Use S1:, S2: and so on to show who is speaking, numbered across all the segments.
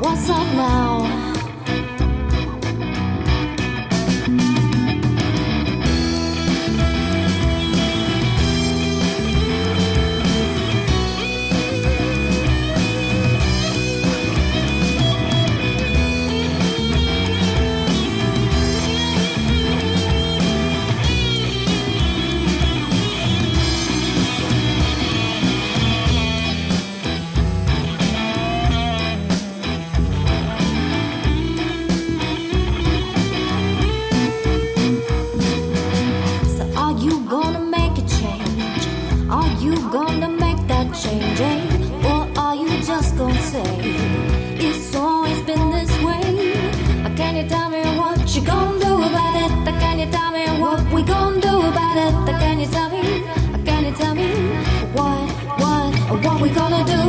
S1: what's up now? It's always been this way. Can you tell me what you gonna do about it? Can you tell me what we gonna do about it? Can you tell me? Can you tell me what we gonna do?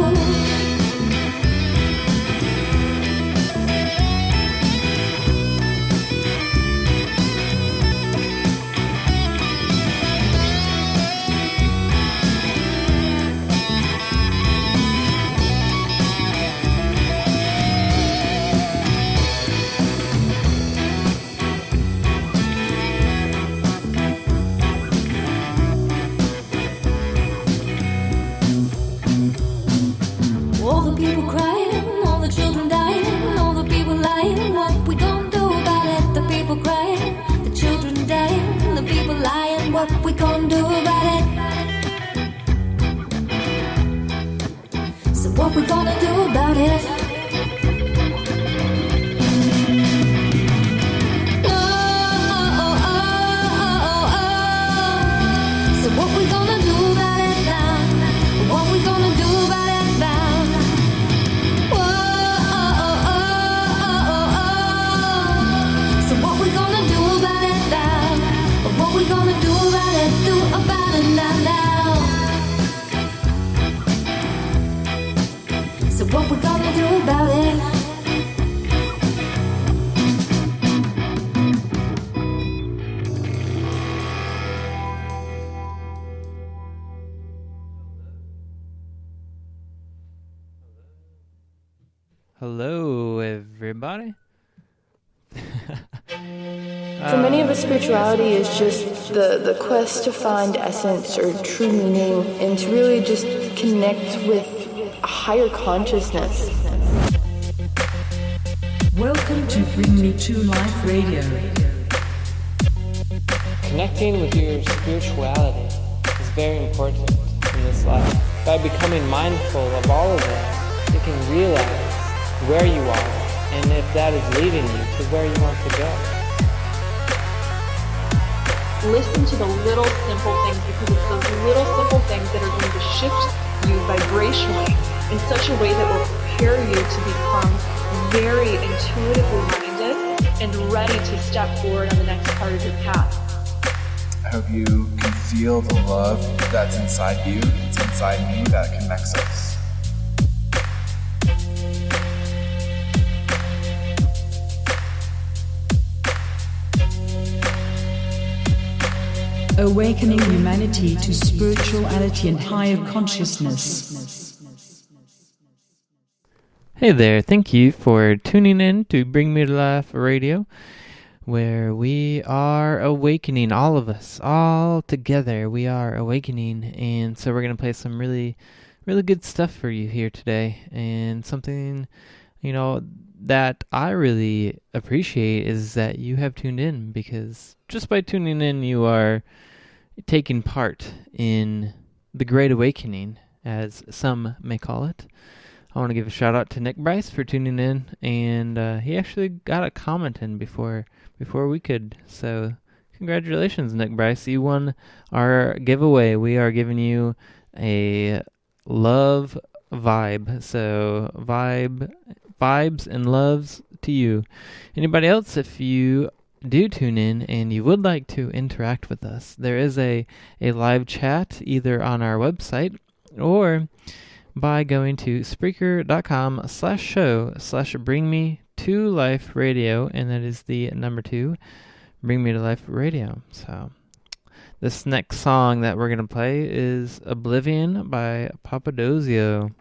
S1: All the people crying, all the children dying, all the people lying. What we gonna do about it? The people crying, the children dying, the people lying. What we gonna do about it? So what we gonna do about it? So what we gonna do about it now? What we gonna do about it now? So what we gonna do about it now? What we gonna do about it? Do about it now? So what we gonna do about it?
S2: Hello, everybody.
S3: For many of us, spirituality is just the quest to find essence or true meaning and to really just connect with a higher consciousness.
S4: Welcome to Bring Me to Life Radio.
S5: Connecting with your spirituality is very important in this life. By becoming mindful of all of it, you can realize where you are and if that is leading you to where you want to go.
S6: Listen to the little simple things, because it's those little simple things that are going to shift you vibrationally in such a way that will prepare you to become very intuitively minded and ready to step forward on the next part of your path.
S7: I hope you can feel the love that's inside you, it's inside me, that connects us.
S4: Awakening humanity to spirituality and higher consciousness.
S2: Hey there, thank you for tuning in to Bring Me to Life Radio, where we are awakening, all of us, all together, we are awakening, and so we're going to play some really good stuff for you here today, and something, that I really appreciate is that you have tuned in, because just by tuning in, you are taking part in the Great Awakening, as some may call it. I want to give a shout out to Nick Bryce for tuning in, and he actually got a comment in before we could. So congratulations, Nick Bryce. You won our giveaway. We are giving you a love vibe. So vibes and loves to you. Anybody else, if you do tune in and you would like to interact with us, there is a live chat either on our website or by going to Spreaker.com/show/bringme-to-life-radio, and that is the number 2, Bring Me to Life Radio. So this next song that we're going to play is Oblivion by Papadozio.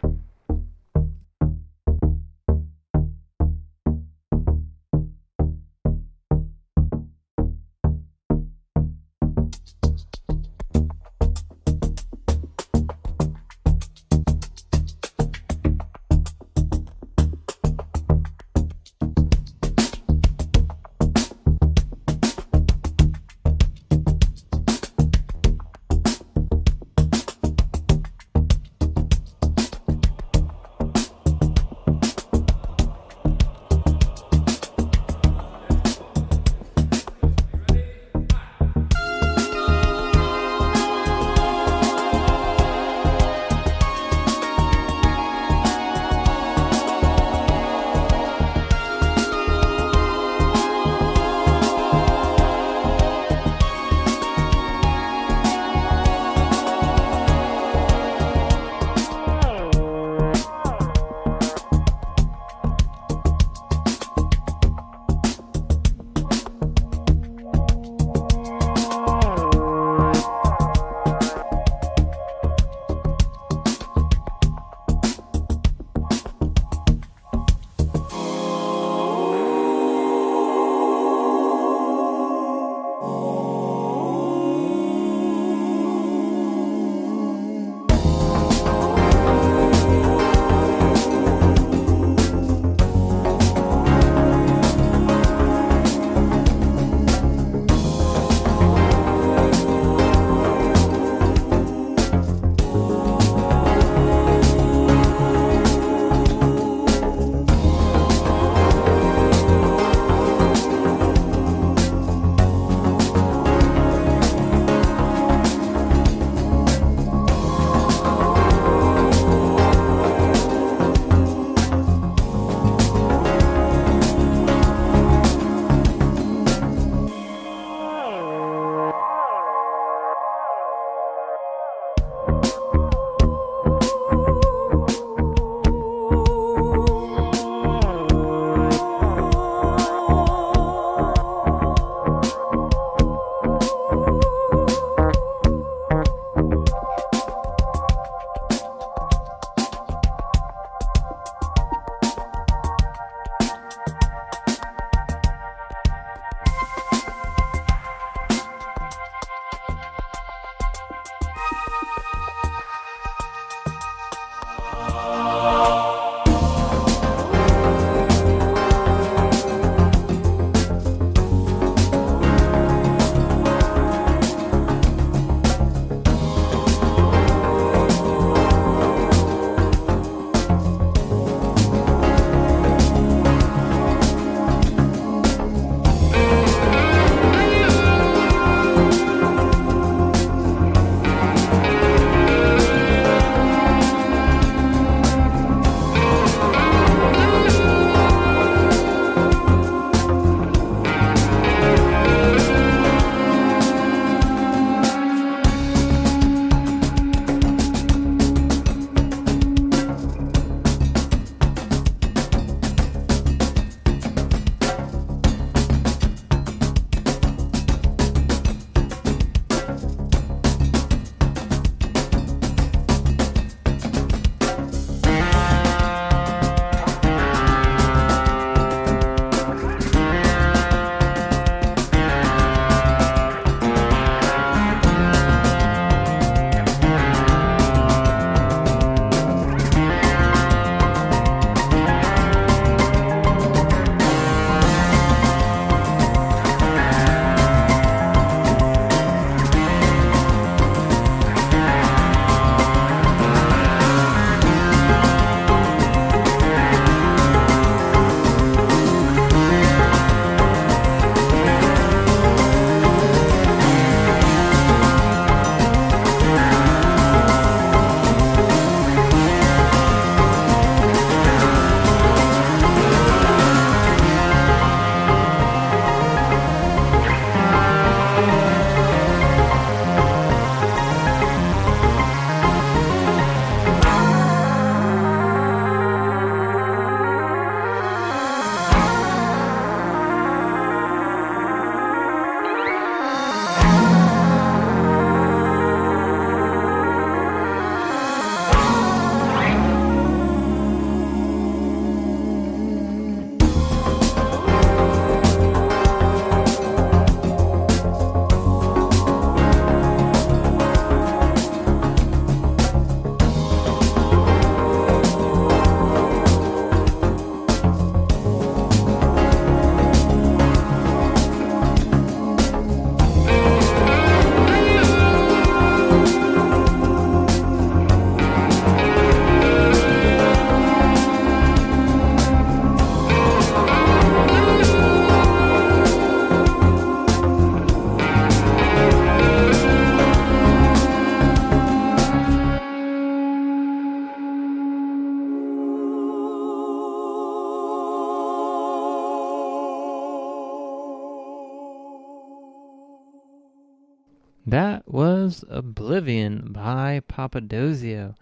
S2: That was Oblivion by Papadozio.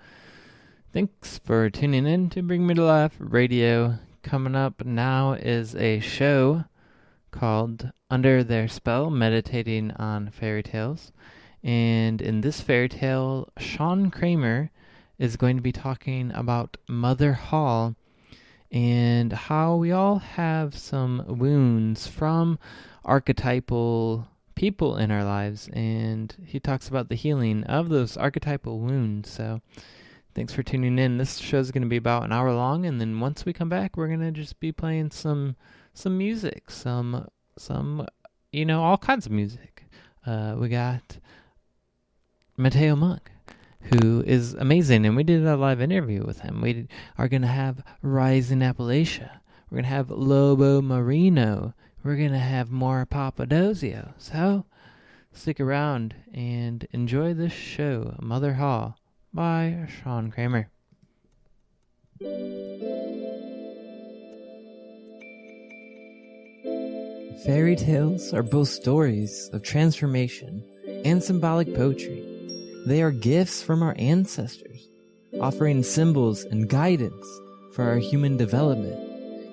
S2: Thanks for tuning in to Bring Me to Life Radio. Coming up now is a show called Under Their Spell, Meditating on Fairy Tales. And in this fairy tale, Sean Kramer is going to be talking about Mother Hall and how we all have some wounds from archetypal people in our lives. And he talks about the healing of those archetypal wounds. So thanks for tuning in. This show is going to be about an hour long, and then once we come back, we're going to just be playing some music, some all kinds of music. We got Mateo Monk, who is amazing, and we did a live interview with him. We are going to have Rising Appalachia. We're going to have Lobo Marino. We're going to have more Papadozio. So stick around and enjoy this show, Mother Hall by Sean Kramer. Fairy tales are both stories of transformation and symbolic poetry. They are gifts from our ancestors, offering symbols and guidance for our human development.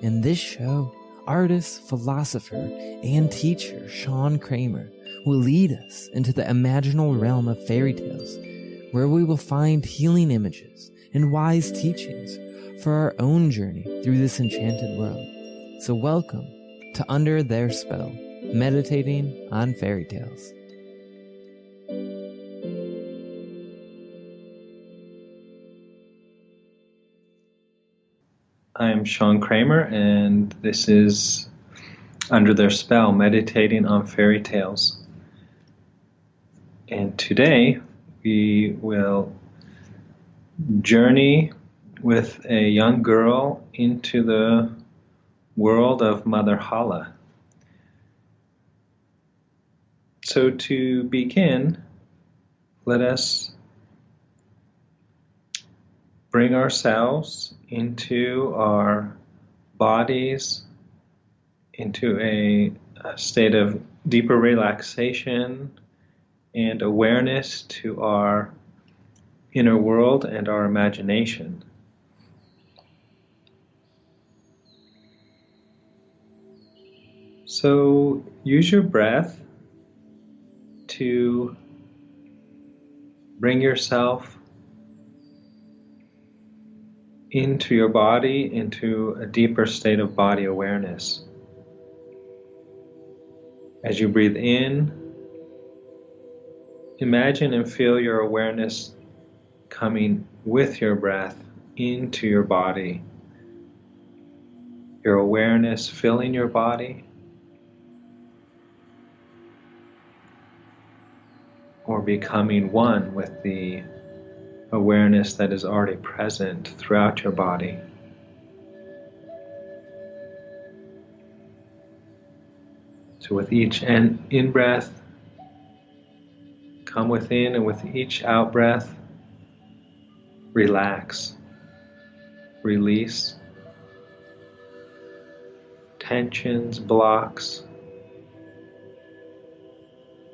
S2: In this show, artist, philosopher, and teacher Sean Kramer will lead us into the imaginal realm of fairy tales, where we will find healing images and wise teachings for our own journey through this enchanted world. So welcome to Under Their Spell, Meditating on Fairy Tales.
S8: I am Sean Kramer, and this is Under Their Spell, Meditating on Fairy Tales. And today we will journey with a young girl into the world of Mother Hala. So to begin, let us bring ourselves into our bodies, into a state of deeper relaxation and awareness to our inner world and our imagination. So use your breath to bring yourself into your body, into a deeper state of body awareness. As you breathe in, imagine and feel your awareness coming with your breath into your body. Your awareness filling your body, or becoming one with the awareness that is already present throughout your body. So with each in-breath, come within, and with each out-breath, relax, release tensions, blocks.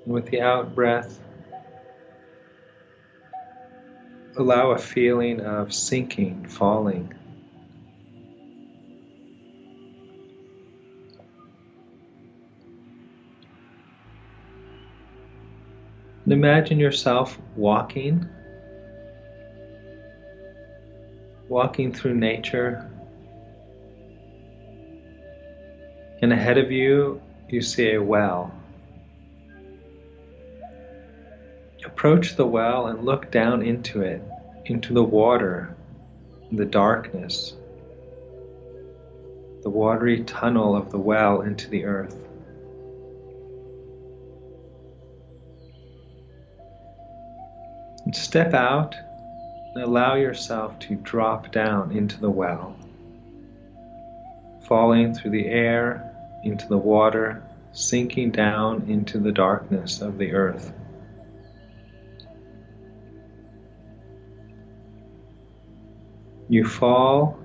S8: And with the out-breath, allow a feeling of sinking, falling. And imagine yourself walking through nature. And ahead of you, you see a well. Approach the well and look down into it, into the water, the darkness, the watery tunnel of the well into the earth. And step out and allow yourself to drop down into the well, falling through the air, into the water, sinking down into the darkness of the earth. You fall,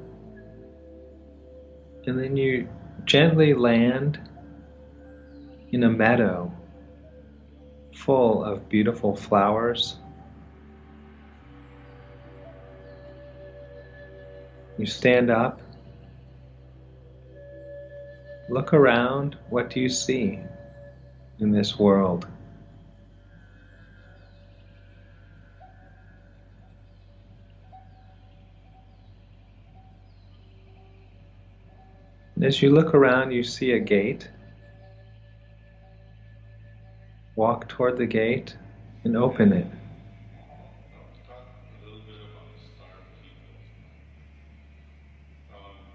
S8: and then you gently land in a meadow full of beautiful flowers. You stand up, look around. What do you see in this world? And as you look around, you see a gate. Walk toward the gate and open it.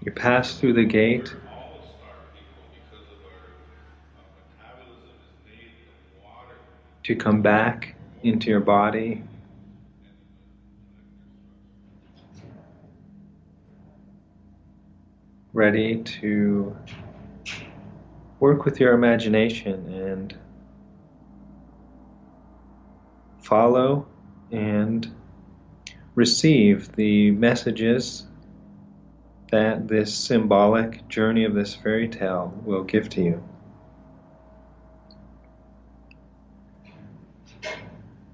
S8: You pass through the gate to come back into your body. Ready to work with your imagination and follow and receive the messages that this symbolic journey of this fairy tale will give to you.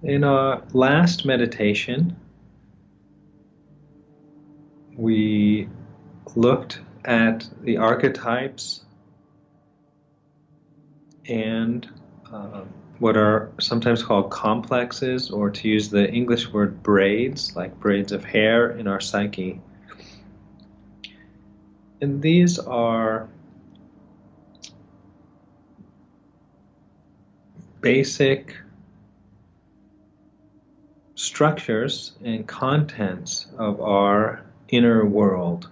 S8: In our last meditation, we looked at the archetypes and what are sometimes called complexes, or to use the English word braids, like braids of hair in our psyche. And these are basic structures and contents of our inner world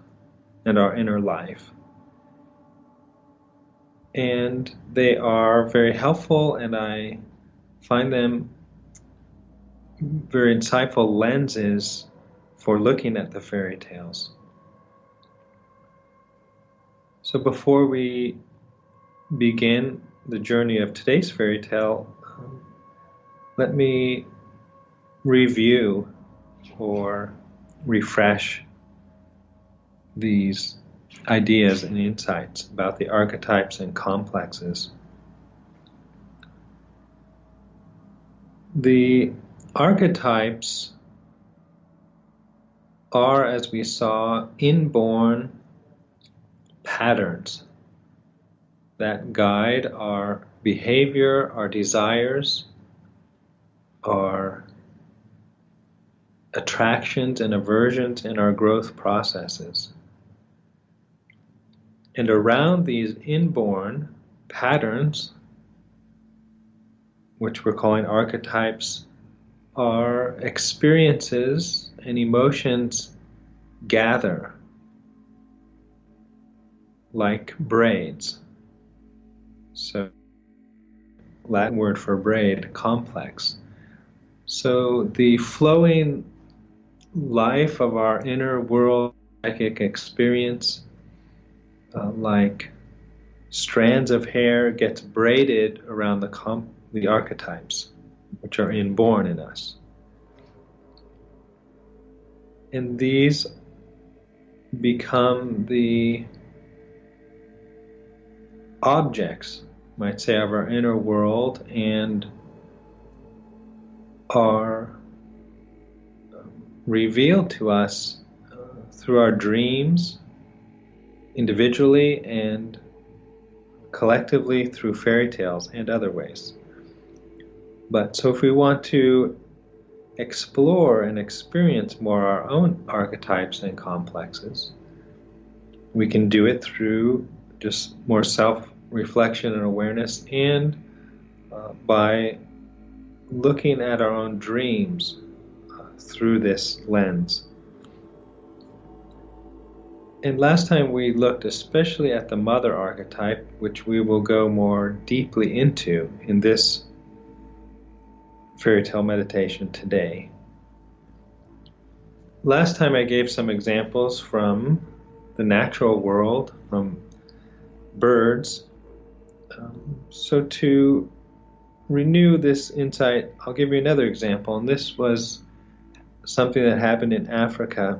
S8: and our inner life. And they are very helpful, and I find them very insightful lenses for looking at the fairy tales. So before we begin the journey of today's fairy tale, let me review or refresh these ideas and insights about the archetypes and complexes. The archetypes are, as we saw, inborn patterns that guide our behavior, our desires, our attractions and aversions in our growth processes. And around these inborn patterns, which we're calling archetypes, our experiences and emotions gather like braids. So, Latin word for braid, complex. So the flowing life of our inner world psychic experience, like strands of hair, gets braided around the archetypes, which are inborn in us. And these become the objects, might say, of our inner world, and are revealed to us through our dreams, individually and collectively through fairy tales and other ways. But so if we want to explore and experience more our own archetypes and complexes, we can do it through just more self-reflection and awareness, and by looking at our own dreams through this lens. And last time we looked especially at the mother archetype, which we will go more deeply into in this fairy tale meditation today. Last time I gave some examples from the natural world, from birds. So to renew this insight, I'll give you another example, and this was something that happened in Africa.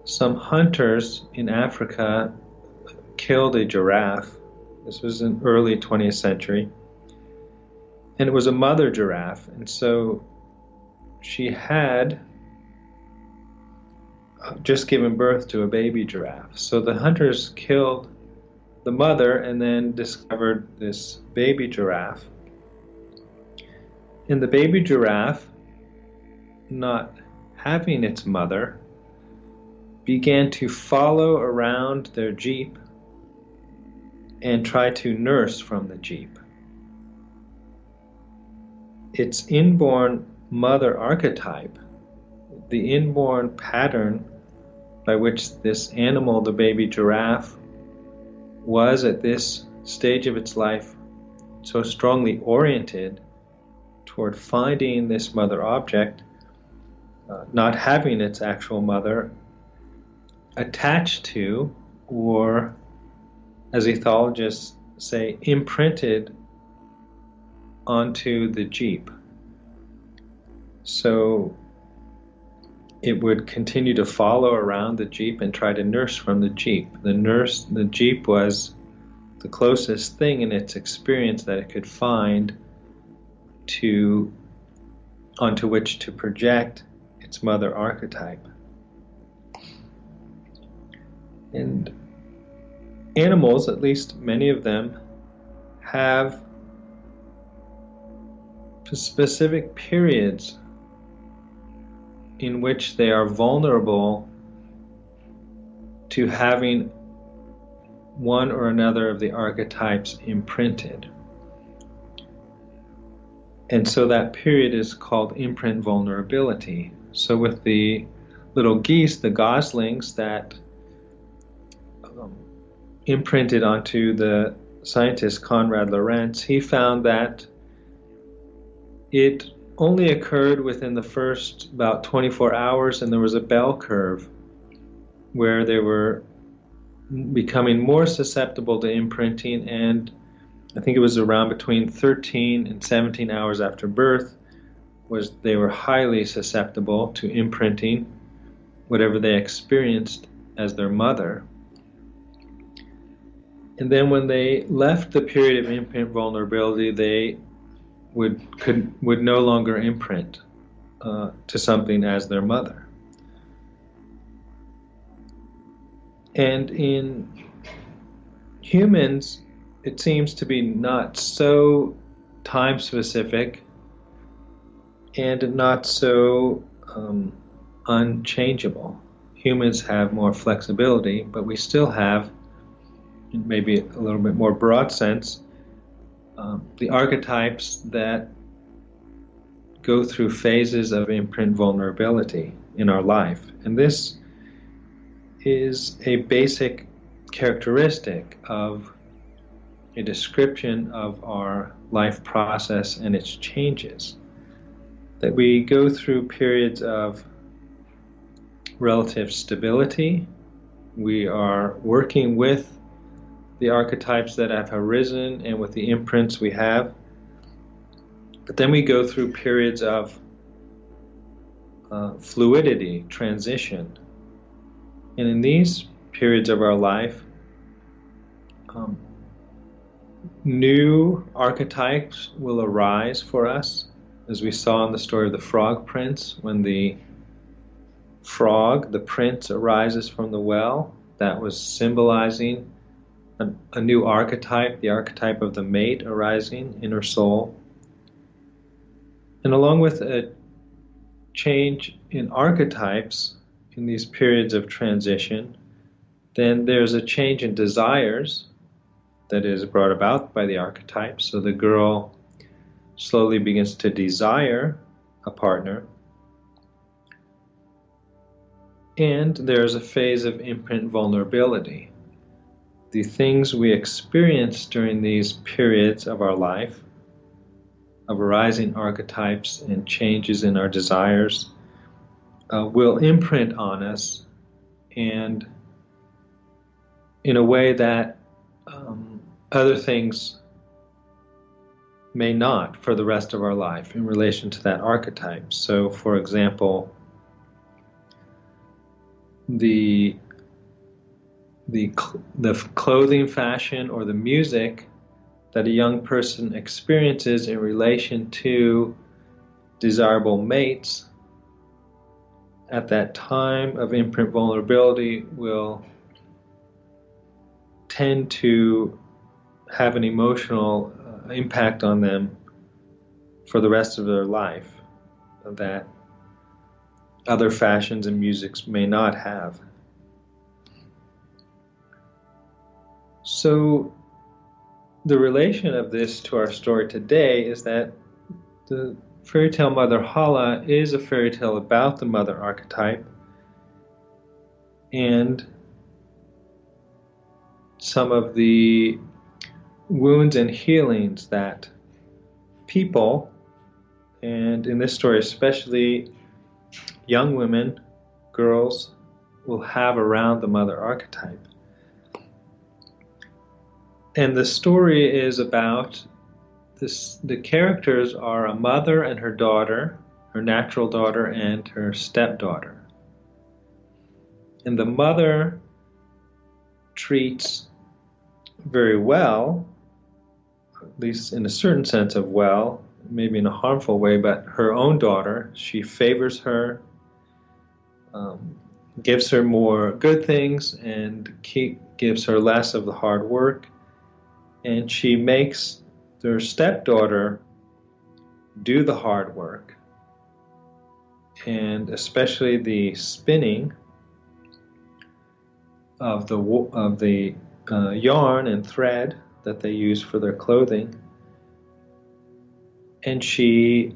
S8: Some hunters in Africa killed a giraffe. This was in early 20th century. And it was a mother giraffe, and so she had just given birth to a baby giraffe. So the hunters killed the mother and then discovered this baby giraffe. And the baby giraffe, not having its mother, began to follow around their jeep and try to nurse from the jeep. Its inborn mother archetype, the inborn pattern by which this animal, the baby giraffe, was at this stage of its life so strongly oriented toward finding this mother object, not having its actual mother, attached to, or as ethologists say, imprinted onto the jeep. So it would continue to follow around the jeep and try to nurse from the jeep. The jeep was the closest thing in its experience that it could find onto which to project its mother archetype. And animals, at least many of them, have specific periods in which they are vulnerable to having one or another of the archetypes imprinted. And so that period is called imprint vulnerability. So with the little geese, the goslings that imprinted onto the scientist Konrad Lorenz, he found that it only occurred within the first about 24 hours, and there was a bell curve where they were becoming more susceptible to imprinting, and I think it was around between 13 and 17 hours after birth they were highly susceptible to imprinting whatever they experienced as their mother. And then when they left the period of imprint vulnerability, they would no longer imprint to something as their mother. And in humans, it seems to be not so time specific and not so unchangeable. Humans have more flexibility, but we still have, in maybe a little bit more broad sense, the archetypes that go through phases of imprint vulnerability in our life. And this is a basic characteristic of a description of our life process and its changes. That we go through periods of relative stability. We are working with the archetypes that have arisen and with the imprints we have. But then we go through periods of fluidity, transition. And in these periods of our life, new archetypes will arise for us, as we saw in the story of the Frog Prince, when the frog, the prince, arises from the well. That was symbolizing a new archetype, the archetype of the mate arising in her soul. And along with a change in archetypes in these periods of transition, then there's a change in desires that is brought about by the archetypes. So the girl slowly begins to desire a partner. And there's a phase of imprint vulnerability. The things we experience during these periods of our life, of arising archetypes and changes in our desires, will imprint on us, and in a way that other things may not for the rest of our life in relation to that archetype. So, for example, the clothing fashion or the music that a young person experiences in relation to desirable mates at that time of imprint vulnerability will tend to have an emotional impact on them for the rest of their life that other fashions and musics may not have. So the relation of this to our story today is that the fairy tale Mother Hala is a fairy tale about the mother archetype and some of the wounds and healings that people, and in this story especially young women, girls, will have around the mother archetype. And the story is about this. The characters are a mother and her daughter, her natural daughter and her stepdaughter. And the mother treats very well, at least in a certain sense of well, maybe in a harmful way, but her own daughter. She favors her, gives her more good things, and gives her less of the hard work. And she makes their stepdaughter do the hard work, and especially the spinning of the yarn and thread that they use for their clothing. And she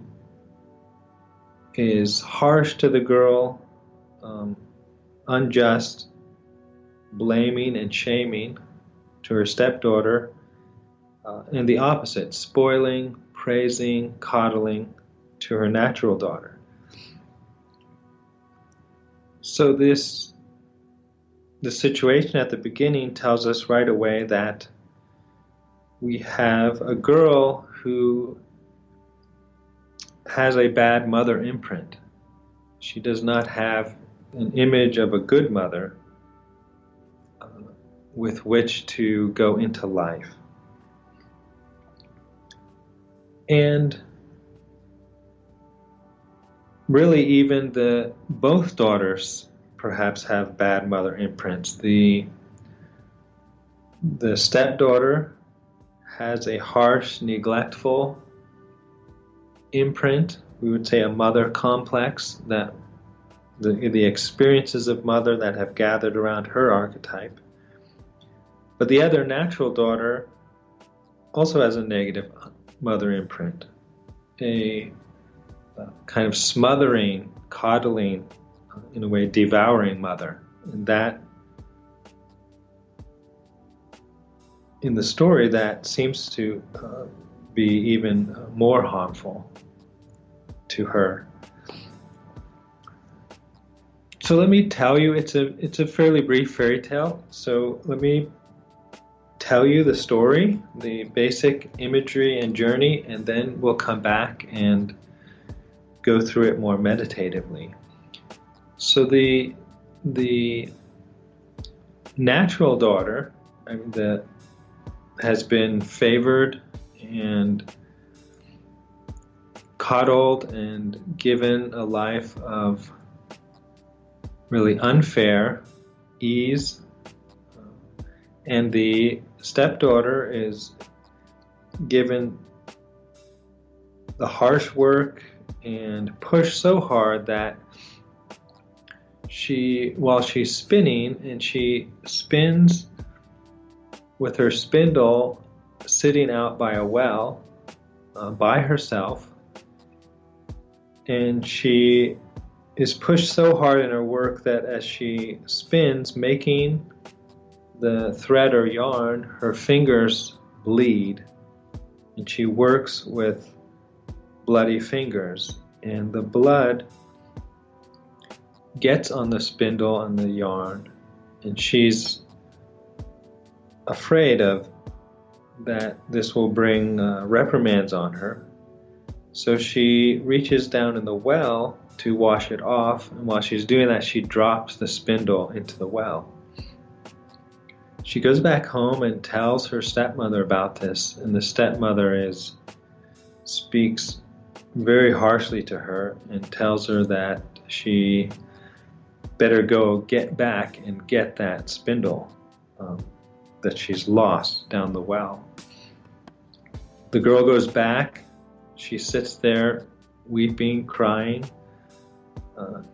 S8: is harsh to the girl, unjust, blaming and shaming to her stepdaughter, and the opposite, spoiling, praising, coddling to her natural daughter. So the situation at the beginning tells us right away that we have a girl who has a bad mother imprint. She does not have an image of a good mother with which to go into life. And really even both daughters perhaps have bad mother imprints. The stepdaughter has a harsh, neglectful imprint. We would say a mother complex, that the experiences of mother that have gathered around her archetype. But the other natural daughter also has a negative mother imprint, a kind of smothering, coddling, in a way devouring mother. And that, in the story, that seems to be even more harmful to her. So let me tell you, it's a fairly brief fairy tale. So let me tell you the story, the basic imagery and journey, and then we'll come back and go through it more meditatively. So the natural daughter, that has been favored and coddled and given a life of really unfair ease, and the stepdaughter is given the harsh work and pushed so hard that while she's spinning, and she spins with her spindle sitting out by a well by herself, and she is pushed so hard in her work that as she spins, making the thread or yarn, her fingers bleed, and she works with bloody fingers, and the blood gets on the spindle and the yarn, and she's afraid of that this will bring reprimands on her. So she reaches down in the well to wash it off, and while she's doing that, she drops the spindle into the well. She goes back home and tells her stepmother about this, and the stepmother speaks very harshly to her and tells her that she better go get back and get that spindle that she's lost down the well. The girl goes back. She sits there weeping, crying,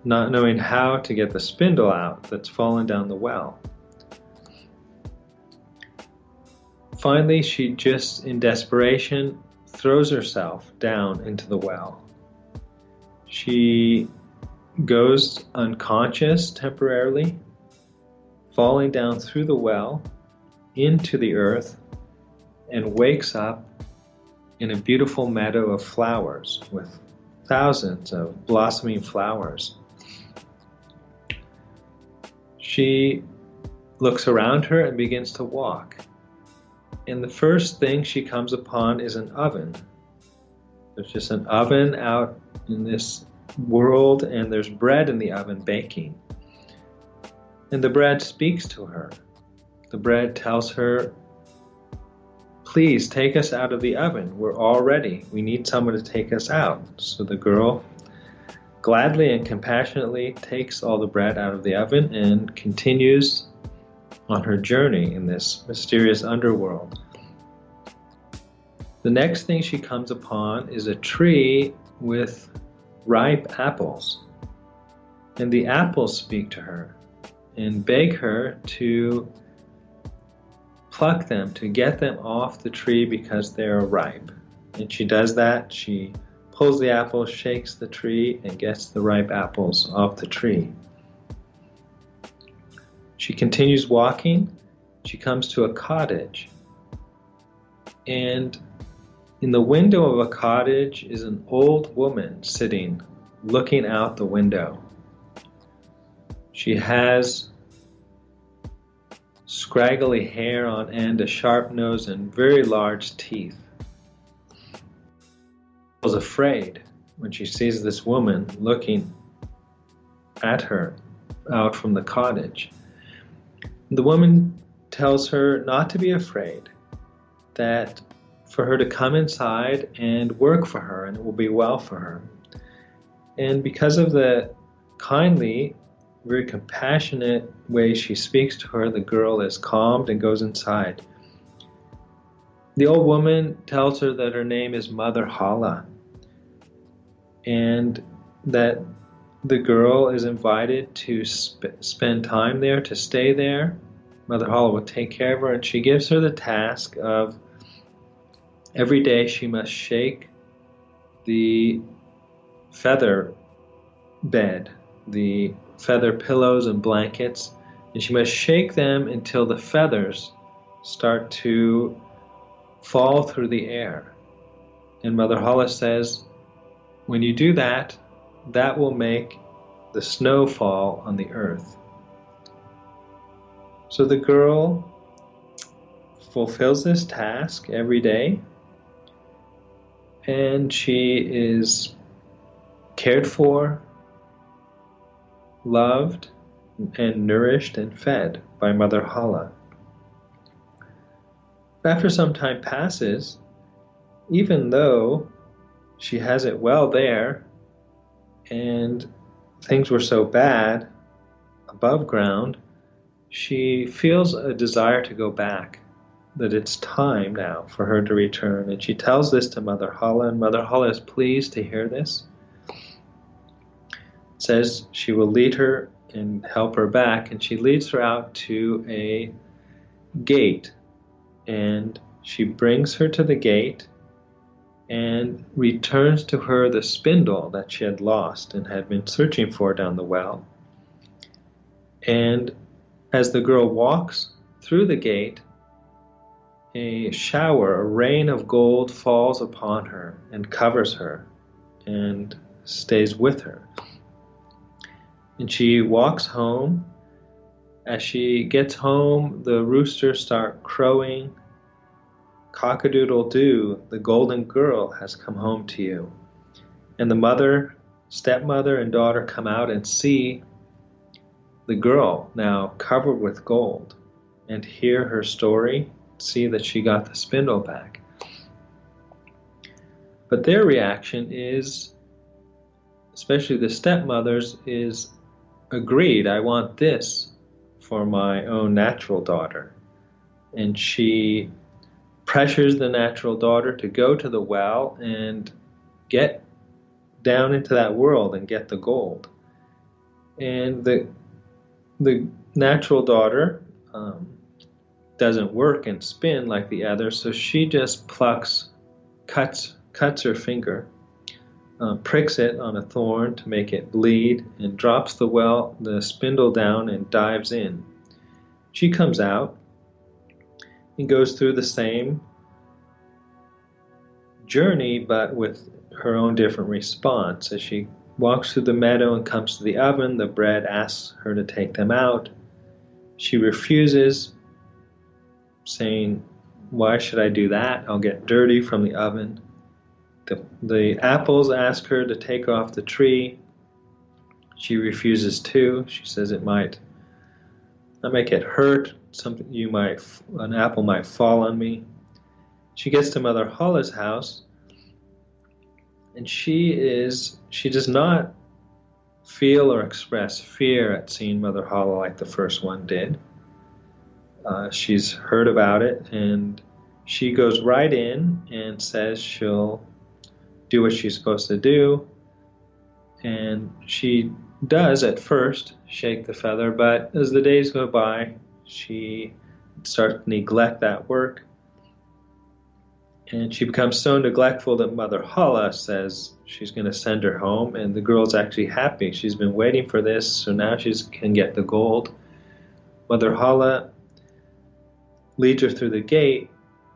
S8: not knowing how to get the spindle out that's fallen down the well. Finally, she just, in desperation, throws herself down into the well. She goes unconscious temporarily, falling down through the well into the earth, and wakes up in a beautiful meadow of flowers with thousands of blossoming flowers. She looks around her and begins to walk. And the first thing she comes upon is an oven. There's just an oven out in this world, and there's bread in the oven baking. And the bread speaks to her. The bread tells her, please take us out of the oven. We're all ready. We need someone to take us out. So the girl gladly and compassionately takes all the bread out of the oven and continues on her journey in this mysterious underworld. The next thing she comes upon is a tree with ripe apples. And the apples speak to her and beg her to pluck them, to get them off the tree because they're ripe. And she does that. She pulls the apples, shakes the tree, and gets the ripe apples off the tree. She continues walking. She comes to a cottage. And in the window of a cottage is an old woman sitting, looking out the window. She has scraggly hair on end, a sharp nose, and very large teeth. She was afraid when she sees this woman looking at her out from the cottage. The woman tells her not to be afraid, that for her to come inside and work for her, and it will be well for her. And because of the kindly, very compassionate way she speaks to her, the girl is calmed and goes inside. The old woman tells her that her name is Mother Hala, and that the girl is invited to spend time there, to stay there. Mother Hala will take care of her, and she gives her the task of every day she must shake the feather bed, the feather pillows and blankets, and she must shake them until the feathers start to fall through the air. And Mother Hala says, when you do that, that will make the snow fall on the earth. So the girl fulfills this task every day, and she is cared for, loved, and nourished and fed by Mother Hala. After some time passes, even though she has it well there, and things were so bad above ground, she feels a desire to go back, that it's time now for her to return. And she tells this to Mother Hala, and Mother Hala is pleased to hear this. Says she will lead her and help her back, and she leads her out to a gate, and she brings her to the gate and returns to her the spindle that she had lost and had been searching for down the well. And as the girl walks through the gate, a shower, a rain of gold falls upon her and covers her and stays with her. And she walks home. As she gets home, the roosters start crowing. Cock-a-doodle-doo, the golden girl has come home to you. And the mother, stepmother, and daughter come out and see the girl now covered with gold. and hear her story, see that she got the spindle back. But their reaction is, especially the stepmother's, is agreed, I want this for my own natural daughter. And she pressures the natural daughter to go to the well and get down into that world and get the gold. And the natural daughter doesn't work and spin like the other, so she just cuts her finger, pricks it on a thorn to make it bleed, and drops the spindle down and dives in. She comes out and goes through the same journey, but with her own different response. As she walks through the meadow and comes to the oven, the bread asks her to take them out. She refuses, saying, why should I do that? I'll get dirty from the oven. The apples ask her to take off the tree. She refuses to. She says it might get hurt. An apple might fall on me. She gets to Mother Hala's house, and she does not feel or express fear at seeing Mother Hala like the first one did. She's heard about it, and she goes right in and says she'll do what she's supposed to do. And she does at first shake the feather, but as the days go by, she starts to neglect that work. And she becomes so neglectful that Mother Hala says she's going to send her home, and the girl's actually happy. She's been waiting for this, so now she can get the gold. Mother Hala leads her through the gate,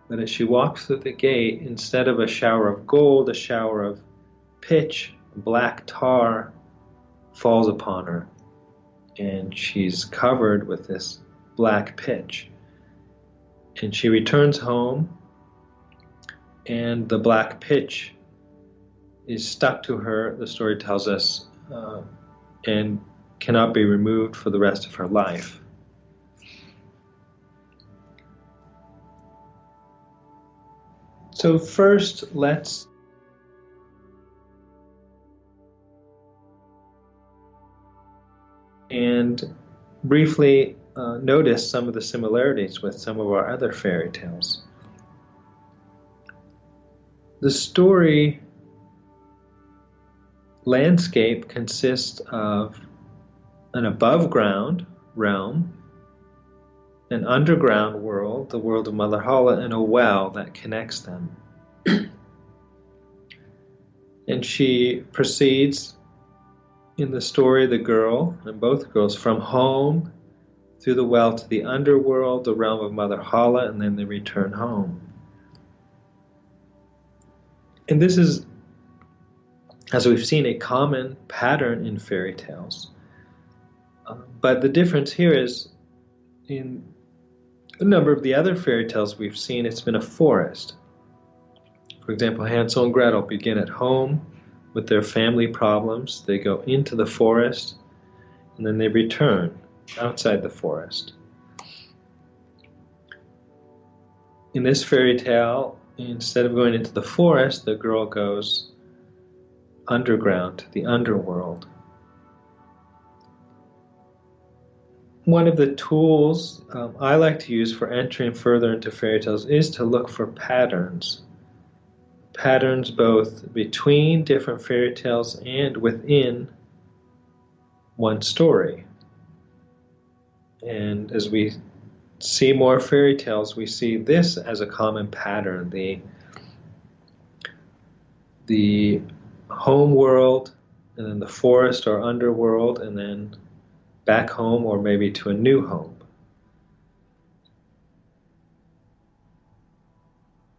S8: but as she walks through the gate, instead of a shower of gold, a shower of pitch, black tar, falls upon her, and she's covered with this black pitch. And she returns home, and the black pitch is stuck to her, the story tells us, and cannot be removed for the rest of her life. So first, let's briefly notice some of the similarities with some of our other fairy tales. The story landscape consists of an above-ground realm, an underground world, the world of Mother Hala, and a well that connects them. And she proceeds in the story, the girl, and both girls, from home through the well to the underworld, the realm of Mother Hala, and then they return home. And this is, as we've seen, a common pattern in fairy tales. But the difference here is, in a number of the other fairy tales we've seen, it's been a forest. For example, Hansel and Gretel begin at home with their family problems. They go into the forest, and then they return outside the forest. In this fairy tale, instead of going into the forest, the girl goes underground to the underworld. One of the tools I like to use for entering further into fairy tales is to look for patterns. Patterns both between different fairy tales and within one story. And as we see more fairy tales, we see this as a common pattern. The home world, and then the forest or underworld, and then back home or maybe to a new home.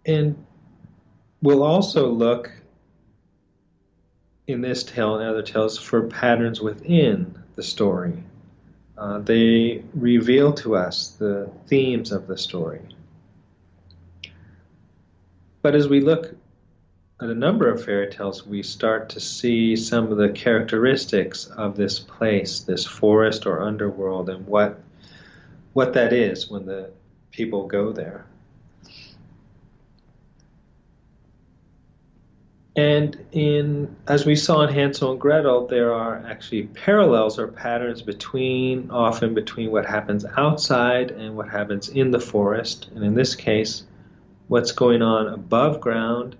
S8: And we'll also look in this tale and other tales for patterns within the story. They reveal to us the themes of the story. But as we look at a number of fairy tales, we start to see some of the characteristics of this place, this forest or underworld, and what what that is when the people go there. And as we saw in Hansel and Gretel, there are actually parallels or patterns often between what happens outside and what happens in the forest. And in this case, what's going on above ground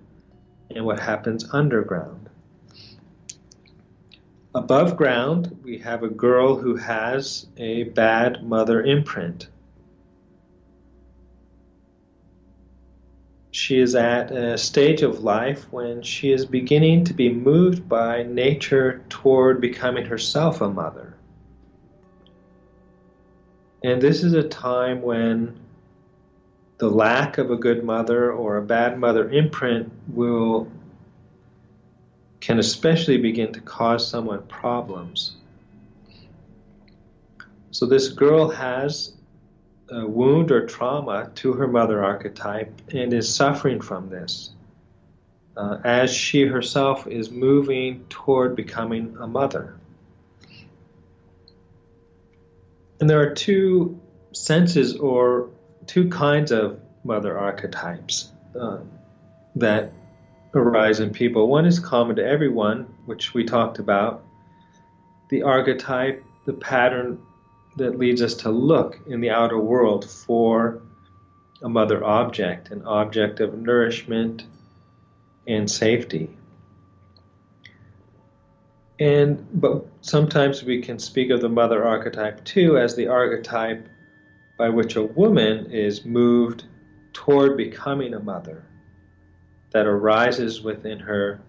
S8: and what happens underground. Above ground, we have a girl who has a bad mother imprint. She is at a stage of life when she is beginning to be moved by nature toward becoming herself a mother. And this is a time when the lack of a good mother or a bad mother imprint can especially begin to cause someone problems. So this girl has a wound or trauma to her mother archetype and is suffering from this as she herself is moving toward becoming a mother. And there are two senses or two kinds of mother archetypes that arise in people. One is common to everyone, which we talked about, the archetype, the pattern that leads us to look in the outer world for a mother object, an object of nourishment and safety. But sometimes we can speak of the mother archetype too as the archetype by which a woman is moved toward becoming a mother, that arises within her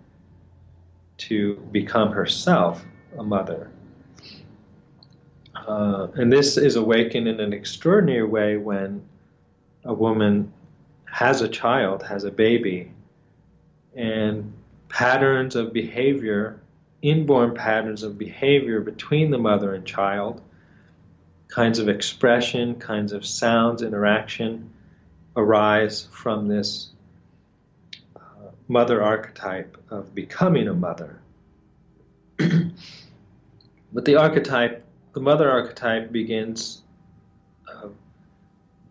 S8: to become herself a mother. And this is awakened in an extraordinary way when a woman has a child, has a baby, and patterns of behavior, inborn patterns of behavior between the mother and child, kinds of expression, kinds of sounds, interaction, arise from this mother archetype of becoming a mother. But the mother archetype begins,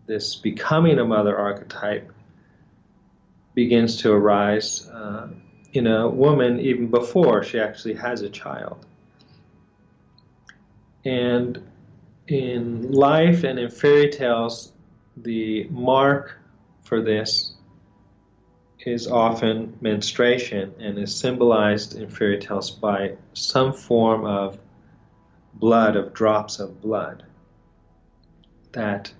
S8: this becoming a mother archetype begins to arise in a woman even before she actually has a child. And in life and in fairy tales, the mark for this is often menstruation and is symbolized in fairy tales by some form of blood, of drops of blood, that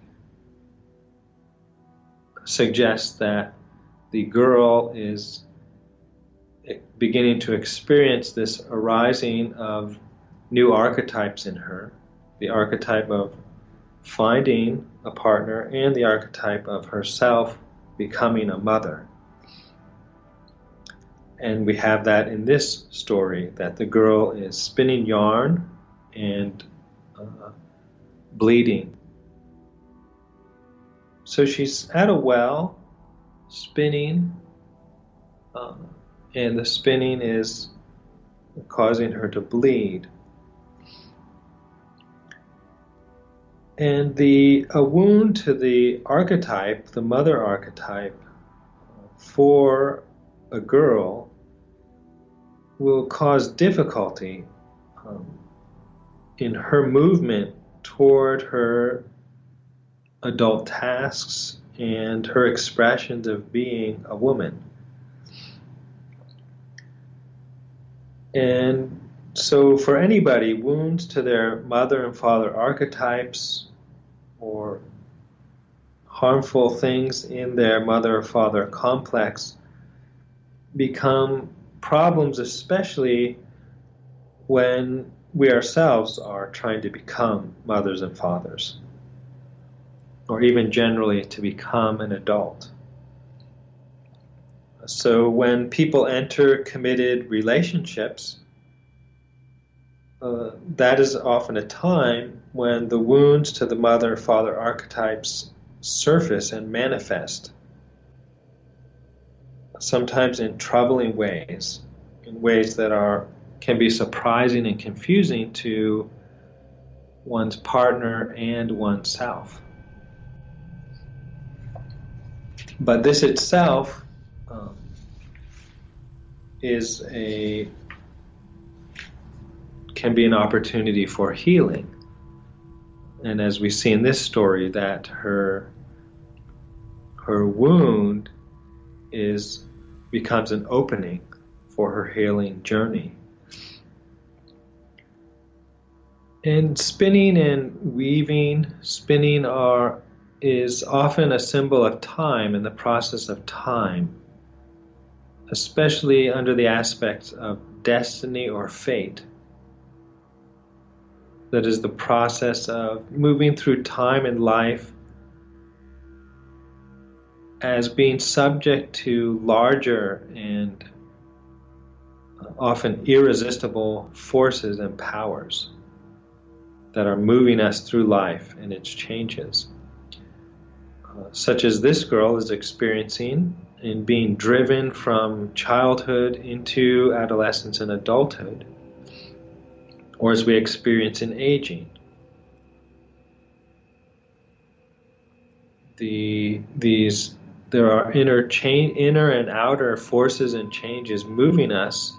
S8: suggests that the girl is beginning to experience this arising of new archetypes in her, the archetype of finding a partner and the archetype of herself becoming a mother. And we have that in this story, that the girl is spinning yarn and bleeding. So she's at a well, spinning, and the spinning is causing her to bleed. And a wound to the archetype, the mother archetype, for a girl will cause difficulty in her movement toward her adult tasks and her expressions of being a woman. And so for anybody, wounds to their mother and father archetypes or harmful things in their mother or father complex become problems, especially when we ourselves are trying to become mothers and fathers, or even generally to become an adult. So when people enter committed relationships, that is often a time when the wounds to the mother and father archetypes surface and manifest, sometimes in troubling ways, in ways that can be surprising and confusing to one's partner and oneself. But this itself can be an opportunity for healing. And as we see in this story, that her wound becomes an opening for her healing journey. And spinning and weaving, is often a symbol of time and the process of time, especially under the aspects of destiny or fate. That is the process of moving through time and life as being subject to larger and often irresistible forces and powers that are moving us through life and its changes. Such as this girl is experiencing in being driven from childhood into adolescence and adulthood, or as we experience in aging. There are inner and outer forces and changes moving us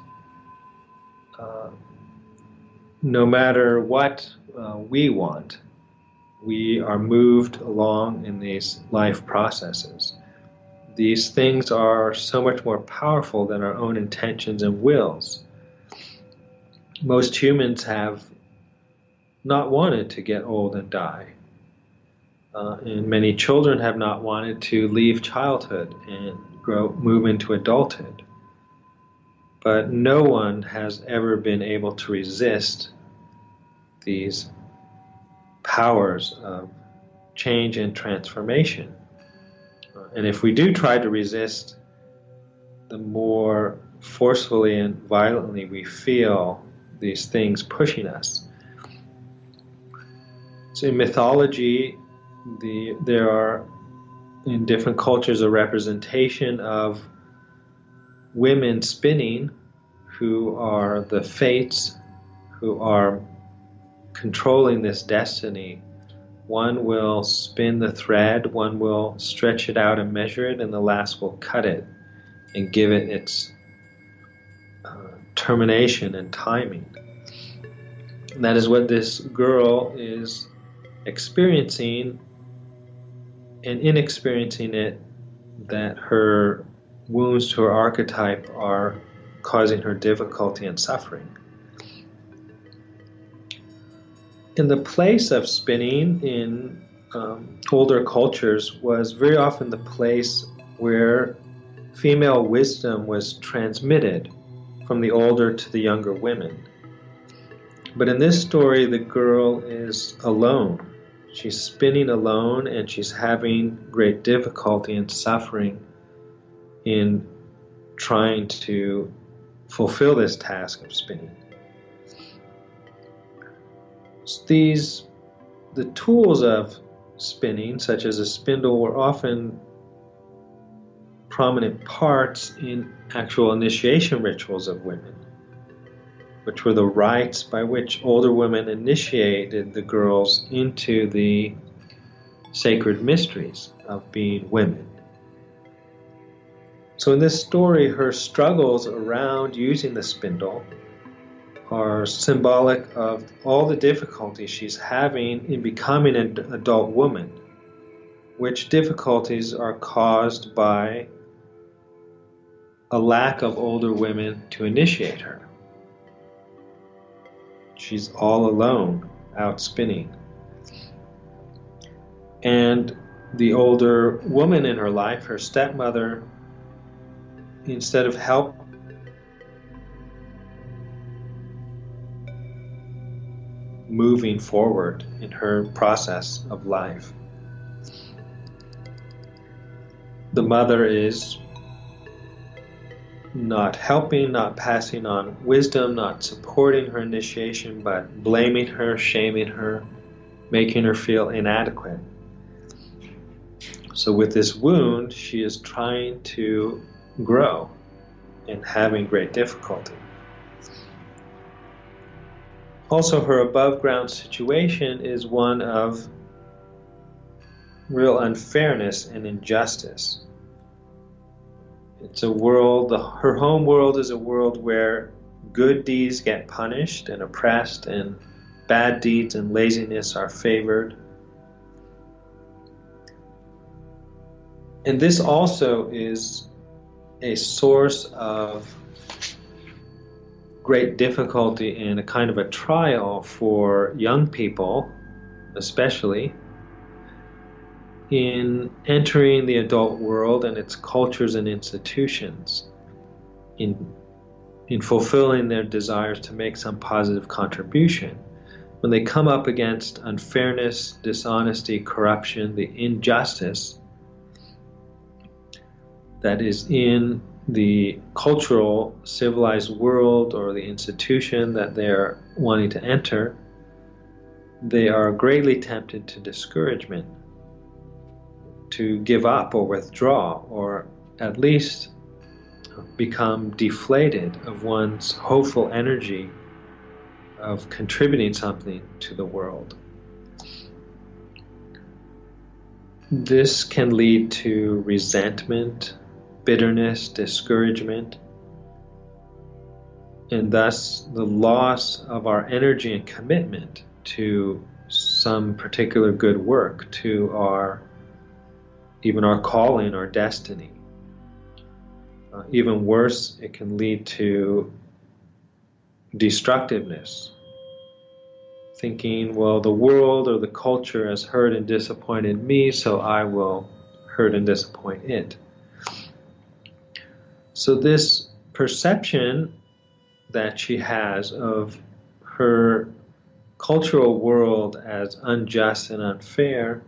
S8: no matter what we want. We are moved along in these life processes. These things are so much more powerful than our own intentions and wills. Most humans have not wanted to get old and die. And many children have not wanted to leave childhood and move into adulthood. But no one has ever been able to resist these powers of change and transformation. And if we do try to resist, the more forcefully and violently we feel these things pushing us. So in mythology, there are in different cultures a representation of women spinning who are the fates, who are controlling this destiny. One will spin the thread, one will stretch it out and measure it, and the last will cut it and give it its termination and timing. And that is what this girl is experiencing, and in experiencing it, that her wounds to her archetype are causing her difficulty and suffering. And the place of spinning in older cultures was very often the place where female wisdom was transmitted from the older to the younger women. But in this story, the girl is alone. She's spinning alone, and she's having great difficulty and suffering in trying to fulfill this task of spinning. The tools of spinning, such as a spindle, were often prominent parts in actual initiation rituals of women, which were the rites by which older women initiated the girls into the sacred mysteries of being women. So in this story, her struggles around using the spindle are symbolic of all the difficulties she's having in becoming an adult woman, which difficulties are caused by a lack of older women to initiate her. She's all alone, out spinning. And the older woman in her life, her stepmother, instead of help, moving forward in her process of life. The mother is not helping, not passing on wisdom, not supporting her initiation, but blaming her, shaming her, making her feel inadequate. So with this wound, she is trying to grow and having great difficulty. Also, her above ground situation is one of real unfairness and injustice. It's a world, her home world is a world where good deeds get punished and oppressed, and bad deeds and laziness are favored. And this also is a source of great difficulty and a kind of a trial for young people, especially, in entering the adult world and its cultures and institutions, in fulfilling their desires to make some positive contribution. When they come up against unfairness, dishonesty, corruption, the injustice that is in the cultural, civilized world or the institution that they're wanting to enter, they are greatly tempted to discouragement, to give up or withdraw, or at least become deflated of one's hopeful energy of contributing something to the world. This can lead to resentment, bitterness, discouragement, and thus the loss of our energy and commitment to some particular good work, to even our calling, our destiny. Even worse, it can lead to destructiveness, thinking, well, the world or the culture has hurt and disappointed me, so I will hurt and disappoint it. So this perception that she has of her cultural world as unjust and unfair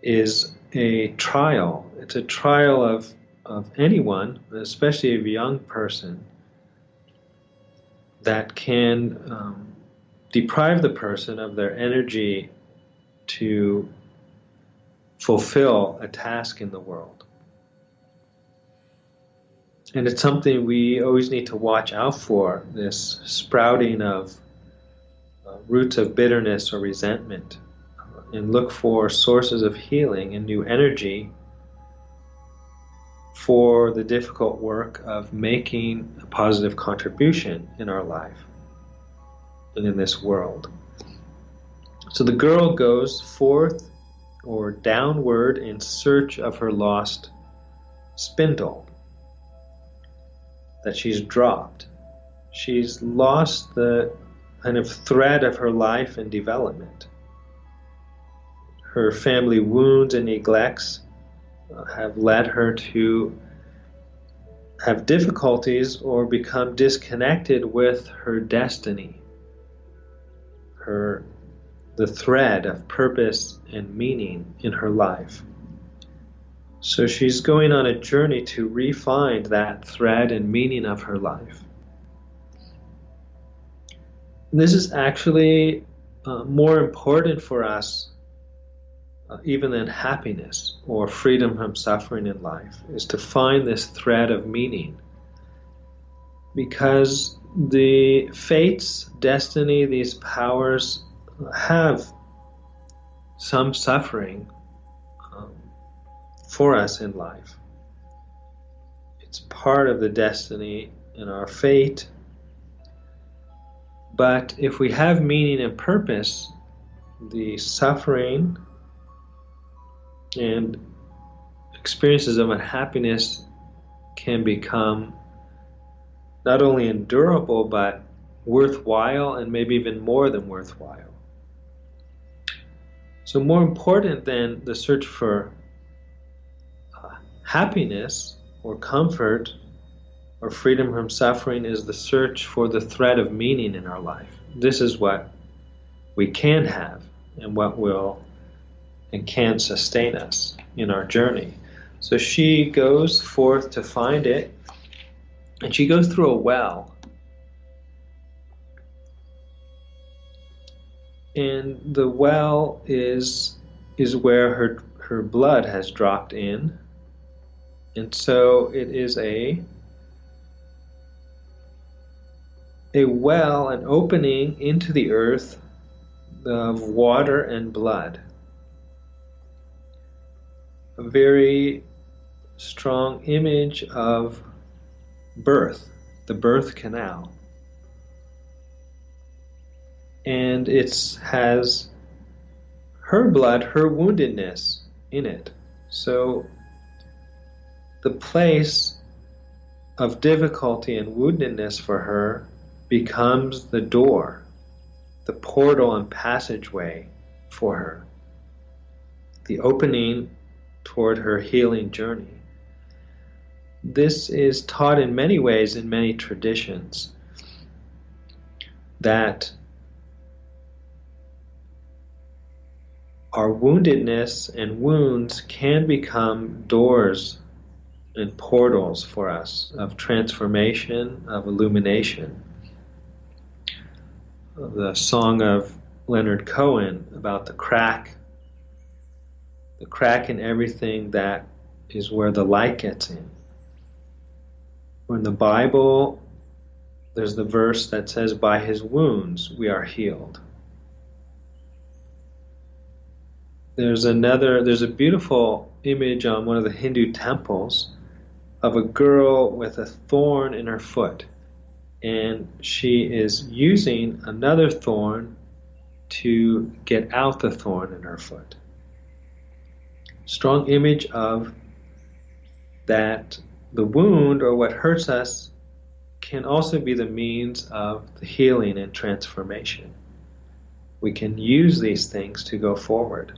S8: is a trial. It's a trial of anyone, especially of a young person, that can deprive the person of their energy to fulfill a task in the world. And it's something we always need to watch out for, this sprouting of roots of bitterness or resentment, and look for sources of healing and new energy for the difficult work of making a positive contribution in our life and in this world. So the girl goes forth or downward in search of her lost spindle that she's dropped. She's lost the kind of thread of her life and development. Her family wounds and neglects have led her to have difficulties or become disconnected with her destiny, the thread of purpose and meaning in her life. So she's going on a journey to re-find that thread and meaning of her life. This is actually more important for us even than happiness or freedom from suffering in life, is to find this thread of meaning. Because the fates, destiny, these powers have some suffering for us in life. It's part of the destiny and our fate. But if we have meaning and purpose, the suffering and experiences of unhappiness can become not only endurable, but worthwhile, and maybe even more than worthwhile. So more important than the search for happiness or comfort or freedom from suffering is the search for the thread of meaning in our life. This is what we can have and what will and can sustain us in our journey. So she goes forth to find it, and she goes through a well. And the well is where her blood has dropped in. And so it is a a well, an opening into the earth of water and blood. A very strong image of birth, the birth canal. And it has her blood, her woundedness in it. So the place of difficulty and woundedness for her becomes the door, the portal and passageway for her, the opening toward her healing journey. This is taught in many ways in many traditions, that our woundedness and wounds can become doors and portals for us of transformation, of illumination. The song of Leonard Cohen about the crack in everything, that is where the light gets in. Or in the Bible, there's the verse that says, by his wounds we are healed. There's a beautiful image on one of the Hindu temples of a girl with a thorn in her foot, and she is using another thorn to get out the thorn in her foot. Strong image of that the wound, or what hurts us, can also be the means of the healing and transformation. We can use these things to go forward.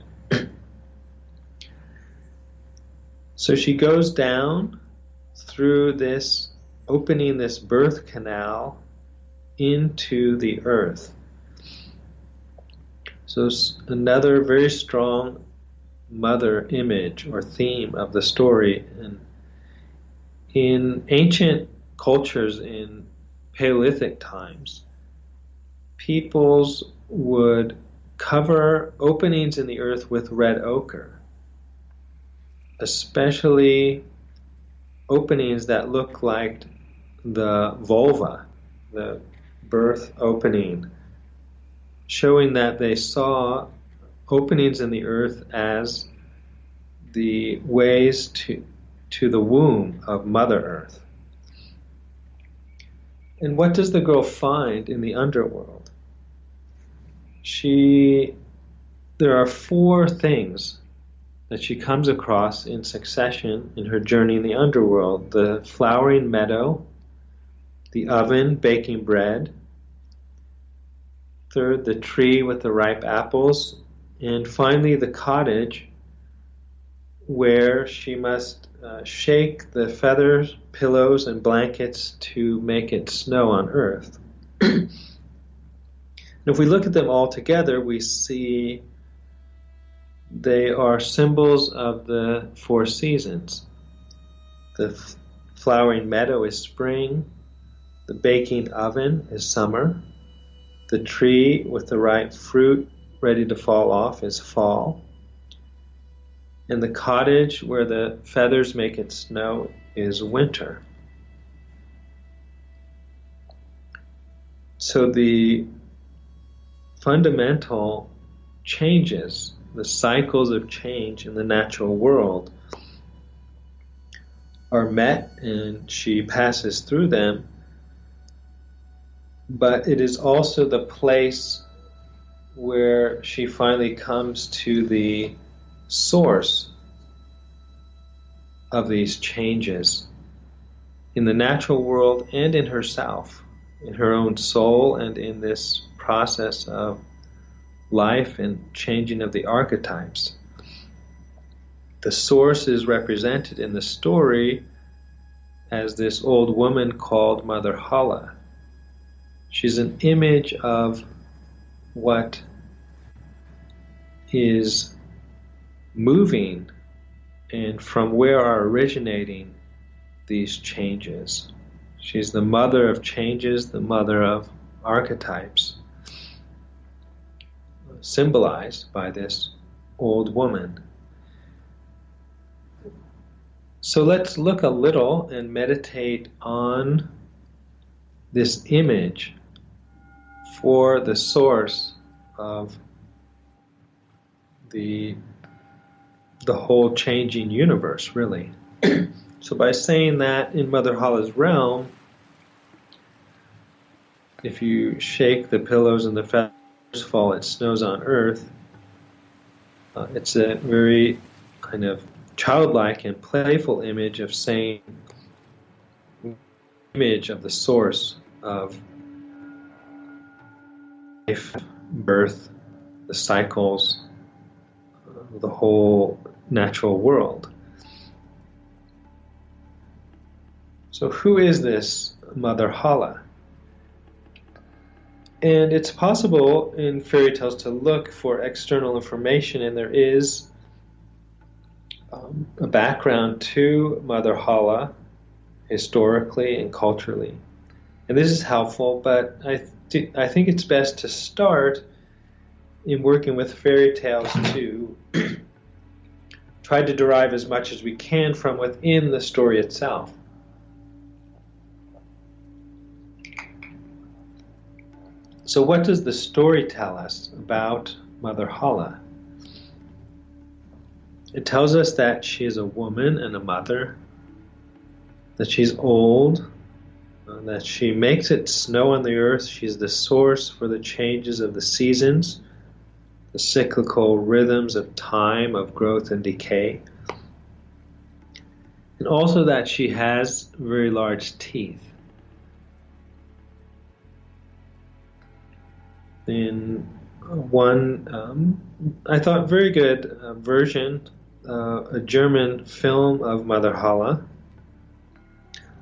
S8: So she goes down through this, opening this birth canal into the earth. So another very strong mother image or theme of the story. And in ancient cultures in Paleolithic times, peoples would cover openings in the earth with red ochre, especially openings that look like the vulva, the birth opening, showing that they saw openings in the earth as the ways to the womb of Mother Earth. And what does the girl find in the underworld? There are 4 things that she comes across in succession in her journey in the underworld: the flowering meadow, the oven baking bread, third, the tree with the ripe apples, and finally the cottage where she must shake the feathers, pillows, and blankets to make it snow on earth. And if we look at them all together, we see they are symbols of the 4 seasons. The flowering meadow is spring, the baking oven is summer, the tree with the ripe fruit ready to fall off is fall, and the cottage where the feathers make it snow is winter. So the fundamental changes, the cycles of change in the natural world, are met, and she passes through them, but it is also the place where she finally comes to the source of these changes in the natural world and in herself, in her own soul, and in this process of life and changing of the archetypes. The source is represented in the story as this old woman called Mother Hala. She's an image of what is moving and from where are originating these changes. She's the mother of changes, the mother of archetypes, symbolized by this old woman. So let's look a little and meditate on this image for the source of the whole changing universe, really. So by saying that in Mother Hala's realm, if you shake the pillows and the feathers fall, it snows on earth, it's a very kind of childlike and playful image of saying, image of the source of life, birth, the cycles, the whole natural world. So who is this Mother Hala? And it's possible in fairy tales to look for external information, and there is a background to Mother Hala historically and culturally. And this is helpful, but I think it's best to start in working with fairy tales to try to derive as much as we can from within the story itself. So what does the story tell us about Mother Hala? It tells us that she is a woman and a mother, that she's old, that she makes it snow on the earth. She's the source for the changes of the seasons, the cyclical rhythms of time, of growth and decay. And also that she has very large teeth. In one, I thought, very good version, a German film of Mother Hala.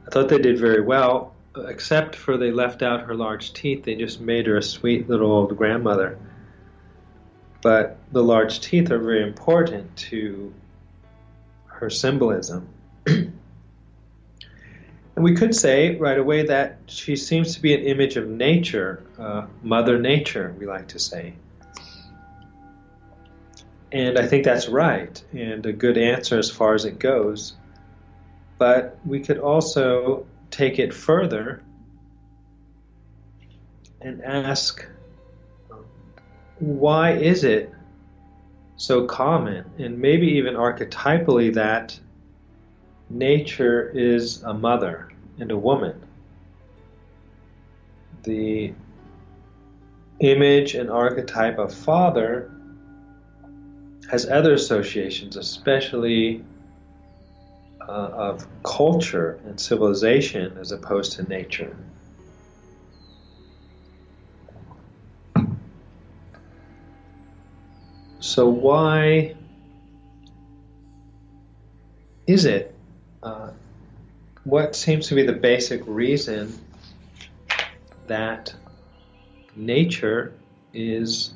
S8: I thought they did very well, except for they left out her large teeth. They just made her a sweet little old grandmother. But the large teeth are very important to her symbolism. And we could say right away that she seems to be an image of nature, Mother Nature, we like to say. And I think that's right, and a good answer as far as it goes. But we could also take it further and ask, why is it so common, and maybe even archetypally, that nature is a mother and a woman? The image and archetype of father has other associations, especially of culture and civilization as opposed to nature. So why is it? What seems to be the basic reason that nature is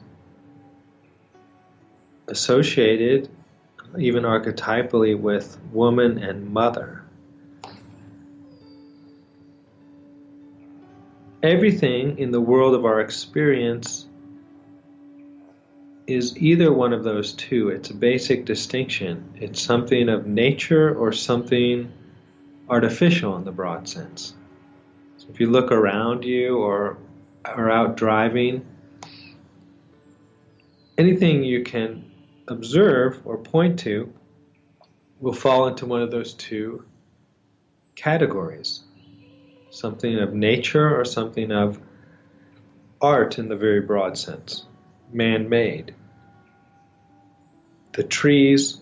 S8: associated, even archetypally, with woman and mother? Everything in the world of our experience is either one of those two. It's a basic distinction. It's something of nature or something artificial in the broad sense. So if you look around you or are out driving, anything you can observe or point to will fall into one of those two categories. Something of nature or something of art in the very broad sense, man-made. The trees,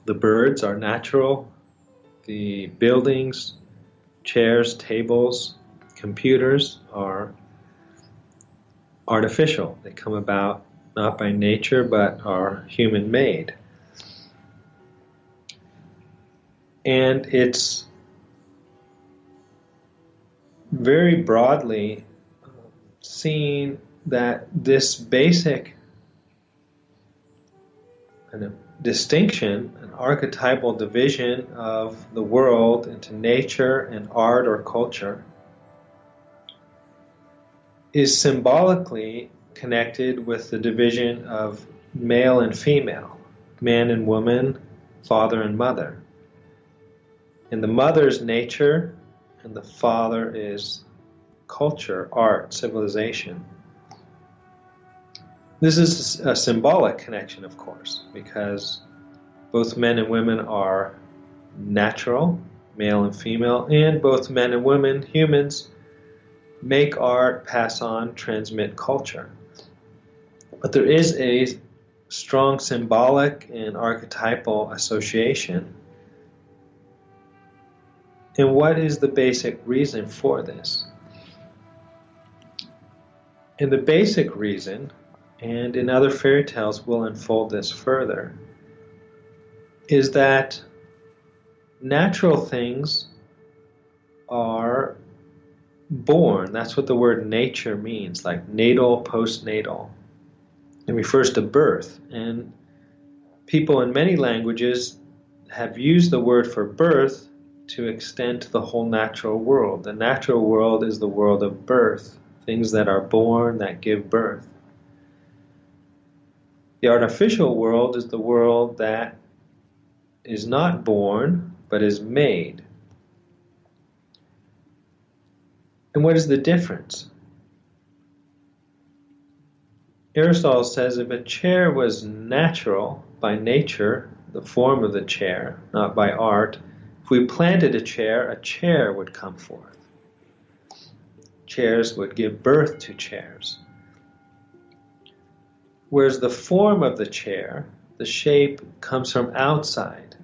S8: the birds are natural. The buildings, chairs, tables, computers are artificial. They come about not by nature, but are human-made. And it's very broadly seen that this basic kind of distinction, an archetypal division of the world into nature and art or culture, is symbolically connected with the division of male and female, man and woman, father and mother. And the mother's nature and the father is culture, art, civilization. This is a symbolic connection, of course, because both men and women are natural, male and female, and both men and women, humans, make art, pass on, transmit culture. But there is a strong symbolic and archetypal association. And what is the basic reason for this? And the basic reason, and in other fairy tales we'll unfold this further, is that natural things are born. That's what the word nature means, like natal, postnatal. It refers to birth. And people in many languages have used the word for birth to extend to the whole natural world. The natural world is the world of birth, things that are born, that give birth. The artificial world is the world that is not born, but is made. And what is the difference? Aristotle says if a chair was natural by nature, the form of the chair, not by art, if we planted a chair would come forth. Chairs would give birth to chairs. Whereas the form of the chair, the shape, comes from outside,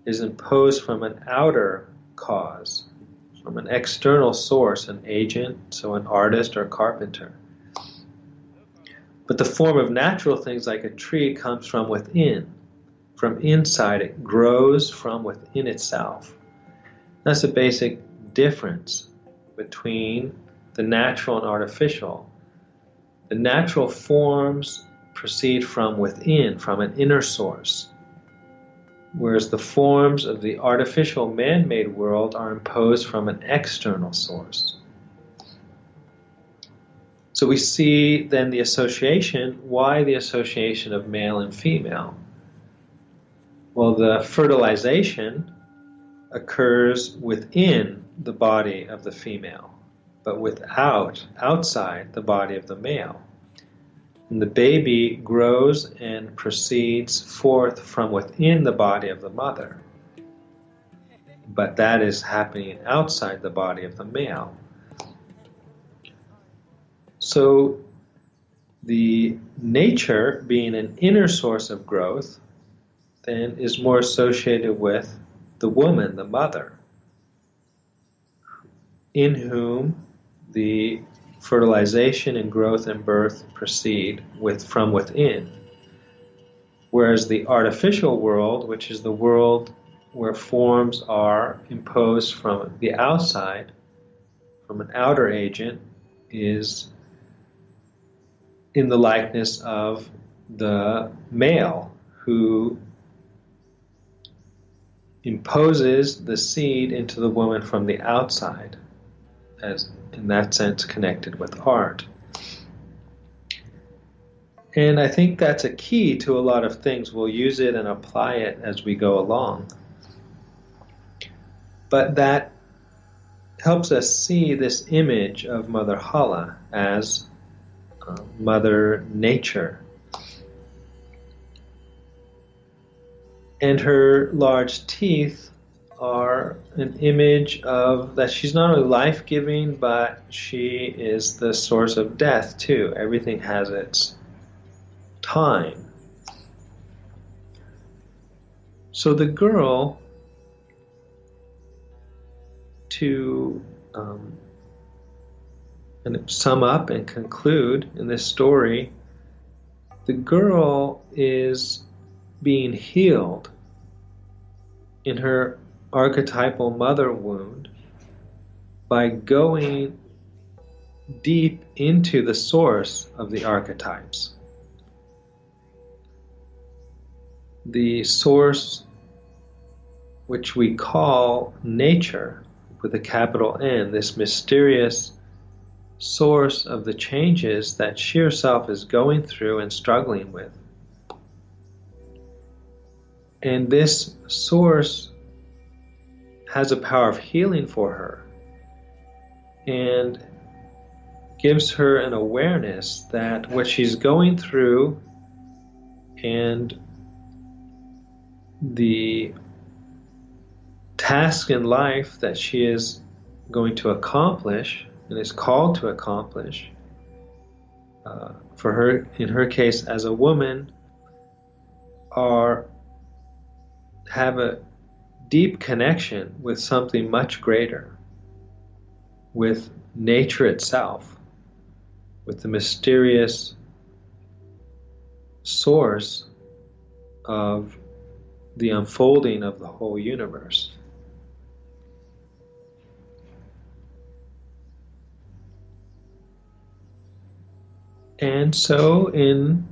S8: is imposed from an outer cause, from an external source, an agent, so an artist or carpenter. But the form of natural things like a tree comes from within. From inside, it grows from within itself. That's the basic difference between the natural and artificial. The natural forms proceed from within, from an inner source, whereas the forms of the artificial man-made world are imposed from an external source. So we see then the association. Why the association of male and female? Well, the fertilization occurs within the body of the female, but outside the body of the male. And the baby grows and proceeds forth from within the body of the mother, but that is happening outside the body of the male. So the nature, being an inner source of growth, then is more associated with the woman, the mother, in whom the fertilization and growth and birth proceed from within. Whereas the artificial world, which is the world where forms are imposed from the outside, from an outer agent, is in the likeness of the male who imposes the seed into the woman from the outside, as in that sense connected with art. And I think that's a key to a lot of things. We'll use it and apply it as we go along. But that helps us see this image of Mother Hala as Mother Nature. And her large teeth are an image of that she's not only life-giving, but she is the source of death too. Everything has its time. So the girl, to and sum up and conclude in this story, the girl is being healed in her archetypal mother wound by going deep into the source of the archetypes. The source, which we call nature with a capital N, this mysterious source of the changes that she herself is going through and struggling with. And this source has a power of healing for her. And gives her an awareness that what she's going through and the task in life that she is going to accomplish and is called to accomplish, for her, in her case as a woman, have a deep connection with something much greater, with nature itself, with the mysterious source of the unfolding of the whole universe. And so in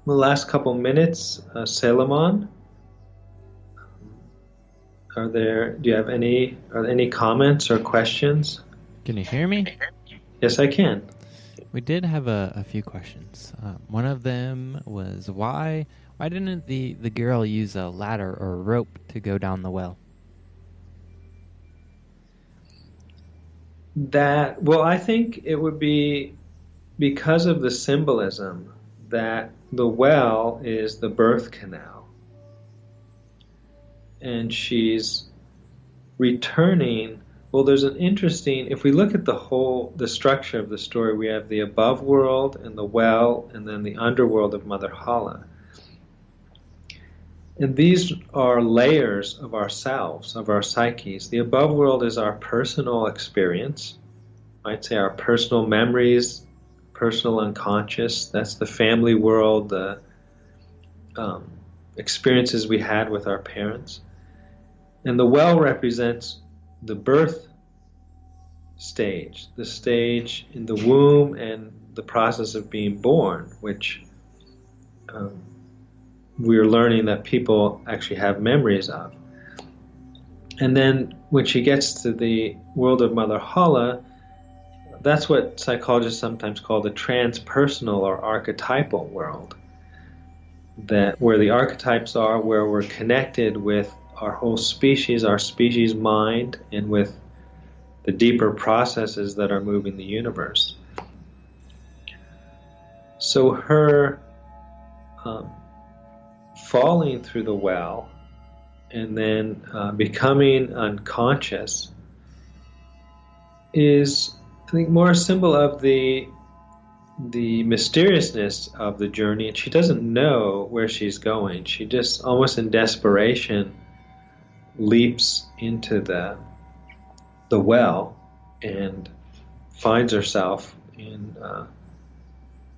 S8: the last couple minutes, Selimon, do you have any comments or questions?
S2: Can you hear me?
S8: Yes, I can.
S2: We did have a few questions. One of them was why didn't the girl use a ladder or a rope to go down the well?
S8: Well, I think it would be because of the symbolism that the well is the birth canal. And she's returning. Well, there's an interesting, if we look at the structure of the story, we have the above world and the well, and then the underworld of Mother Hala. And these are layers of ourselves, of our psyches. The above world is our personal experience, I'd say our personal memories, personal unconscious. That's the family world, the experiences we had with our parents. And the well represents the birth stage, the stage in the womb and the process of being born, which we're learning that people actually have memories of. And then when she gets to the world of Mother Hala, that's what psychologists sometimes call the transpersonal or archetypal world. That where the archetypes are, where we're connected with our whole species, our species mind, and with the deeper processes that are moving the universe. So her falling through the well and then becoming unconscious is, I think, more a symbol of the mysteriousness of the journey. And she doesn't know where she's going. She just, almost in desperation, leaps into the well and finds herself in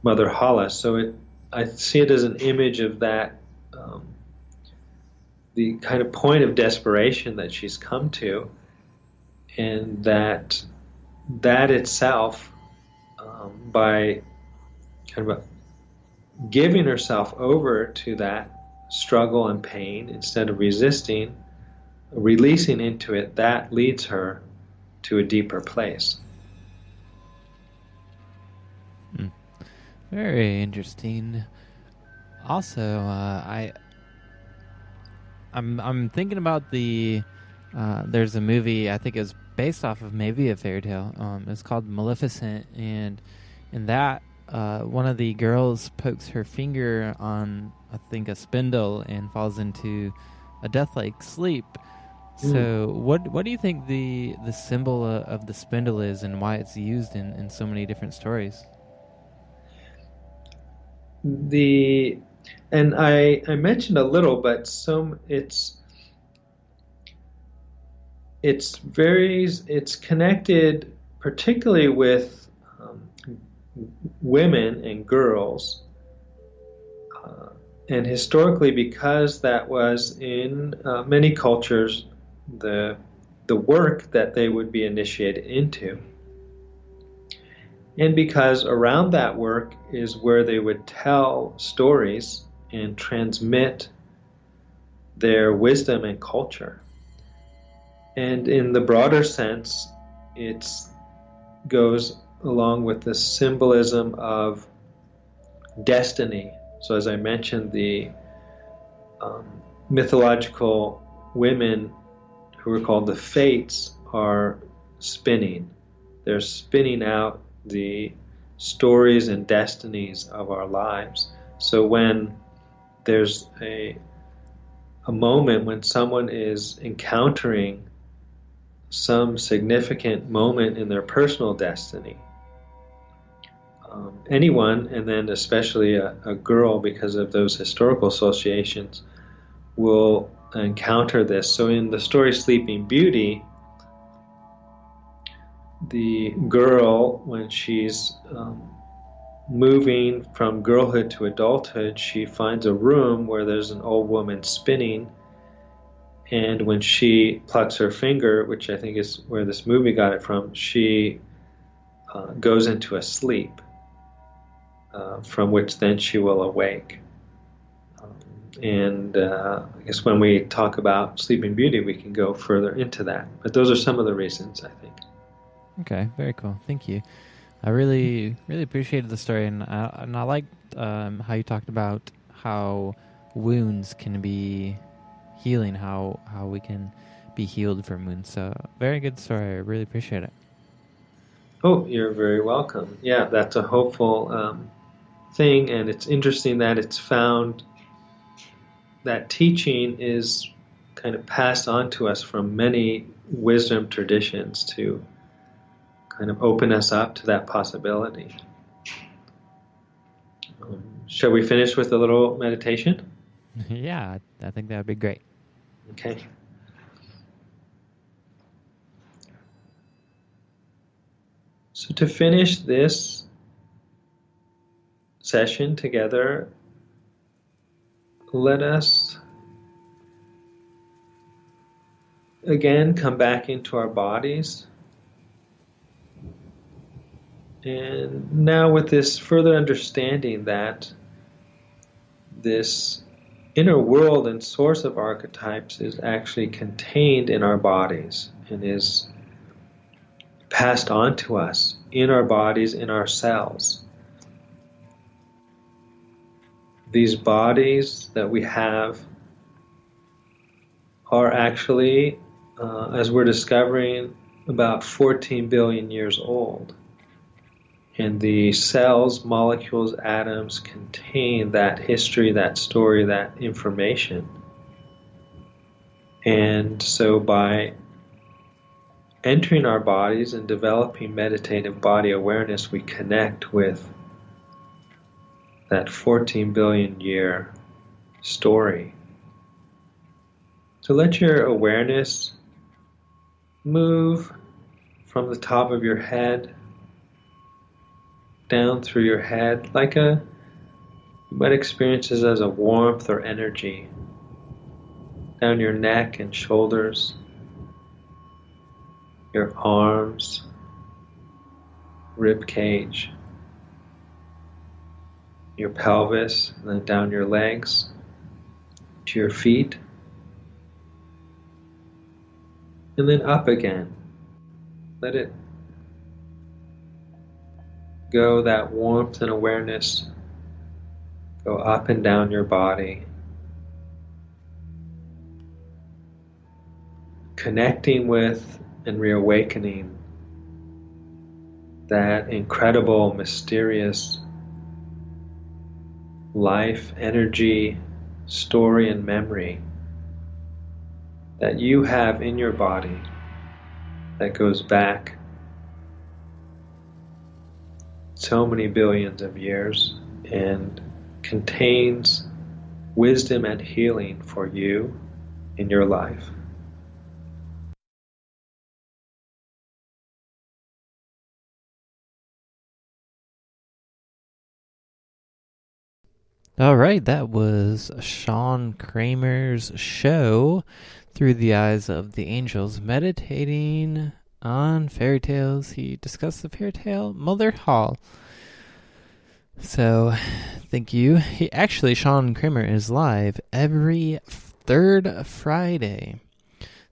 S8: Mother Hala. So I see it as an image of that, the kind of point of desperation that she's come to, and that itself, by kind of giving herself over to that struggle and pain instead of resisting, releasing into it, that leads her to a deeper place.
S2: Very interesting. Also, I'm thinking about there's a movie, I think it was based off of maybe a fairy tale. It's called Maleficent, and in that one of the girls pokes her finger on, I think, a spindle and falls into a death-like sleep. So what do you think the symbol of the spindle is, and why it's used in so many different stories?
S8: And I mentioned a little, but it's connected particularly with women and girls, and historically, because that was in many cultures the work that they would be initiated into. And because around that work is where they would tell stories and transmit their wisdom and culture. And in the broader sense, it goes along with the symbolism of destiny. So as I mentioned, the mythological women who are called the Fates are spinning. They're spinning out the stories and destinies of our lives. So when there's a moment when someone is encountering some significant moment in their personal destiny, anyone, and then especially a girl, because of those historical associations, will encounter this. So in the story Sleeping Beauty, the girl, when she's moving from girlhood to adulthood, she finds a room where there's an old woman spinning, and when she plucks her finger, which I think is where this movie got it from, she goes into a sleep, from which then she will awake. And I guess when we talk about Sleeping Beauty, we can go further into that. But those are some of the reasons, I think.
S2: Okay, very cool. Thank you. I really appreciated the story, and I liked how you talked about how wounds can be healing, how we can be healed from wounds. So, very good story. I really appreciate it.
S8: Oh, you're very welcome. Yeah, that's a hopeful thing, and it's interesting that it's found that teaching is kind of passed on to us from many wisdom traditions to kind of open us up to that possibility. Shall we finish with a little meditation?
S2: Yeah, I think that would be great.
S8: Okay. So to finish this session together, let us again come back into our bodies. And now with this further understanding that this inner world and source of archetypes is actually contained in our bodies and is passed on to us in our bodies, in our cells. These bodies that we have are actually, as we're discovering, about 14 billion years old. And the cells, molecules, atoms contain that history, that story, that information. And so by entering our bodies and developing meditative body awareness, we connect with that 14 billion year story. So let your awareness move from the top of your head down through your head, like you might experience it as a warmth or energy, down your neck and shoulders, your arms, rib cage, your pelvis, and then down your legs to your feet, and then up again. Let it go, that warmth and awareness, go up and down your body, connecting with and reawakening that incredible, mysterious life, energy, story, and memory that you have in your body that goes back so many billions of years and contains wisdom and healing for you in your life.
S2: All right, that was Sean Kramer's show, Through the Eyes of the Angels, meditating on fairy tales. He discussed the fairy tale Mother Hall. So, thank you. Sean Kramer is live every third Friday.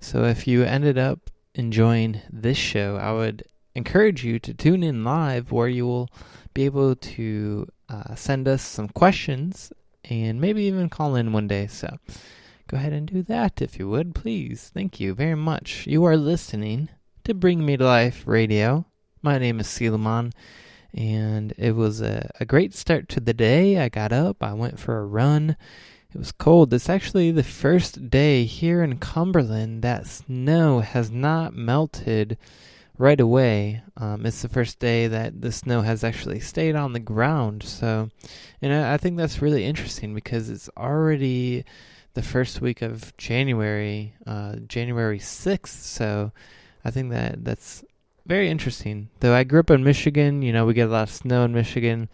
S2: So if you ended up enjoying this show, I would encourage you to tune in live, where you will be able to send us some questions and maybe even call in one day. So go ahead and do that if you would, please. Thank you very much. You are listening to Bring Me to Life Radio. My name is Suleiman, and it was a great start to the day. I got up, I went for a run. It was cold. It's actually the first day here in Cumberland that snow has not melted right away. It's the first day that the snow has actually stayed on the ground. So, and I think that's really interesting because it's already the first week of January, January 6th. So I think that's very interesting. Though I grew up in Michigan, you know, we get a lot of snow in Michigan.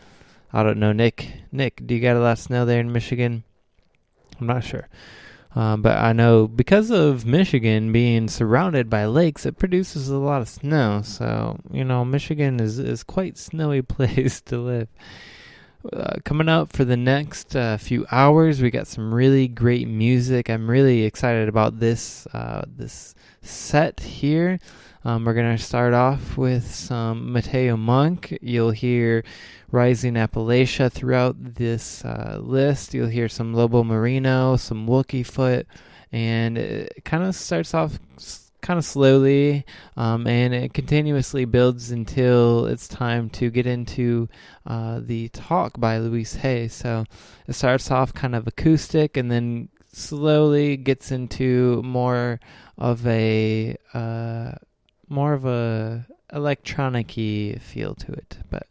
S2: I don't know, Nick, do you got a lot of snow there in Michigan? I'm not sure. But I know because of Michigan being surrounded by lakes, it produces a lot of snow. So, you know, Michigan is quite snowy place to live. Coming up for the next few hours, we got some really great music. I'm really excited about this set here. We're going to start off with some Mateo Monk. You'll hear Rising Appalachia throughout this list. You'll hear some Lobo Marino, some Wookie Foot, and it kind of starts off kind of slowly, and it continuously builds until it's time to get into the talk by Louise Hay. So it starts off kind of acoustic and then slowly gets into more of a electronic-y feel to it. But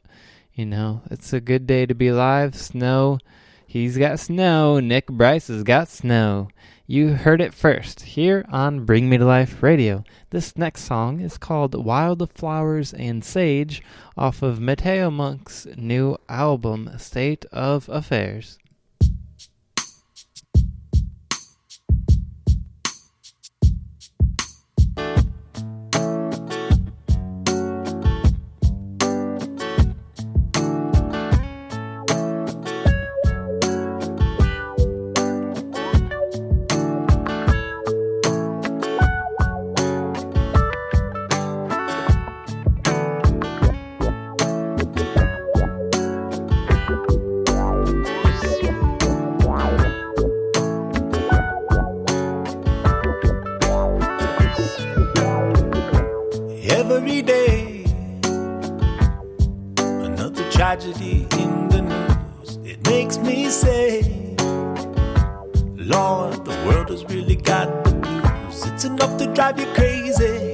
S2: you know, it's a good day to be alive. Snow, he's got snow. Nick Bryce has got snow. You heard it first here on Bring Me to Life Radio. This next song is called Wildflowers and Sage off of Mateo Monk's new album, State of Affairs.
S9: Tragedy in the news, it makes me say, Lord, the world has really got the blues. It's enough to drive you crazy.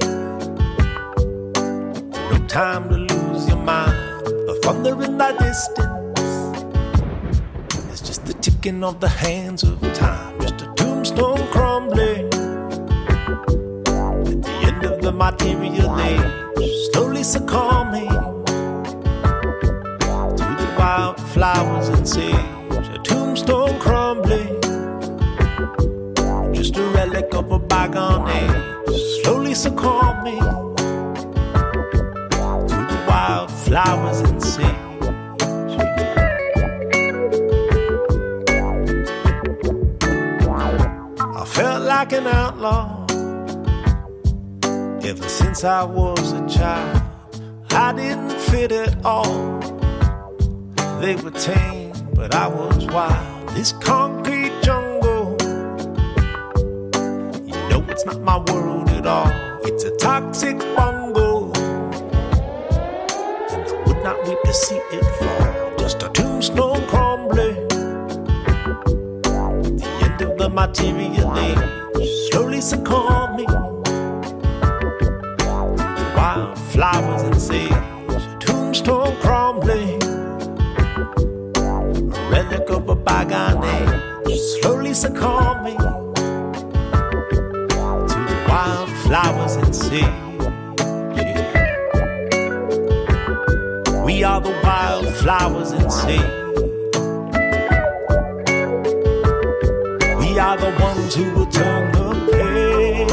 S9: No time to lose your mind. The thunder in the distance, it's just the ticking of the hands of time. Just a tombstone crumbling at the end of the material age, slowly succumbing. Wildflowers and sage, a tombstone crumbling, just a relic of a bygone age, slowly succumbing to the wildflowers and sage. I felt like an outlaw ever since I was a child. I didn't fit at all. They were tame, but I was wild. This concrete jungle, you know it's not my world at all. It's a toxic bungle, and I would not wait to see it fall. Just a tombstone crumbling at the end of the material age, slowly succumbing to the wildflowers and sage. A tombstone crumbling, relic of a bygone age, slowly succumbing to the wildflowers and sage. We are the wildflowers and sage. We are the ones who will turn the page.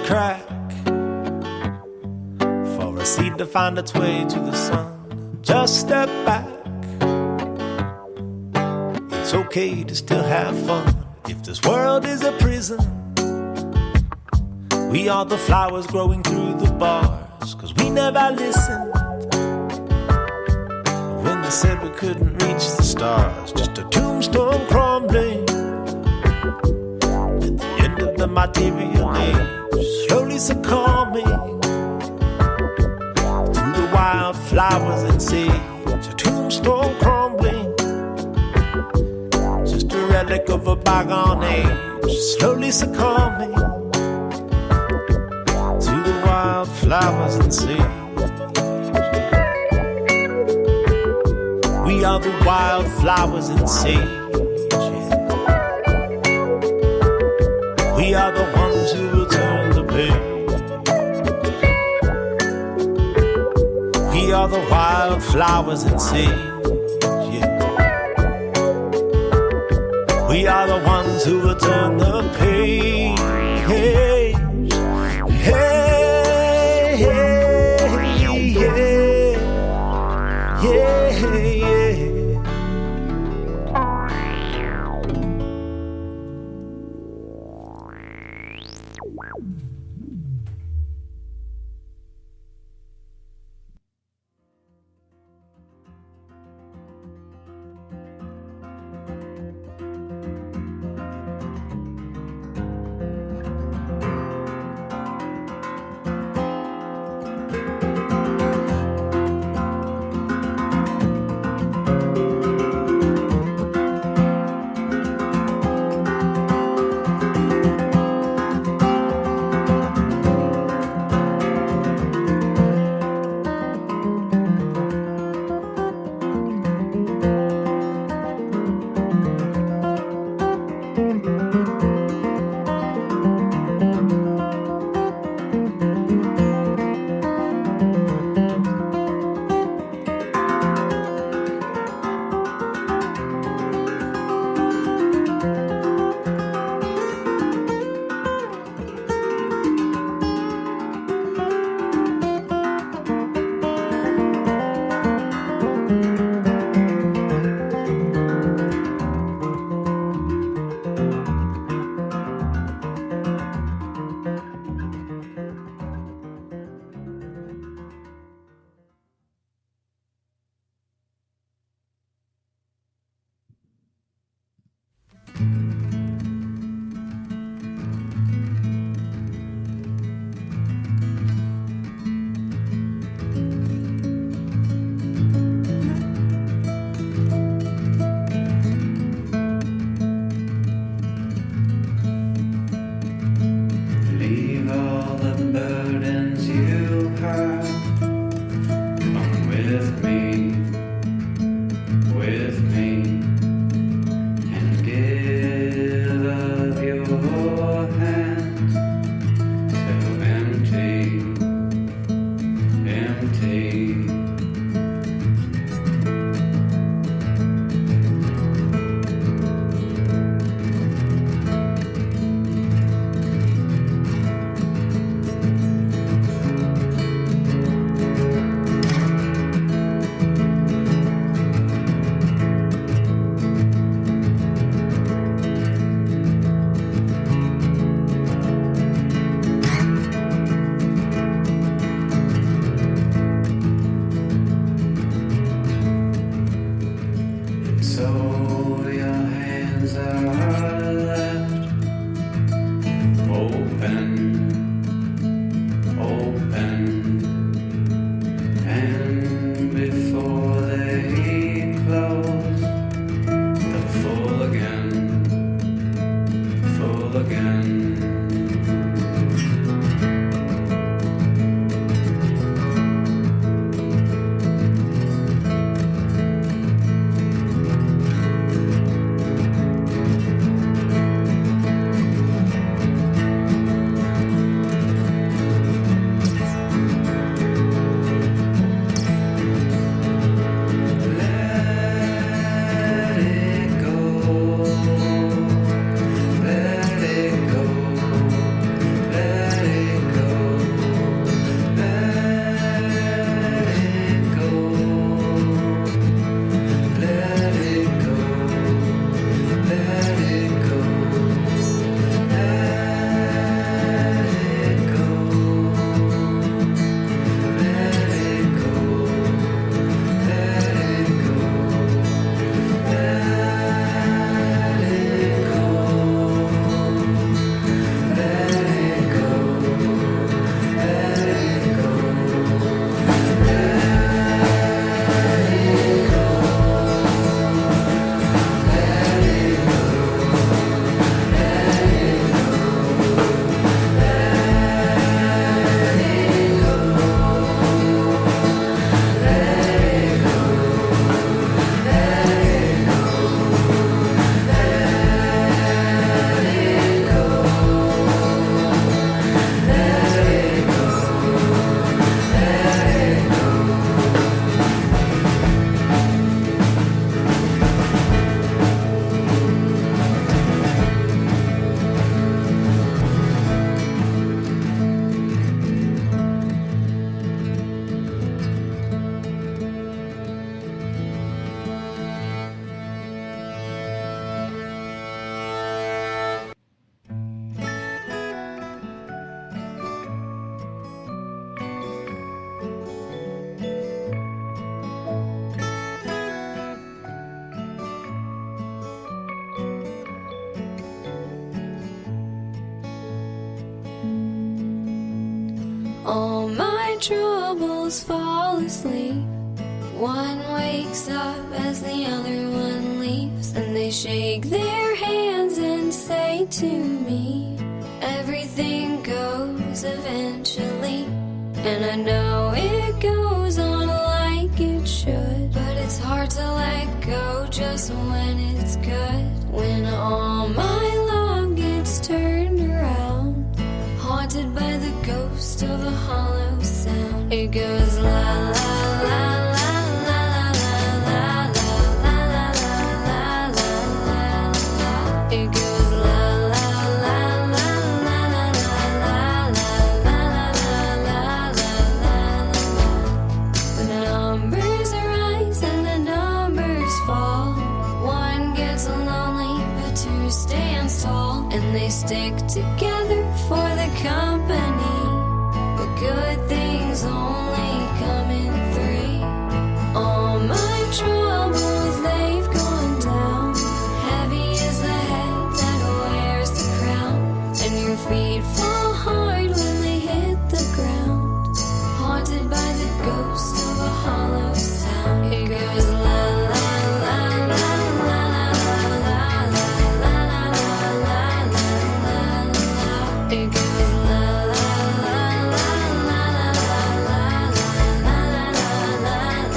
S9: Crack for a seed to find its way to the sun. Just step back. It's okay to still have fun. If this world is a prison, we are the flowers growing through the bars. Cause we never listened when the said we couldn't reach the stars, just a tombstone crumbling at the end of the material age, slowly succumbing to the wildflowers and sage. A tombstone crumbling, just a relic of a bygone age, slowly succumbing to the wildflowers and sage. We are the wildflowers and sage. We are the ones who will turn the page. We are the wildflowers and sage. We are the ones who will turn the page. Hey, hey, hey, yeah, yeah.
S1: troubles fall asleep. One wakes up as the other one leaves, and they shake their hands and say to me, everything goes eventually. And I know it goes on like it should, but it's hard to let go just when it's good. When all my love gets turned around, haunted by the ghost of a hollow sound. It goes la la la la. It goes la la la la la la la la la la la. The numbers rise and the numbers fall. One gets lonely, but two stands tall, and they stick together for the company. But good things only come in three. All my troubles, they've gone down. Heavy is the head that wears the crown, and your feet fall hard when they hit the ground, haunted by the ghost of a hollow sound. It goes la la la la la la la la la la la. It goes la la la la la la la la la.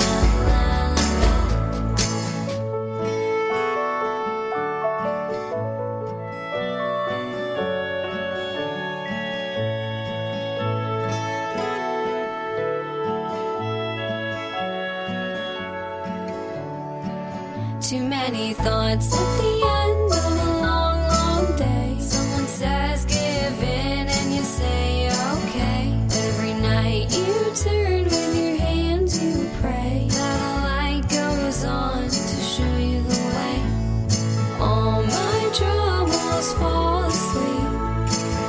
S1: Too many thoughts at the end of a long, long day. Someone says give in and you say okay. Every night you turn with your hands, you pray that a light goes on to show you the way. All my troubles fall asleep.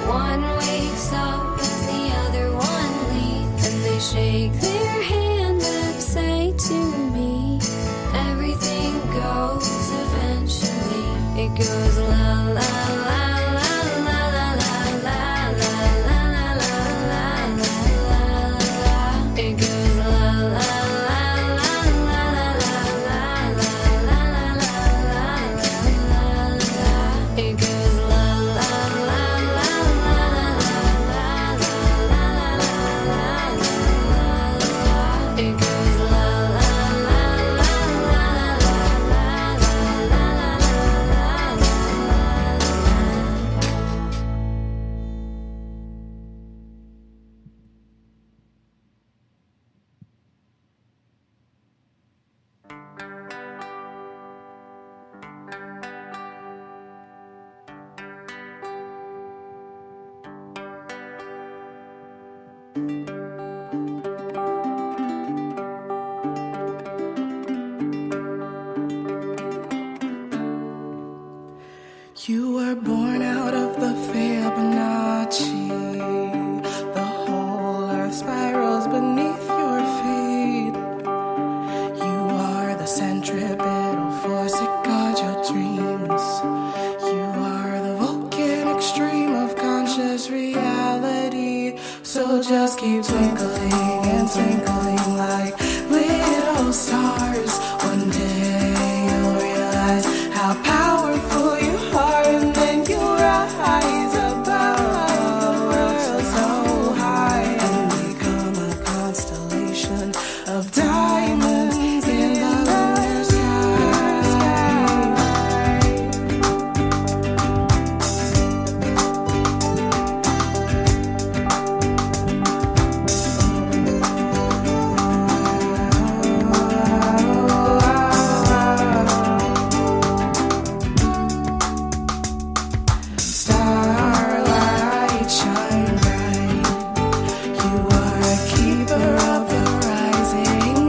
S1: One wakes up as the other one leaves, and they shake their hands and say to me, everything goes eventually. It goes la la la la la la la la la la la la la. It goes la la la la la la la la la la. It goes la la la la la la la la. It goes la la la la la
S10: You were born out of the Fibonacci. The whole earth spirals beneath your feet. You are the centripetal force that guards your dreams. You are the volcanic stream of conscious reality. So just keep twinkling and twinkling like little stars. One day you'll realize how powerful you are, and then you'll rise above the world so high and become a constellation of diamonds in the lunar sky. Starlight shine bright. You are a keeper of the rising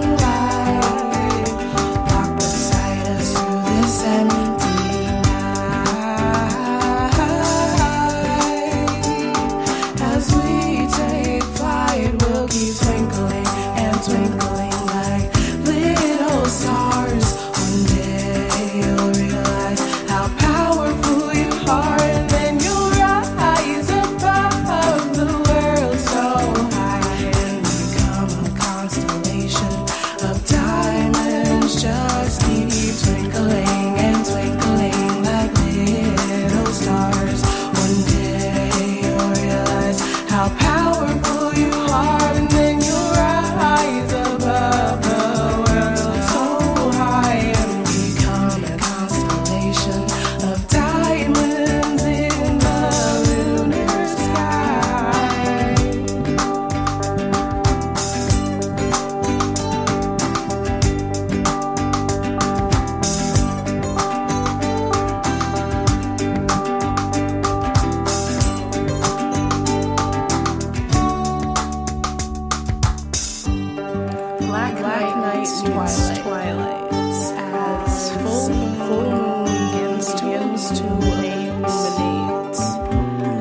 S10: black night meets twilight. As full moon begins to illuminate.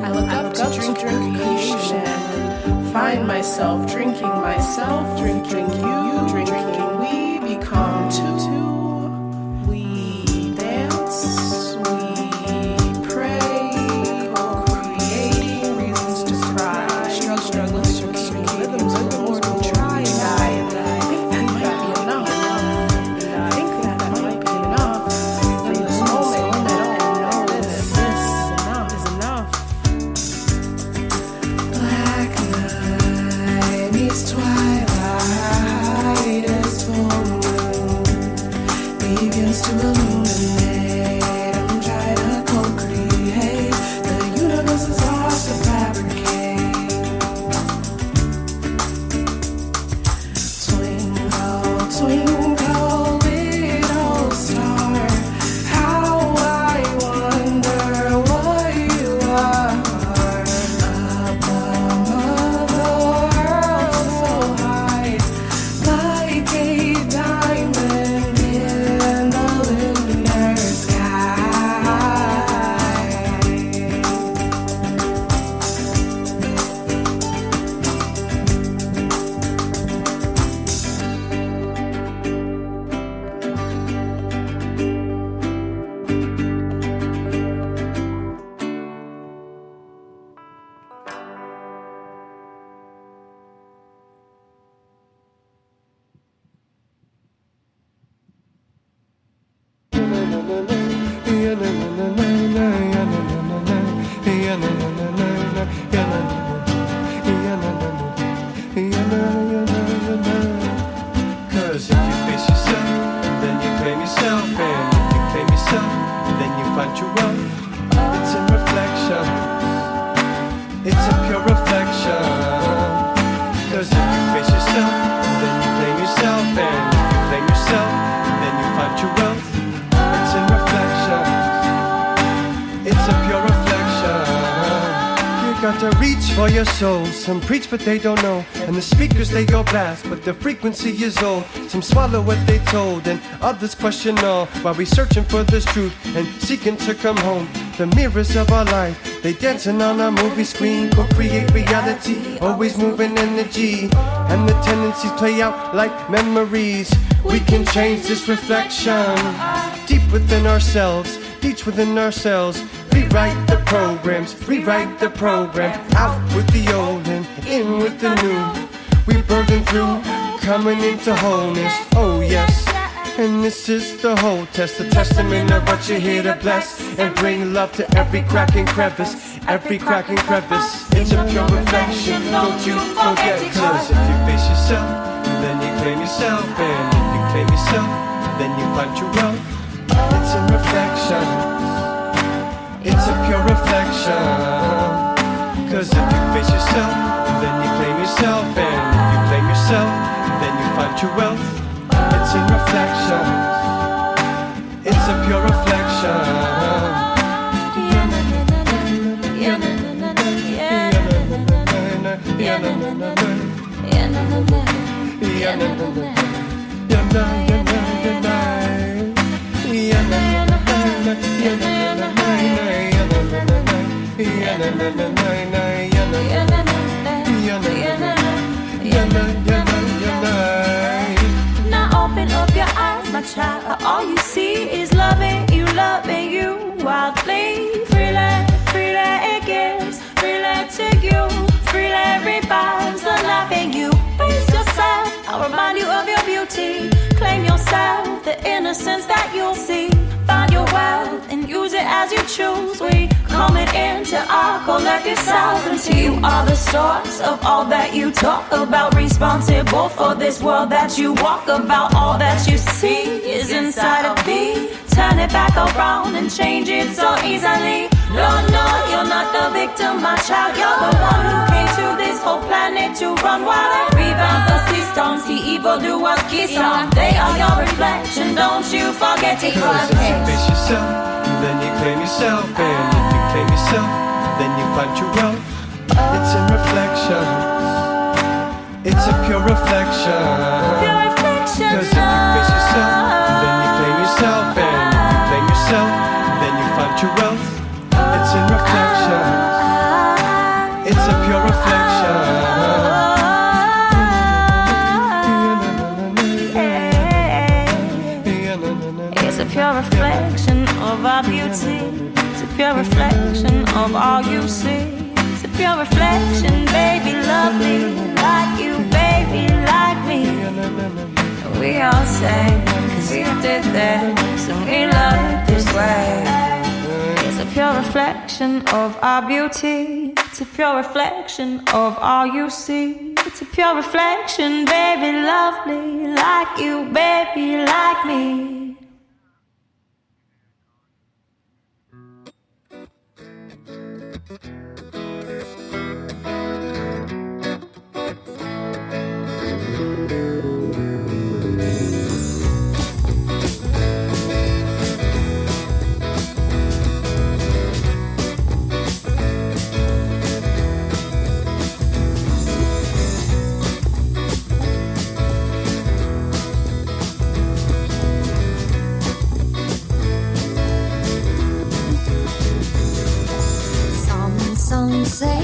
S10: I look up to drink creation. Find myself drinking you drinking. We become two. We dance, we pray, creating reasons to cry. Struggling to keep rhythms of the Lord who try and die. I think that might be enough. I think that might be enough. In this moment, I don't know this is enough. Black night meets twilight as full moon begins to illuminate. I'm trying to co-create. The universe is ours to fabricate. Twinkle, twinkle, little star, how I wonder what you are. Above the world so high, like a diamond in the lunar sky.
S11: Cause if you face yourself, then you claim yourself. And if you claim yourself, then you find your wealth. It's in reflection. It's a pure reflection. Cause if you face yourself, then you claim yourself. And if you claim yourself, then you find your wealth. It's in reflection. It's a pure reflection. You got to reach for your soul. Some preach but they don't know, and the speakers they go blast, but the frequency is old. Some swallow what they told, and others question all, while we searching for this truth and seeking to come home. The mirrors of our life, they dancing on a movie screen, co-create reality, always moving energy, and the tendencies play out like memories. We can change this reflection deep within ourselves, deep within ourselves. Rewrite the programs, rewrite the program. Out with the old and in with the new. We burden through, coming into wholeness. Oh yes, and this is the whole test, the testament of what you're here to bless and bring love to every crack and crevice, every crack and crevice. It's a pure reflection, don't you forget. Cause if you face yourself, then you claim yourself. And if you claim yourself, then you find your wealth. It's a reflection. It's a pure reflection. Cause if you face yourself, then you claim yourself. And if you claim yourself, then you find your wealth. It's in reflection. It's a pure reflection.
S1: Now open up your eyes, my child. All you see is loving you wildly. Freely it gives, freely to you, freely revives the life in you. Face yourself, I'll remind you of your beauty. Claim yourself, the innocence that you'll see. Find your wealth and use it as you choose. We coming into our collective sovereignty. You are the source of all that you talk about, responsible for this world that you walk about. All that you see is inside of me. Turn it back around and change it so easily. No, you're not the victim, my child. You're the one who came to this whole planet to run wild and revamp the system. See evildoers kiss on. They are your reflection, don't you forget to
S11: cause if you face yourself, then you claim yourself. And if you claim yourself, then you find your wealth. It's in reflection. It's a pure reflection.
S1: reflection.
S11: Cause if you face yourself, then you claim yourself. And if you claim yourself, then you find your wealth. It's in reflections. It's a pure reflection.
S1: It's a pure reflection of our beauty. It's a pure reflection of all you see. It's a pure reflection, baby, lovely, like you, baby, like me. We all say, cause we did this and we love it this way. It's a pure reflection of our beauty. It's a pure reflection of all you see. It's a pure reflection, baby, lovely, like you, baby, like me. Some say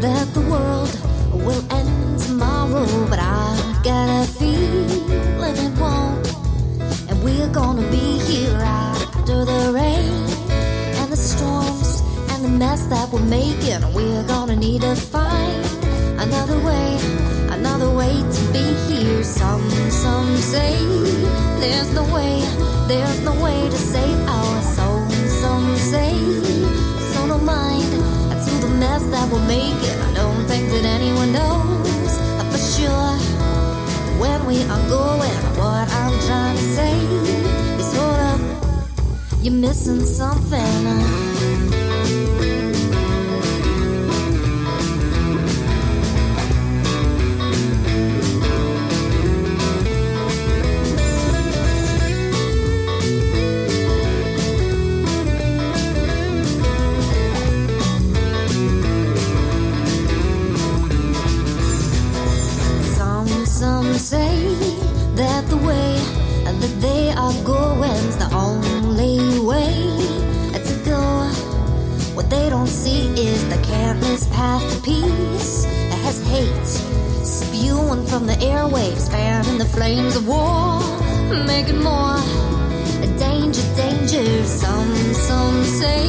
S1: that the world will end tomorrow, but I got a feeling it won't. And we're gonna be here after the rain and the storms and the mess that we're making. We're gonna need to find another way to be here. Some say there's no way to save our souls. Some say so no mind to the mess that we're making. I don't think that anyone knows for sure when we are going. What I'm trying to say is, hold up, you're missing something. Some say that the way that they are going's the only way to go. What they don't see is the countless path to peace. It has hate spewing from the airwaves, fanning the flames of war, making more danger. Some say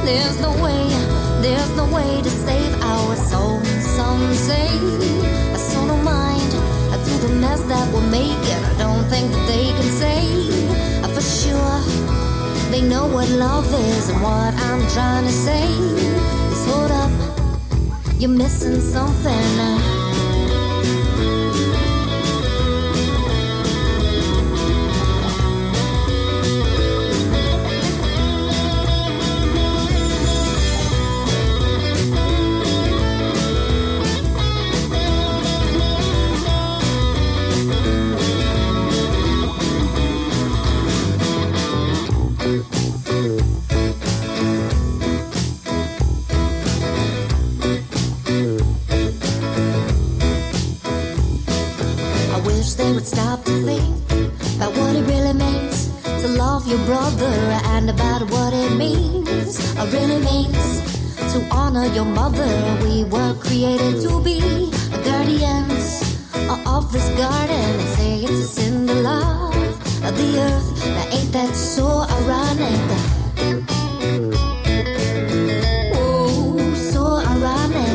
S1: there's no way to save our souls. Some say so no mind to the mess that we're making. I don't think that they can say for sure they know what love is. And what I'm trying to say is, hold up, you're missing something. They would stop to think about what it really means to love your brother, and about what it really means to honor your mother. We were created to be guardians of this garden. They say it's a sin to love the earth. Now ain't that so ironic? Oh, so ironic.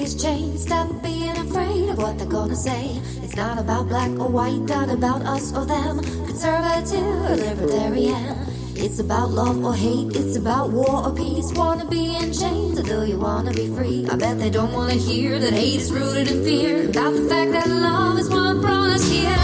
S1: has changed. Stop being afraid of what they're gonna say. It's not about black or white, not about us or them, conservative or libertarian. It's about love or hate, it's about war or peace. Wanna be in chains or do you wanna be free? I bet they don't wanna hear that hate is rooted in fear, about the fact that love is what brought us here.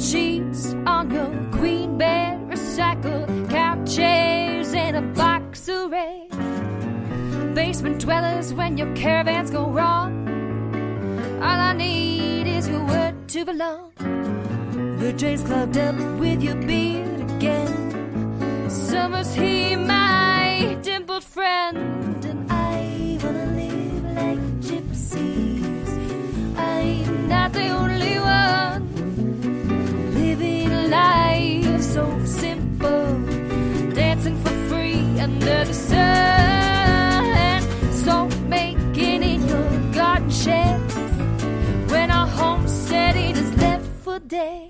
S12: Sheets on your queen bed, recycled couches in a box array. Basement dwellers when your caravans go wrong. All I need is your word to belong. The drain's clogged up with your beard again. Summer's here, my dimpled friend, and I wanna live like gypsies. I'm not the only one living life so simple, dancing for free under the sun. So making in your garden shed when our homesteading is left for dead.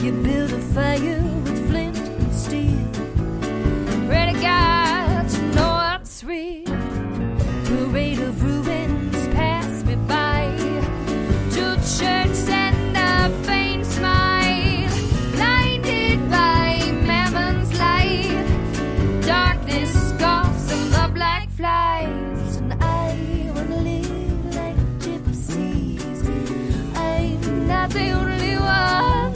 S12: You build a fire with flint and steel, pray to God to know what's real. Parade of ruins pass me by, to church and a faint smile, blinded by Mammon's light. Darkness scoffs and the black flies, and I wanna live like gypsies. I'm not the only one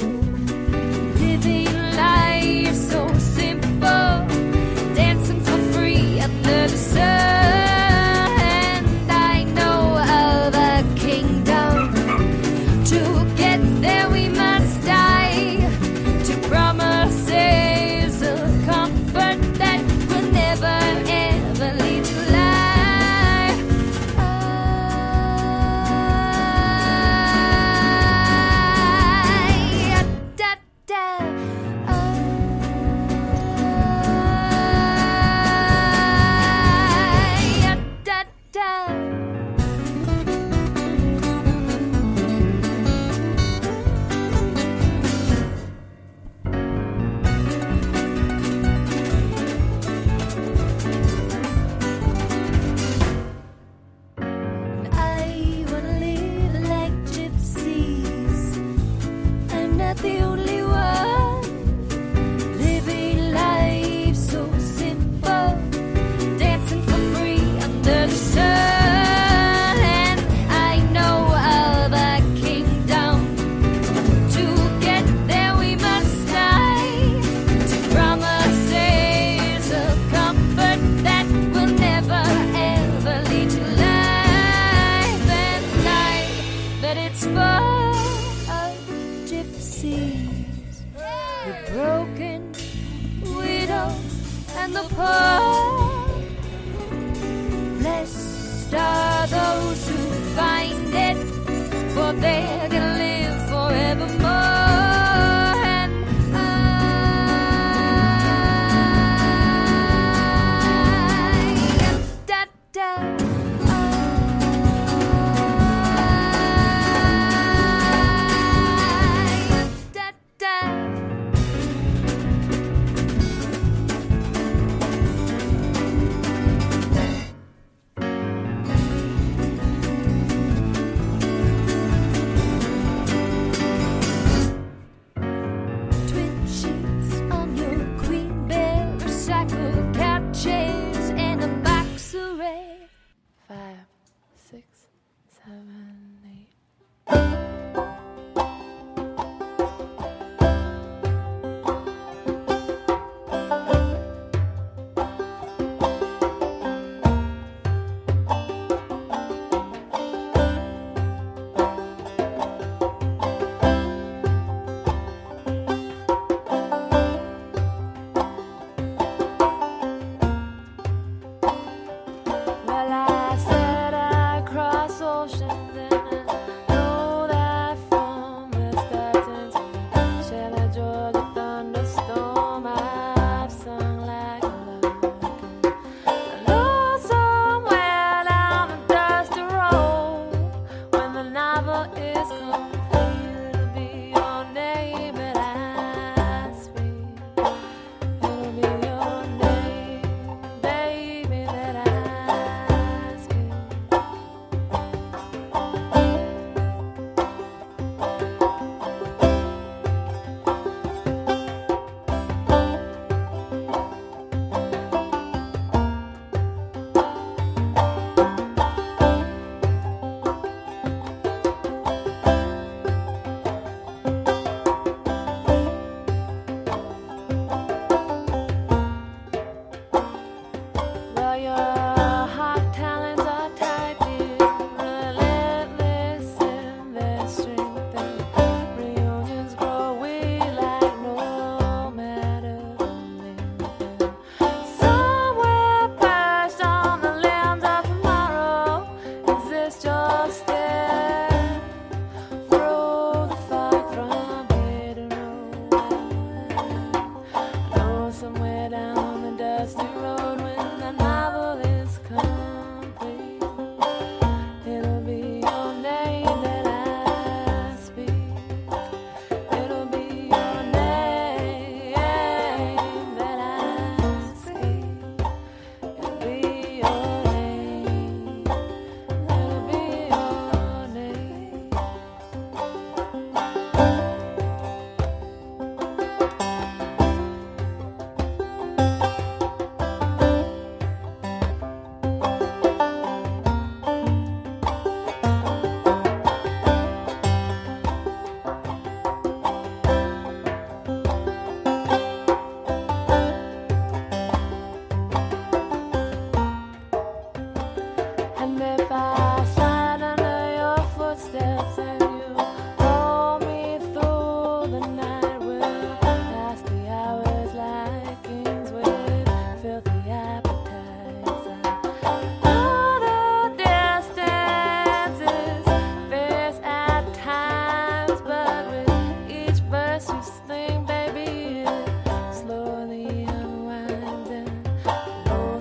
S12: living life so simple, dancing for free under the sun. And I Oh, blessed are those who find it, for they're gonna live forevermore.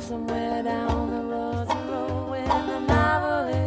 S1: Somewhere down the road, when the novel is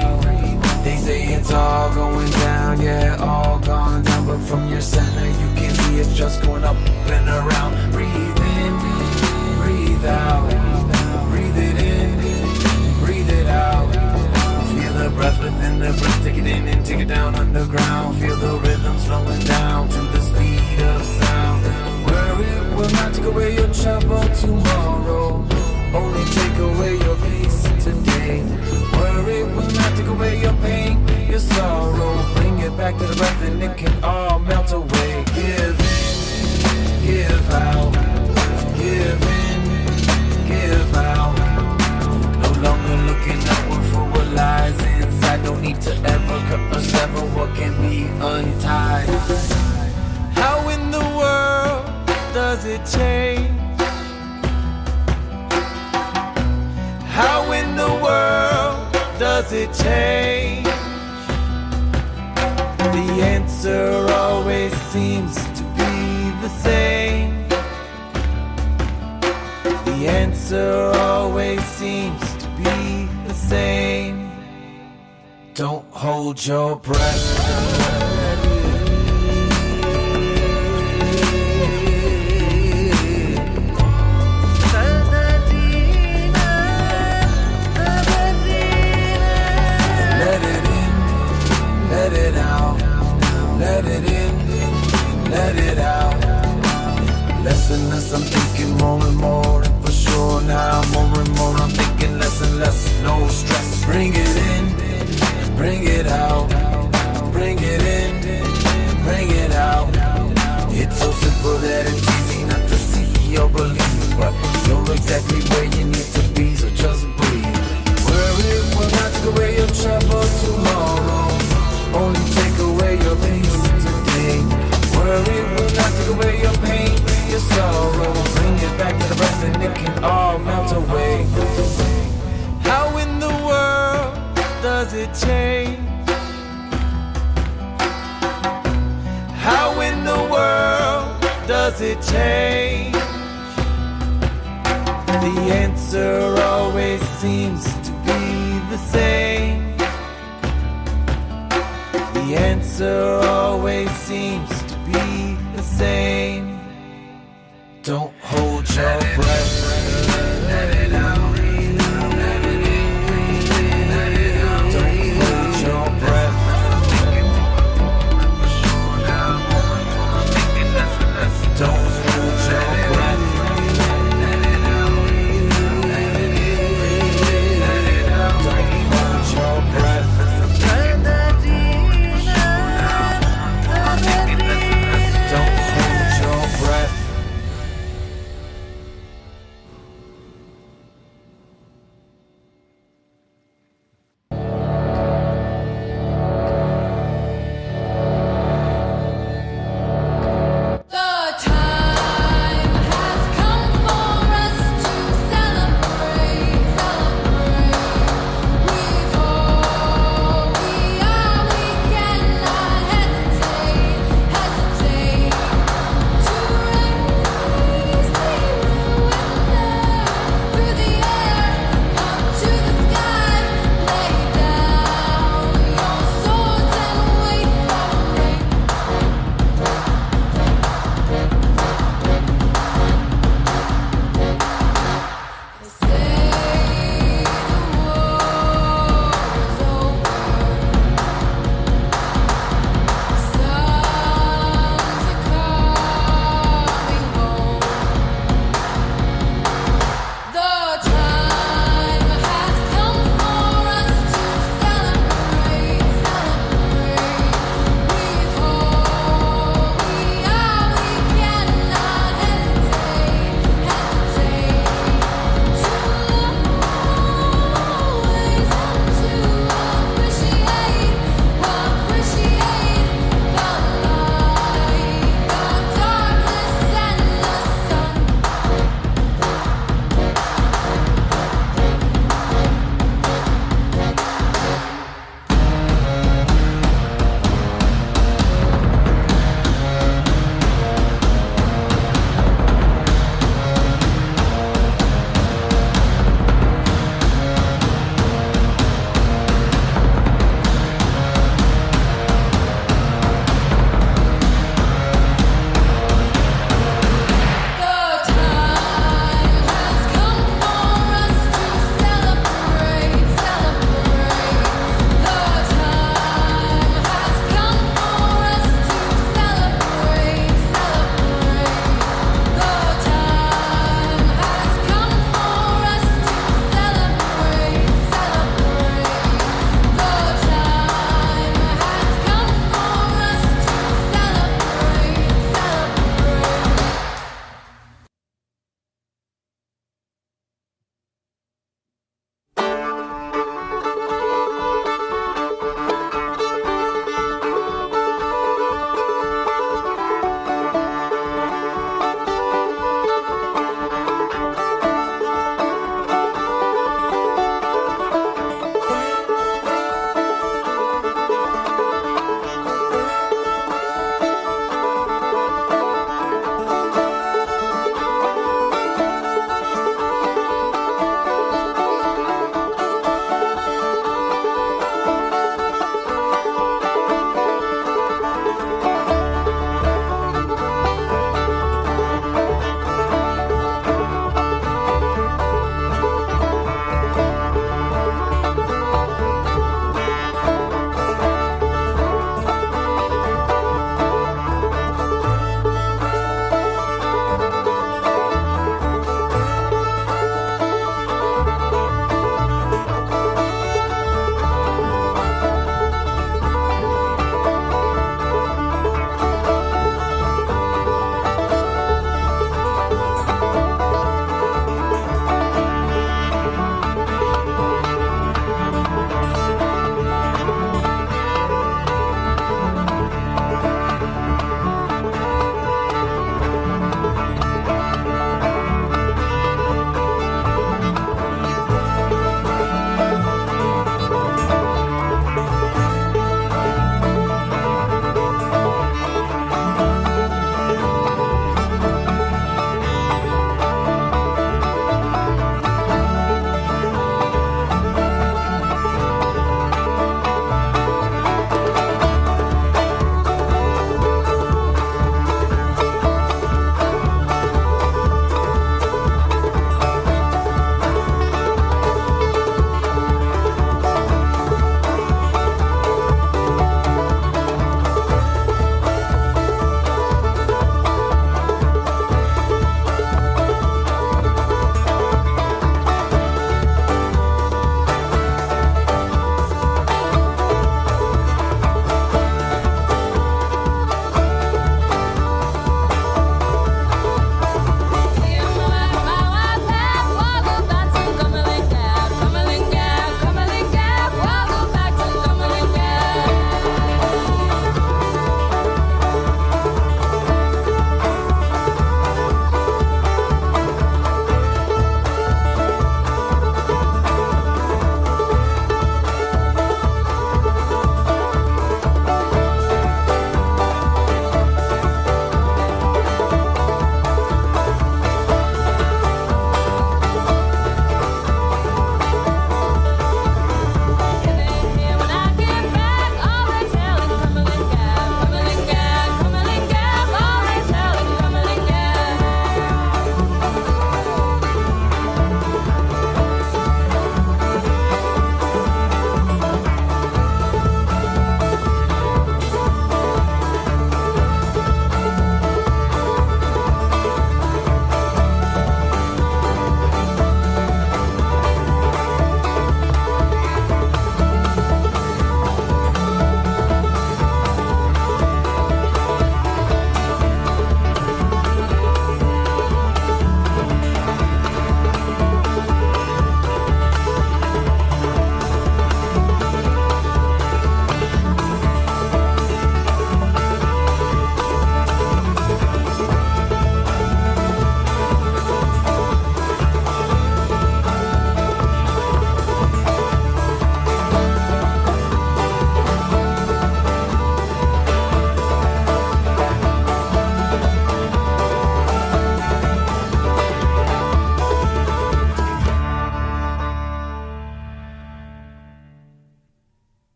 S13: out. They say it's all going down, yeah, all gone down. But from your center you can see it's just going up and around. Breathe in, breathe out. Breathe it in, breathe it out. Feel the breath within the breath, take it in and take it down underground. Feel the rhythm slowing down to the speed of sound. Worry will not take away your trouble tomorrow, only take away your peace today. Worry will not take away your pain, your sorrow. Bring it back to the breath and it can all melt away. Give in, give out. Give in, give out. No longer looking outward for what lies inside. Don't need to ever cut or sever what can be untied. How in the world does it change? How in the world does it change? The answer always seems to be the same. The answer always seems to be the same. Don't hold your breath. Let it out, let it in, let it out. Less and less I'm thinking, more and more, and for sure now more and more I'm thinking, less and less, no stress. Bring it in, bring it out, bring it in, bring it out. It's so simple that it's easy not to see or believe, but you're exactly where you need to be, so just breathe. Worry will not take away your trouble tomorrow, only take away your peace today. Worry will not take away your pain, your sorrow. Bring it back to the breath and it can all melt away. How in the world does it change? How in the world does it change? The answer always seems to be the same. The answer always seems to be the same. Don't hold your breath. Let it out. Let it in. Let it out. Don't hold your breath. Don't hold your breath. Let it out. Let it in. Let it out. Don't hold your breath. Don't hold your breath.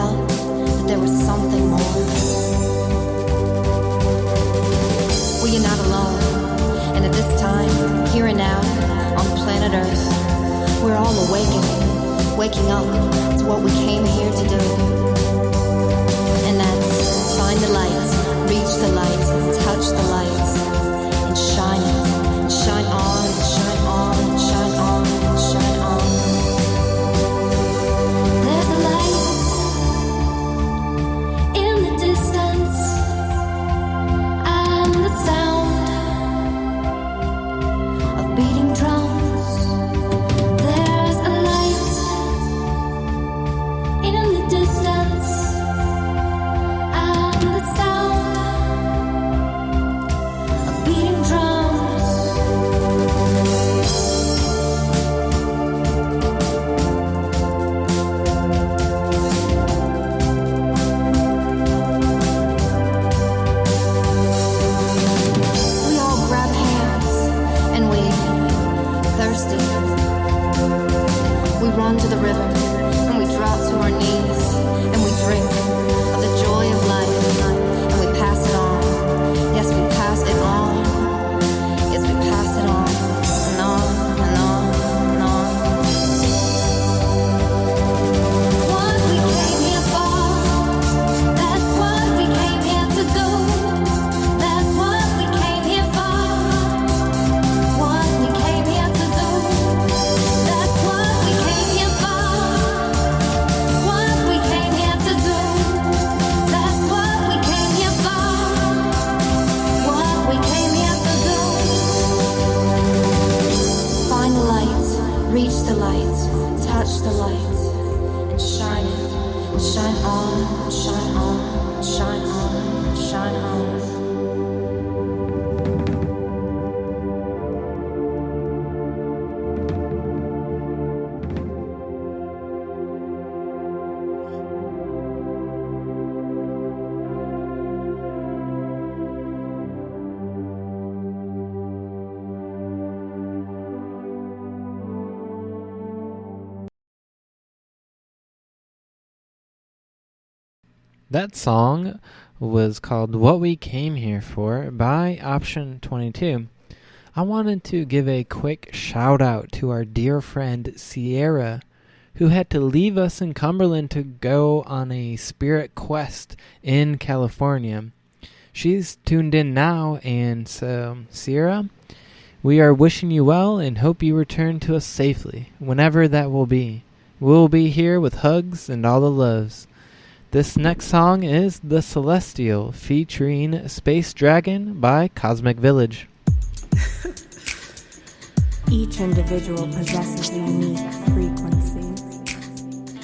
S1: felt that there was something more. Well, you're not alone, and at this time, here and now, on planet Earth, we're all awakening, waking up to what we came here to do. And that's find the lights, reach the lights, touch the lights, and shine it, and shine on, and shine on, and shine on, and shine on. There's a light in the distance, and the sound of beating drums. There's a light in the distance, and the sound of beating drums. We all grab hands and we, thirsty, we run to the river and we drop to our knees and we drink of the joy of life and we pass it on. Yes, we pass it on. Yes, we pass it on and on and on and on. What we came here for, that's what we came here to do. That's what we came here for. What we came here to do. That's what we came here for. What we came here to do. That's what we came here for. What we came here to do. Find the lights, reach the lights, touch the lights, and shine it, and shine on, and shine on, and shine on, and shine on.
S2: That song was called What We Came Here For by Option 22. I wanted to give a quick shout out to our dear friend Sierra, who had to leave us in Cumberland to go on a spirit quest in California. She's tuned in now, and so, Sierra, we are wishing you well and hope you return to us safely, whenever that will be. We'll be here with hugs and all the loves. This next song is The Celestial, featuring Space Dragon by Cosmic Village.
S14: Each individual possesses a unique frequency.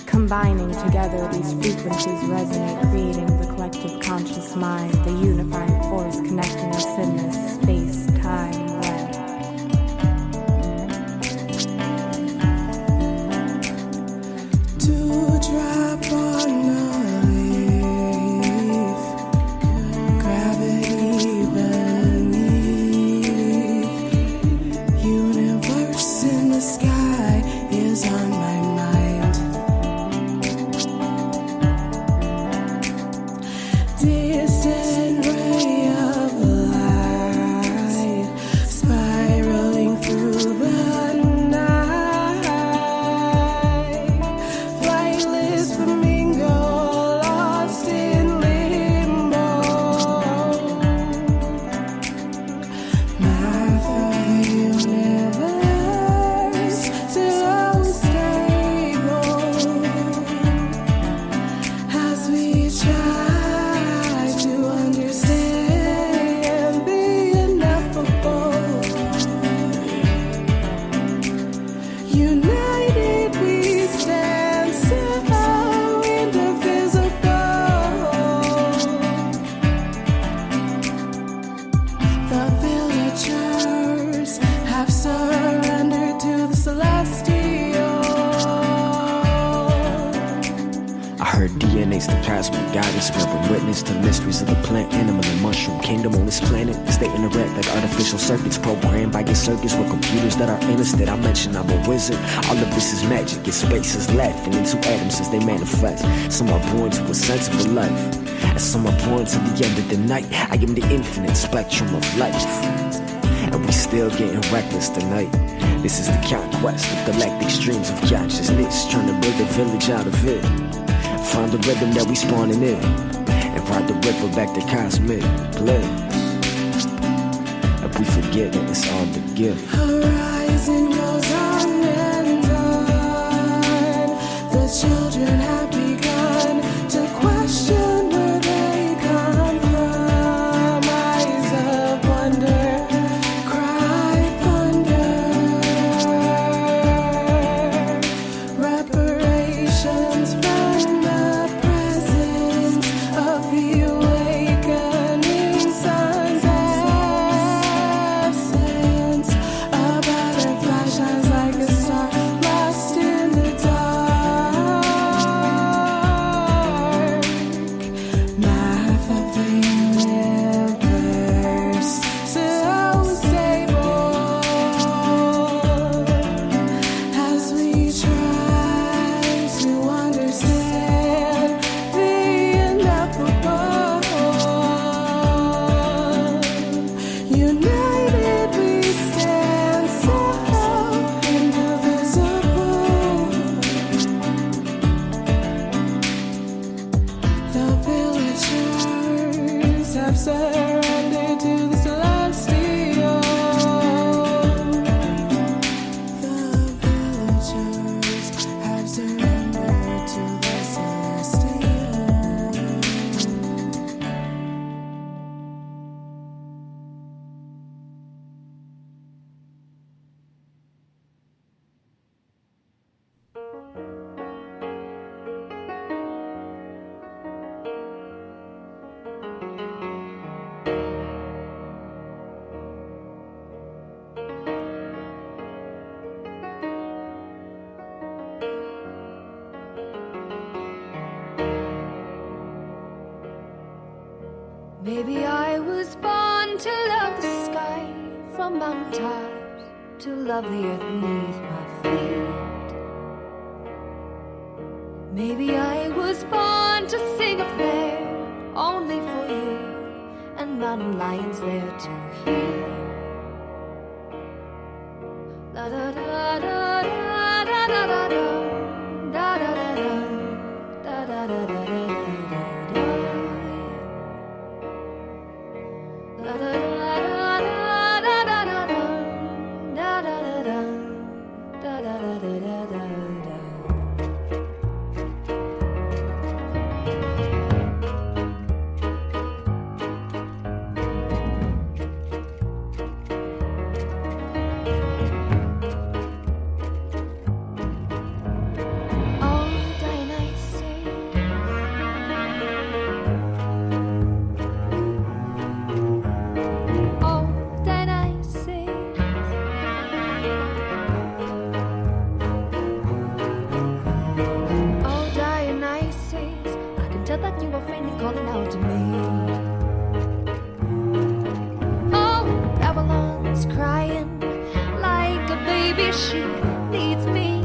S14: Combining together, these frequencies resonate, creating the collective conscious mind, the unifying force connecting us in this space-time web.
S10: Drop on a leaf, gravity beneath, universe in the sky is on my mind. Distant ray of light, spiraling through the universe
S15: DNA's the cosmic guidance, bearing witness to mysteries of the plant, animal, and mushroom kingdom on this planet. They interact like artificial circuits programmed by your circuits with computers that are endless. That I mention I'm a wizard. All of this is magic. And space is laughing into atoms as they manifest. Some are born to a sensible life, and some are born to the end of the night. I am the infinite spectrum of life, and we still getting reckless tonight. This is the conquest of galactic streams of consciousness, trying to build a village out of it. Find the rhythm that we spawning in, and ride the river back to cosmic bliss. And we forget that it's all the gift.
S10: Horizon goes on and on. The children have begun to question where they come from. Eyes of wonder, cry thunder. Reparations from the presence of the awakening sun's essence. A butterfly shines like a star, lost in the dark. Math of the universe, so stable as we try to understand the ineffable. United we stand so indivisible. The villagers have surrendered to the celestial. The villagers have surrendered to the celestial.
S12: Maybe I was born to love the sky from mountaintops, to love the earth beneath my feet. Maybe I was born to sing a flare only for you, and mountain lions there to hear. La da da da da da da da da da da da da da da da da. That you were faintly calling out to me. Oh, Babylon's crying like a baby, she needs me.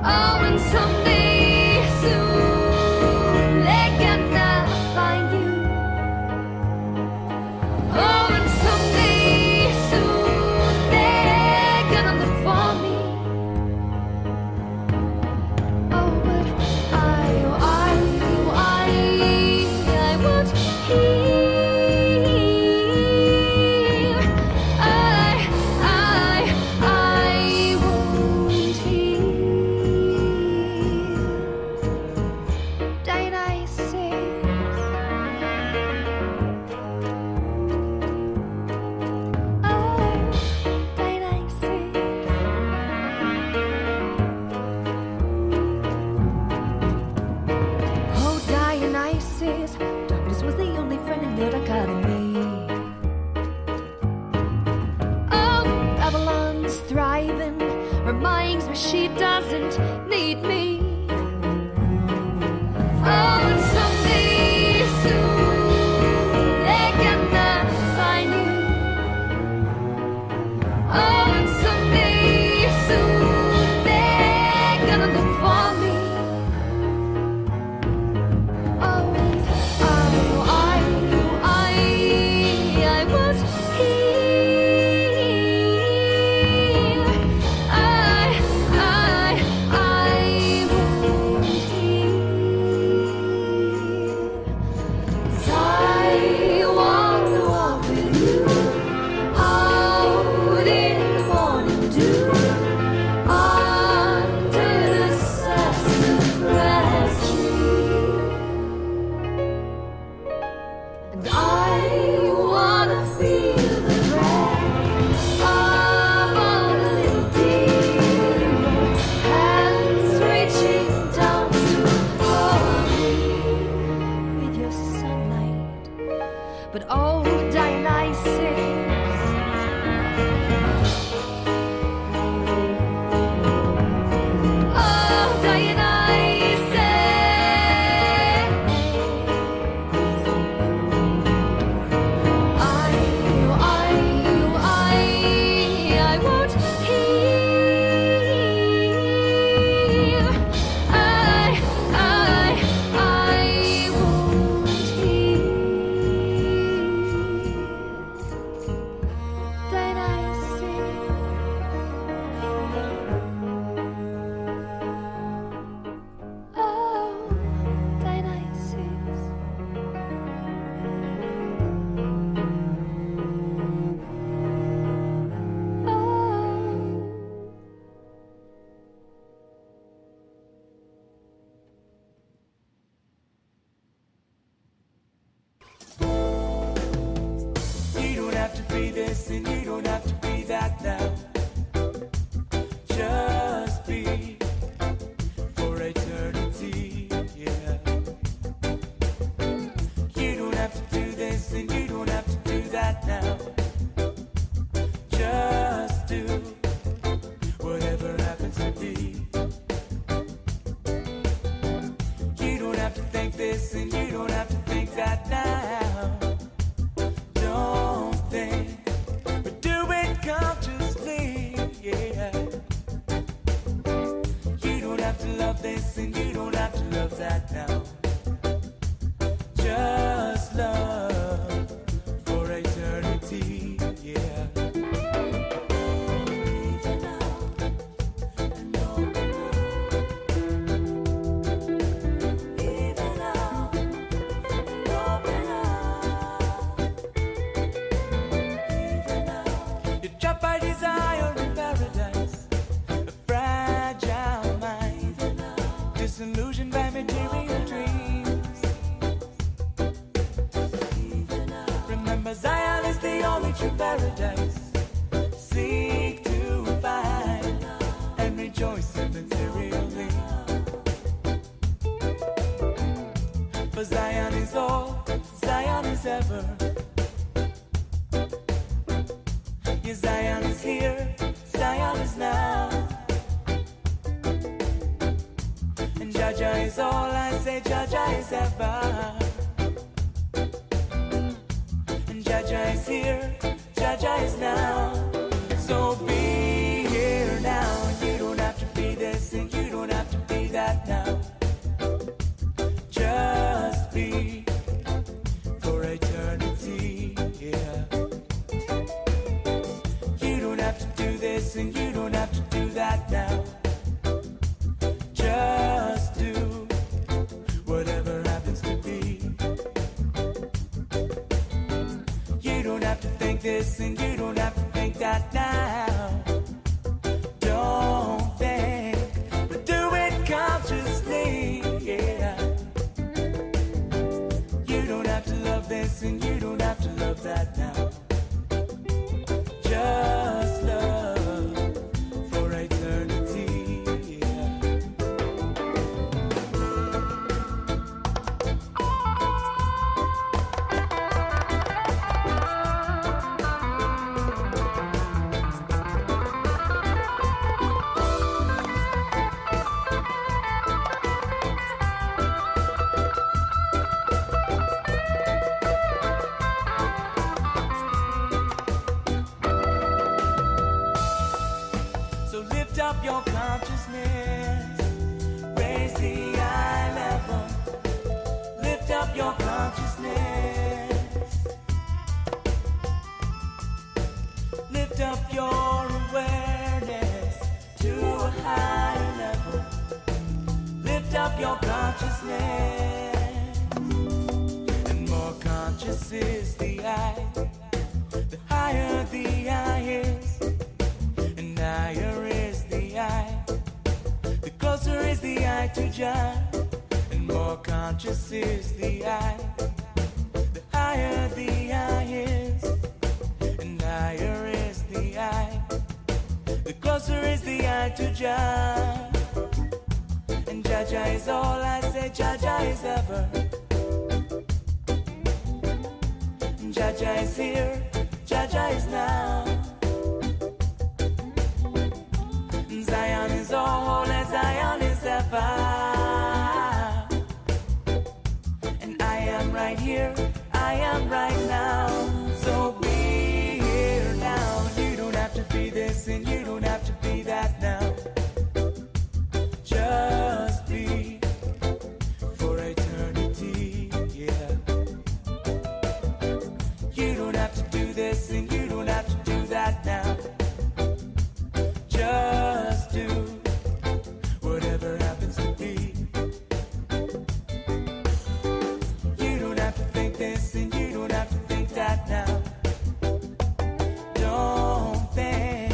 S12: Oh, and someday soon they cannot find you. Oh, and someday soon they're gonna look for me. Oh, but I won't hear. I won't hear. Dionysus. Oh, Dionysus. Oh, Dionysus, darkness was the only friend in your dichotomy. Oh, Babylon's thriving reminds me she doesn't need me.
S9: Just love up your consciousness. Raise the eye level. Lift up your consciousness. Lift up your awareness to a higher level. Lift up your consciousness. And more conscious is the eye. The higher the eye is, and higher is the eye. The closer is the eye to Jah, and more conscious is the eye. The higher the eye is, and higher is the eye. The closer is the eye to Jah, and Jah Jah is all I say. Jah Jah is ever. Jah Jah is here. Jah Jah is now. Zion is all as Zion is ever. And I am right here, I am right now. So be here now. You don't have to be this and you don't have to be that now. Just be for eternity, yeah. You don't have to do this and you don't have to do that now. Just do whatever happens to be. You don't have to think this and you don't have to think that now. Don't think,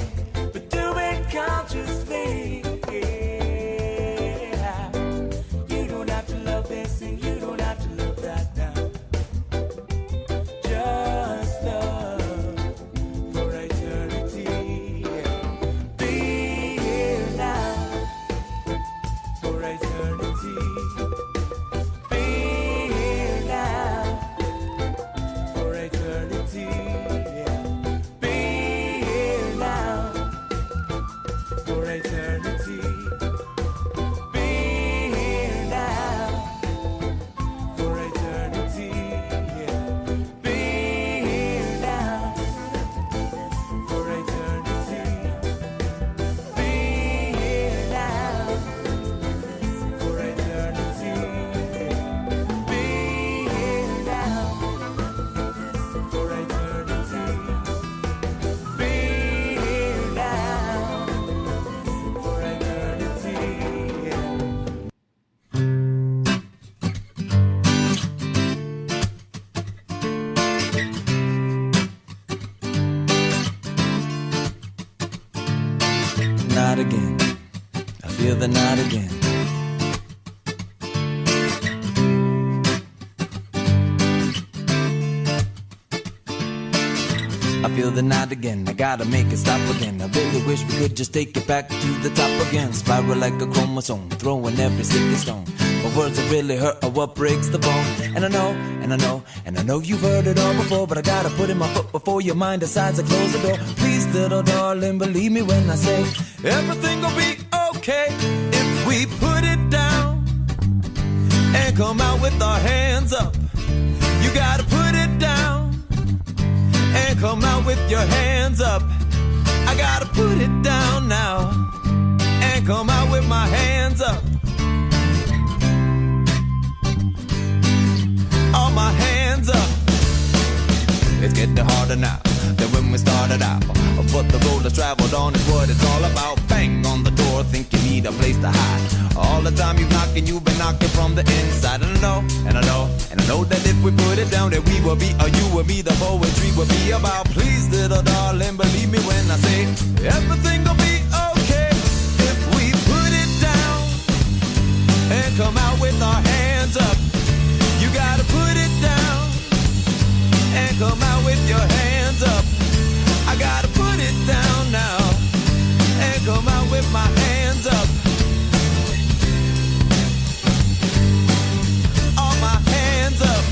S9: but do it consciously. Yeah. You don't have to love this and you don't have to love that now. Just love for eternity. Be here now for eternity. Be here now for eternity. Be here now for eternity. Be here now for eternity. Be here now for eternity. Be here now for eternity. Be here now for eternity. Be here now for eternity.
S16: Not again. I feel the night again. I feel the night again. I gotta make it stop again. I really wish we could just take it back to the top again. Spiral like a chromosome, throwing every sticky stone. But words that really hurt are what breaks the bone. And I know, and I know, and I know you've heard it all before, but I gotta put in my foot before your mind decides to close the door. Please, little darling, believe me when I say everything will be okay if we put it down and come out with our hands up. You gotta put it down and come out with your hands up. I gotta put it down now and come out with my hands up. All my hands up. It's getting harder now than when we started out, but the road that's traveled on is what it's all about. Bang on the door, think you need a place to hide. All the time you've been knocking from the inside. And I know, and I know, and I know that if we put it down, that we will be, or you will be, the poetry will be about. Please, little darling, believe me when I say everything will be okay if we put it down and come out with our hands up. You gotta put it down and come out with your hands up. I gotta put it down now and come out with my hands up. All my hands up.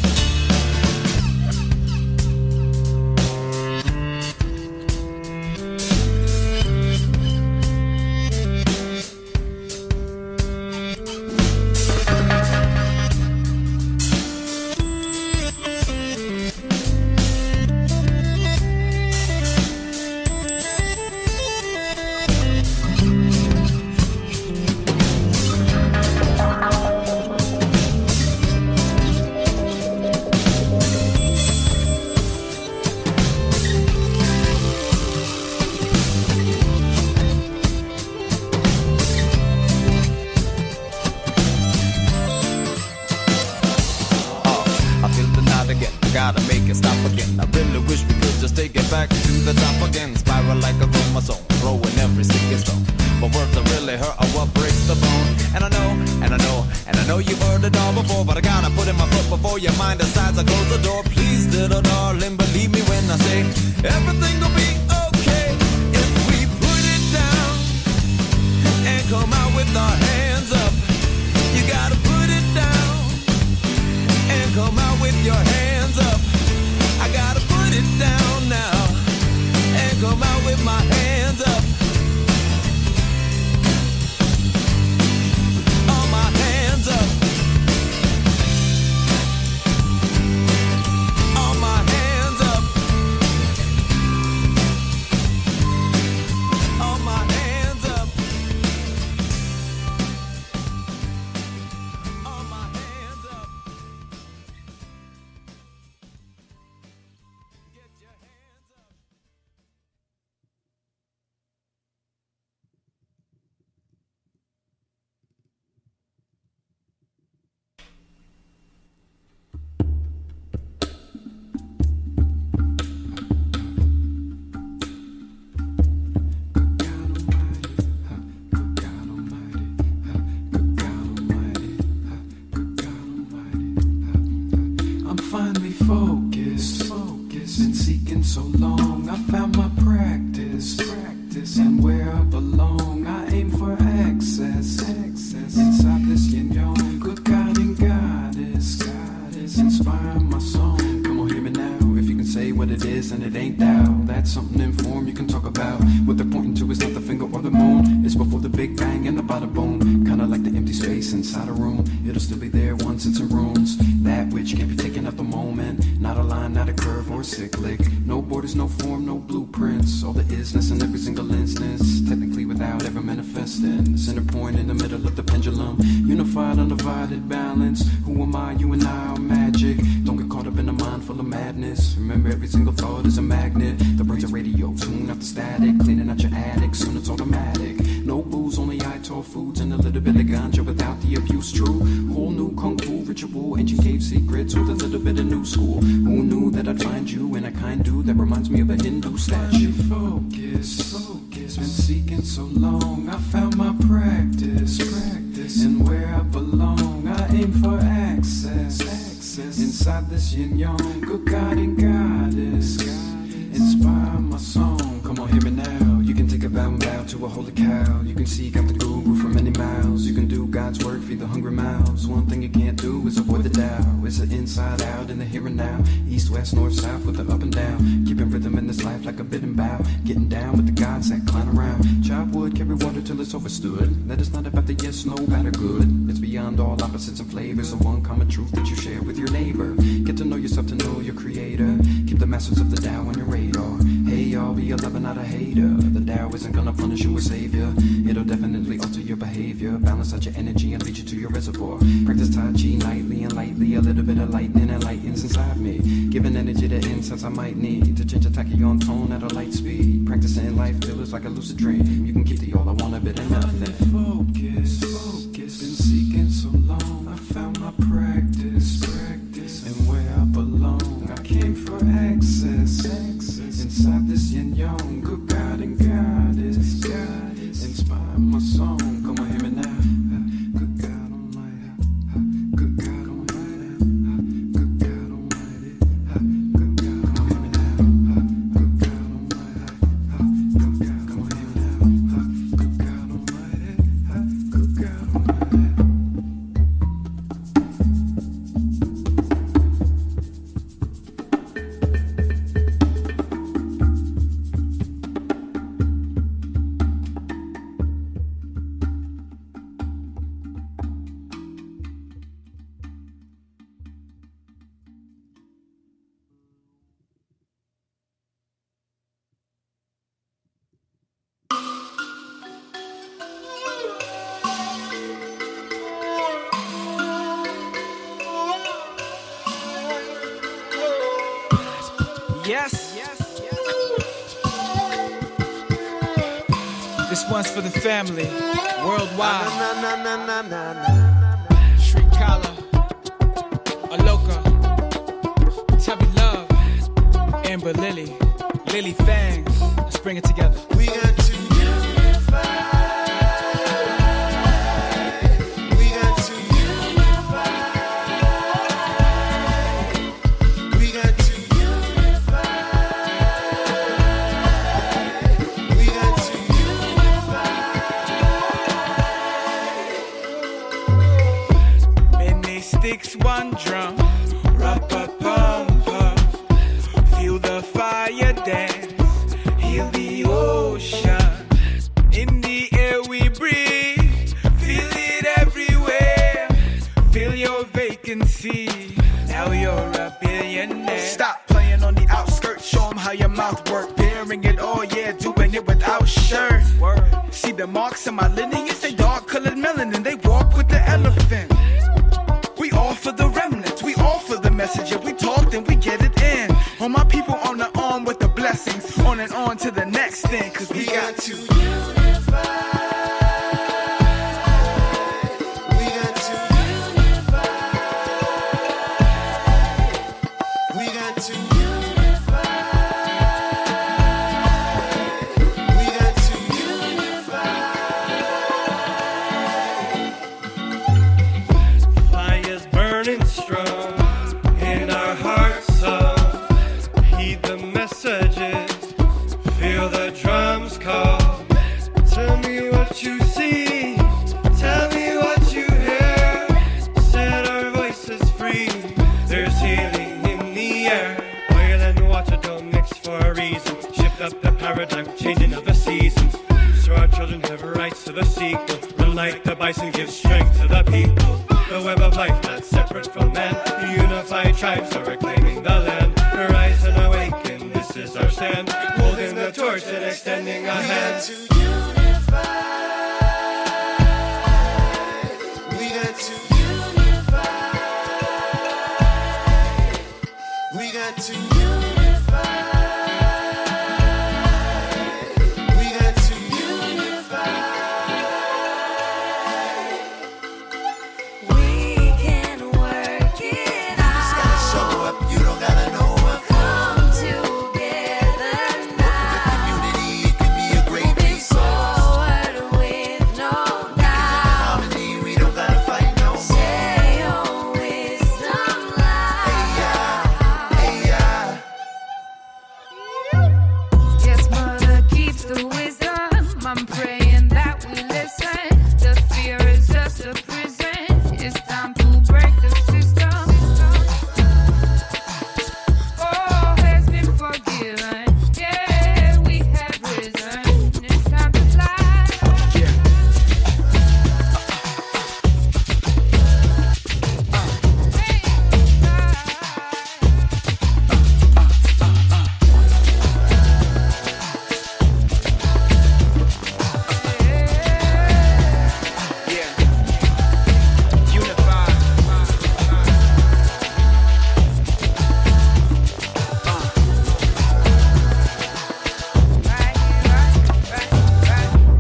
S16: the top again, spiral like a chromosome, throwing every sickest stone. But words that really hurt are what breaks the bone. And I know you've heard it all before, but I gotta put in my foot before your mind decides I close the door. Please, little darling, believe me when I say everything will be okay if we put it down and come out with our hands up. You gotta put it down and come out with your hands up. I gotta put it down now and come out with my hands up. All my hands up. All my hands up. All my hands up. All my hands up. Get your hands up.
S11: I'm finally focused. Been seeking so long. I found my practice. And where I belong, I aim for access. Inside this yin yang, good guiding goddess. Inspire my song. Come on, hear me now. If you can say what it is and it ain't thou, that's something in form you can talk about. What they're pointing to is not the finger or the moon. It's before the big bang and the bada boom. Kinda like the empty space inside a room. It'll still be there once it's in ruins. That which can't be taken at the moment. Not a line, not a curve or a cyclic. No borders, no form, no blueprints. All the isness in every single instance. Technically without ever manifesting. Center point in the middle of the pendulum. Unified, undivided balance. Who am I? You and I are magic. Don't get caught up in a mind full of madness. Remember, every single thought is a magnet. The brain's a radio, tune out the static. Cleaning out your attic, soon it's automatic. No booze, only ITOR foods and a little bit of ganja without the abuse. True, whole new kung fu ritual, ancient cave secrets with a little bit of new school. Who knew that I'd find you in a kind dude that reminds me of a Hindu statue? Focus, been seeking so long. I found my practice, and where I belong, I aim for access. Inside this yin yang, good guiding goddess. Inspire my song. Come on, hear me now. You can take a bow and bow to a holy cow. You can seek out the guru for many miles. You can do God's work, feed the hungry mouths. One thing you can't do is avoid the Tao. It's the inside out in the here and now. East, west, north, south with the up and down. Keeping rhythm in this life like a bit and bow. Getting down with the gods that climb around. Chop wood, carry water till it's overstood. That is not about the yes, no, bad or good. It's beyond all opposites and flavors. The one common truth that you share with your neighbor. Get to know yourself to know your creator. Keep the masters of the Tao on your radar. Hey y'all, be a lover, not a hater. The Tao isn't gonna punish you or save you. It'll definitely alter your behavior. Balance out your energy and lead you to your reservoir. Practice Tai Chi nightly and lightly. A little bit of lightning and lightens inside me. Giving energy to incense I might need. To change a tachyon tone at a light speed. Practicing life till it's like a lucid dream. You can keep the all I want a bit of nothing. Focus, been seeking so long. I found my practice, and where I belong. I came for access. Inside this yin yang, good God and goddess. Inspire my song. Come on, hear me now. Good God Almighty. Good God Almighty. Good God Almighty. Good God, come on, hear me now. Good God Almighty. Good God, come on, hear me now. Good God Almighty. Good God Almighty.
S9: Yes. This one's for the family, worldwide. Street Collar, Aloka, Tubby Love, Amber Lily.
S17: Lily Fangs. Let's bring it together.
S9: We got to unify. We got to unify. We got to unify. We got to unify.
S17: Many sticks, one drum. Ra-pa-pum-pum. Feel the fire dance. Heal the ocean. In the air we breathe. Feel it everywhere. Fill your vacancy. Now you're a billionaire.
S18: Stop playing on the outskirts. Show 'em how your mouth work. Bearing it all, yeah, doing it without shirt. See the marks on my lineage, they dark colored melanin. They walk with the elephant. We all for the remnants, we all for the message. If we talk, then we get it in. All my people on the arm with the blessings. On and on to the next thing, cause we got to unify.
S9: We got to unify. We got to unify. We got to unify.
S11: Fire's burning strong in our hearts of. Heed the messages, feel the drums call. Tell me what you see, tell me what you hear. Set our voices free, there's healing in the air. Oil and water don't mix for a reason. Shift up the paradigm, changing of the seasons. So our children have rights to the sequel. Unlike the bison, give strength to the people. The web of life not separate from man. Unified tribes are reclaiming the land. Rise and awaken, this is our stand. Holding the torch and extending a hand.
S9: To unify. We got to unify. We got to unify. We got to unify.
S12: We can work it out.
S9: Just gotta show up, you don't gotta know what for.
S12: Come together now.
S9: Community, it can be a great piece.
S12: Forward with no doubt.
S9: Harmony, we don't gotta fight no more.
S12: Share your wisdom loud.
S9: Hey, yeah.
S12: Yes, mother keeps the wisdom. I'm praying that we listen. The fear is just a prison. It's time to break the system. All has been forgiven. Yeah, we have risen. It's time to fly.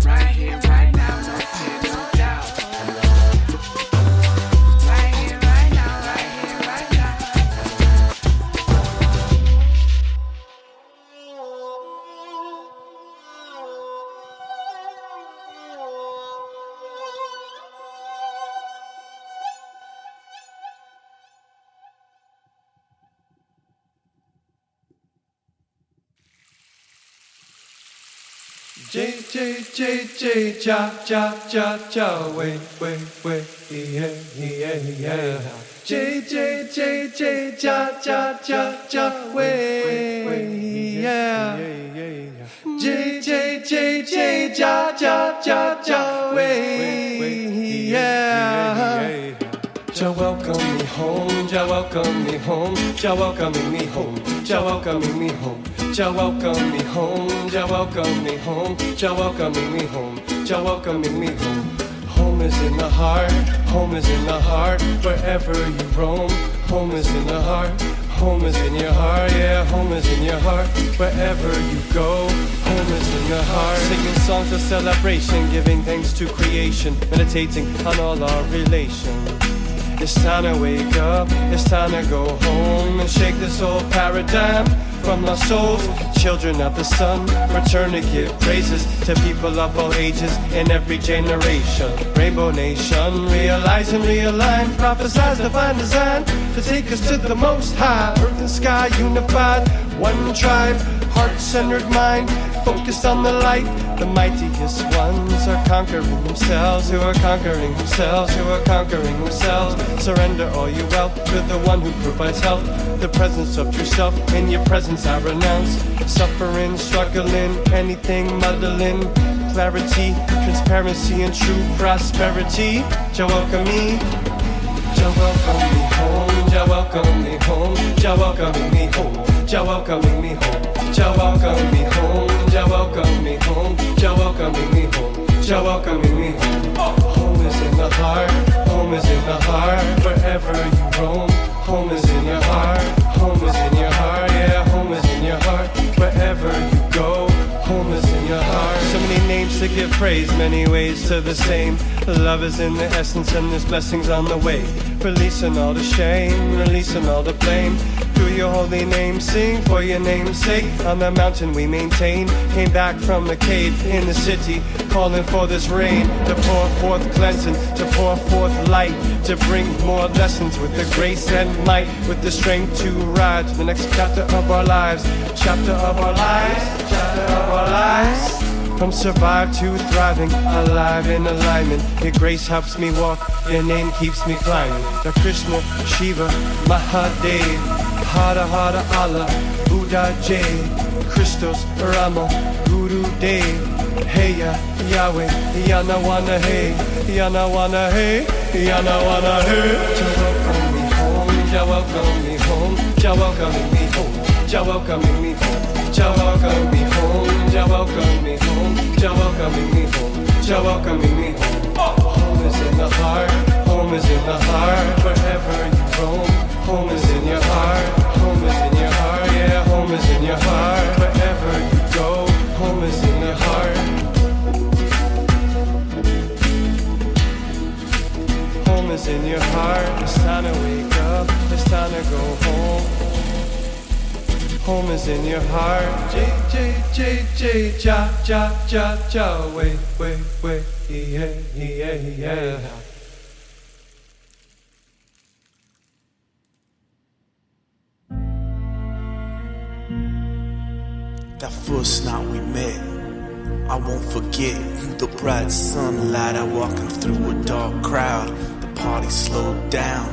S18: Right here, right now, no fear, no doubt.
S12: Right here, right now, right here, right now.
S11: J, J, J, J, ja, ja, ja, ja, way, yeah, yeah, yeah. J, J, J, J, ja, ja, ja, ja, way, yeah. J, J, J, J, ja, ja, ja, ja, way, yeah. Ja, welcome me home, ja, welcome me home, ja, welcoming me home, ja, welcoming me home. Ja, welcome me home, ja, welcome me home, ja, welcoming me home, ja, welcoming me home. Home is in the heart, home is in the heart, wherever you roam. Home is in the heart, home is in your heart, yeah, home is in your heart, wherever you go. Home is in the heart. Singing songs of celebration, giving thanks to creation, meditating on all our relations. It's time to wake up, it's time to go home and shake this old paradigm from our souls. Children of the sun, return to give praises to people of all ages in every generation. Rainbow Nation, realize and realign, prophesize divine design to take us to the most high. Earth and sky unified, one tribe, heart-centered mind, focused on the light. The mightiest ones are conquering themselves, who are conquering themselves, who are conquering themselves. Surrender all your wealth to the one who provides health. The presence of true self, in your presence I renounce suffering, struggling, anything muddling. Clarity, transparency, and true prosperity. Jah welcome me, Jah welcome me home, Jah welcome me home, Jah welcoming me home, Jah welcoming me home, Jah welcome me home, Jah welcome me home, Jah welcoming me home, Jah welcoming me home. Home is in the heart, home is in the heart, wherever you roam. Home is in your heart, home is in your heart, yeah, home is in your heart, wherever you go. Home is in your heart. So many names to give praise, many ways to the same. Love is in the essence and there's blessings on the way. Releasing all the shame, releasing all the blame. Through your holy name, sing for your name's sake. On the mountain we maintain, came back from the cave in the city, calling for this rain to pour forth cleansing, to pour forth light, to bring more lessons with the grace and might, with the strength to ride to the next chapter of our lives, chapter of our lives, chapter of our lives. From survive to thriving, alive in alignment. Your grace helps me walk, your name keeps me climbing. The Krishna, Shiva, Mahadev, Hara Hara Allah, Buddha Jade, Christos, Rama, Guru Dev. Hey ya, Yahweh, Yana Wana Hey, Yana Wana Hey, Yana Wana Hey. Jah welcome me home, Jah welcome me home, Jah welcoming me home, Jah welcoming me home. Jah welcome me home, Jah welcome me home, Jah welcoming me home, Jah welcoming me home. Home is in the heart, home is in the heart, wherever you roam. Home is in your heart, home is in your heart, yeah, home is in your heart, wherever you go. Home is in your heart. Home is in your heart. It's time to wake up, it's time to go home. Home is in your heart. J, J, J, J, Ja, Ja, Ja, Ja. Wait, wait, wait, yeah, yeah, yeah.
S19: That first night we met, I won't forget. You the bright sunlight, I walking through a dark crowd. The party slowed down,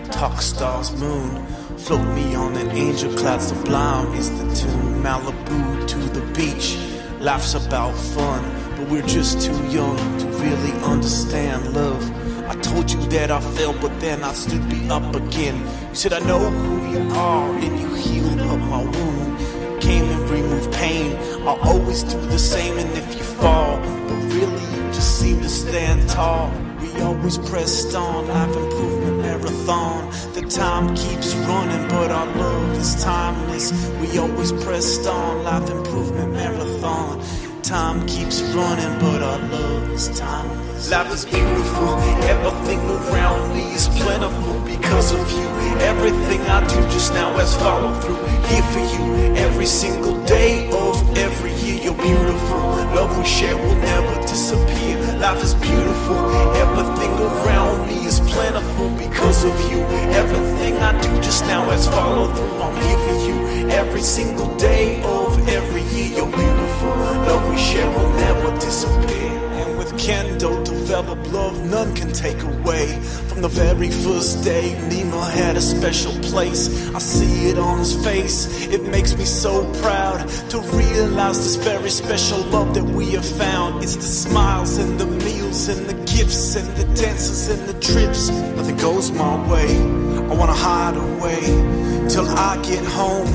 S19: talk stars, moon. Float me on an angel cloud sublime is the tune. Malibu to the beach, life's about fun, but we're just too young to really understand love. I told you that I fell, but then I stood me up again. You said I know who you are, and you healed up my wound. Came and removed pain, I'll always do the same. And if you fall, but really you just seem to stand tall. We always pressed on, life improvement marathon. The time keeps running, but our love is timeless. We always pressed on, life improvement marathon. Time keeps running, but our love is timeless. Life is beautiful, everything around me is plentiful because of you. Everything I do just now has followed through. Here for you, every single day of every year. You're beautiful, love we share will never disappear. Life is beautiful, everything around me is plentiful because of you. Everything I do just now has followed through. I'm here for you, every single day of every year. You're beautiful, love we share will never disappear. And with Kendo developed love none can take away. From the very first day, Nemo had a special place. I see it on his face, it makes me so proud to realize this very special love that we have found. It's the smiles and the meals and the gifts and the dances and the trips. Nothing goes my way, I wanna hide away till I get home.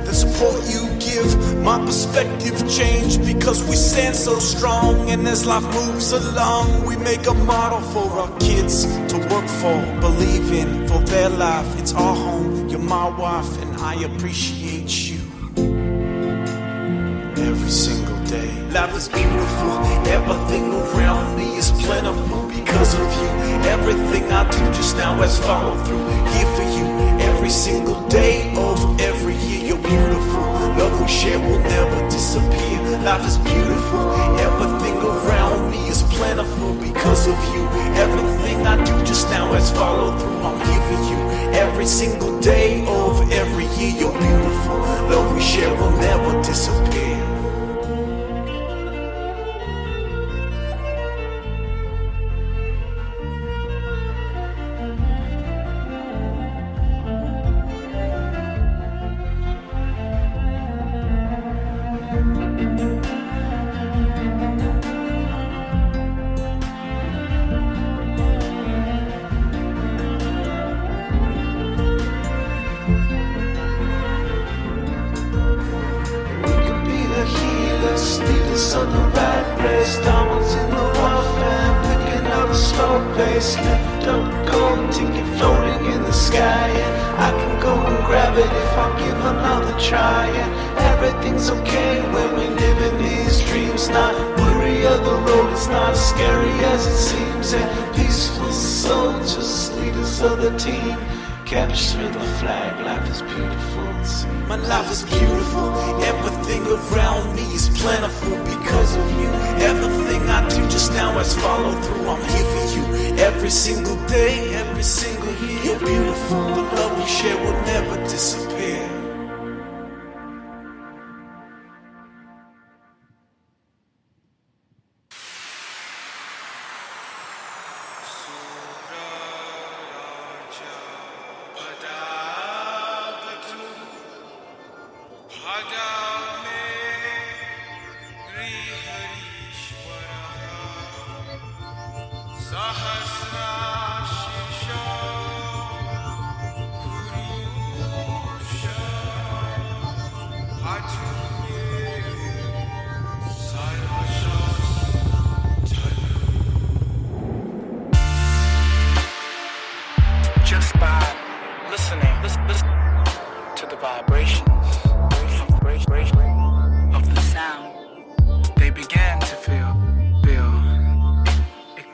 S19: The support you give, my perspective change because we stand so strong. And as life moves along, we make a model for our kids to work for, believe in, for their life. It's our home, you're my wife, and I appreciate you every single day. Life is beautiful, everything around me is plentiful because of you. Everything I do just now is follow through. Here for you every single day of every year. You're beautiful. Love we share will never disappear. Life is beautiful. Everything around me is plentiful because of you. Everything I do just now is follow through. I'm here for you every single day of every year. You're beautiful. Love we share will never disappear. Capture the flag, life is beautiful. My life is beautiful. Everything around me is plentiful because of you. Everything I do just now is follow through. I'm here for you every single day, every single year. You're beautiful. The love we share will never disappear.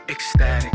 S18: Ecstatic.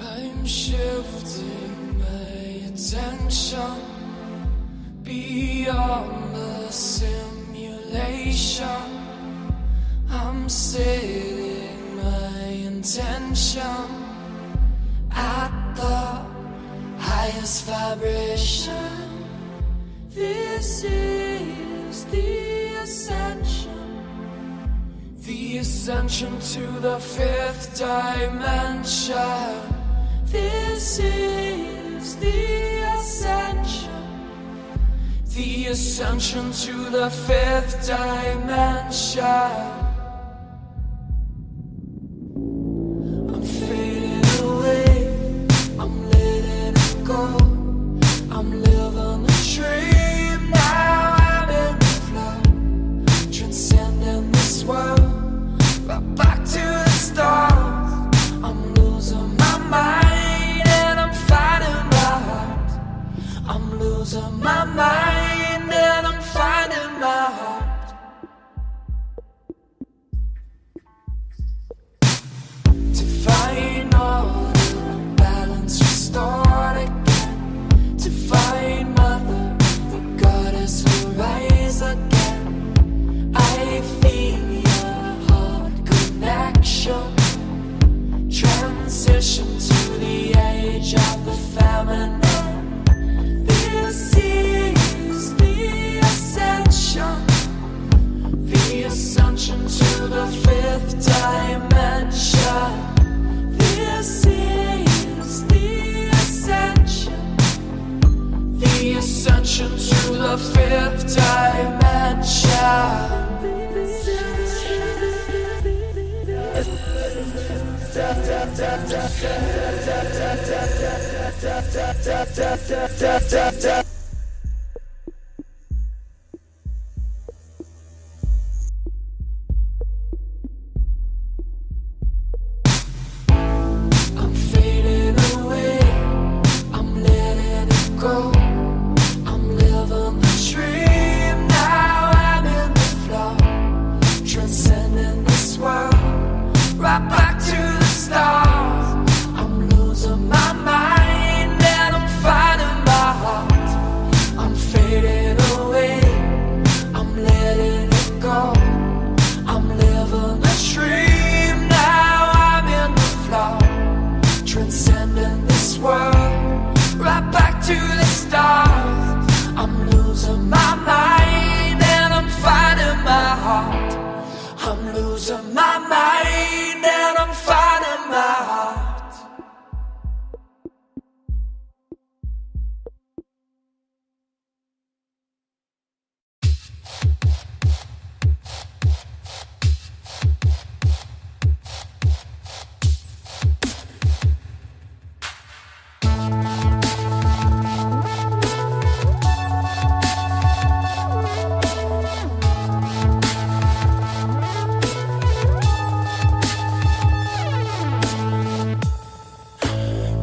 S13: I'm shifting my attention beyond the simulation. I'm setting my intention at the highest vibration. This is the ascension to the fifth dimension. This is the ascension to the fifth dimension. I'm fading away, I'm letting it go. I'm living a dream, now I'm in the flow, transcending this world, right back to the stars. I'm losing my mind and I'm finding my heart. I'm losing my mind and I'm finding my heart. To find order, balance restored again. To find mother, the goddess will rise again. I feel your heart connection. Transition to the age of the feminine. This is the ascension to the fifth dimension. This is the ascension to the fifth dimension. I'm fading away, I'm letting it go. I'm living the dream, now I'm in the flow, transcending this world, right back to the stars. I'm losing my mind and I'm finding my heart. I'm fading away, I'm letting it go. I'm living a dream, now I'm in the flow, transcending this world, right back to the stars. I'm losing my mind and I'm finding my heart. I'm losing my mind and I'm finding my heart.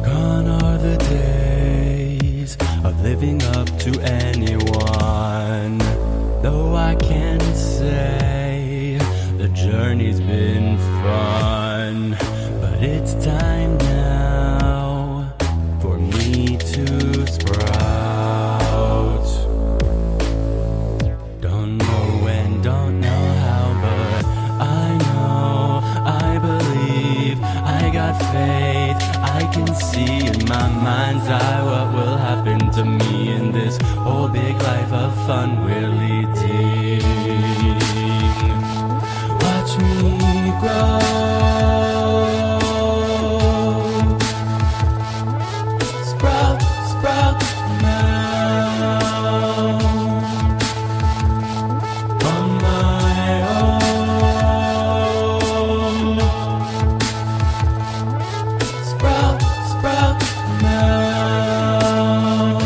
S11: Gone are the days of living up to anyone. Though I can say the journey's been fun, but it's time now for me to sprout. Don't know when, don't know how, but I know, I believe, I got faith. I can see in my mind's eye what will happen to me in this whole big life of fun we're leading. Watch me grow, sprout, sprout now, on my own. Sprout, sprout now.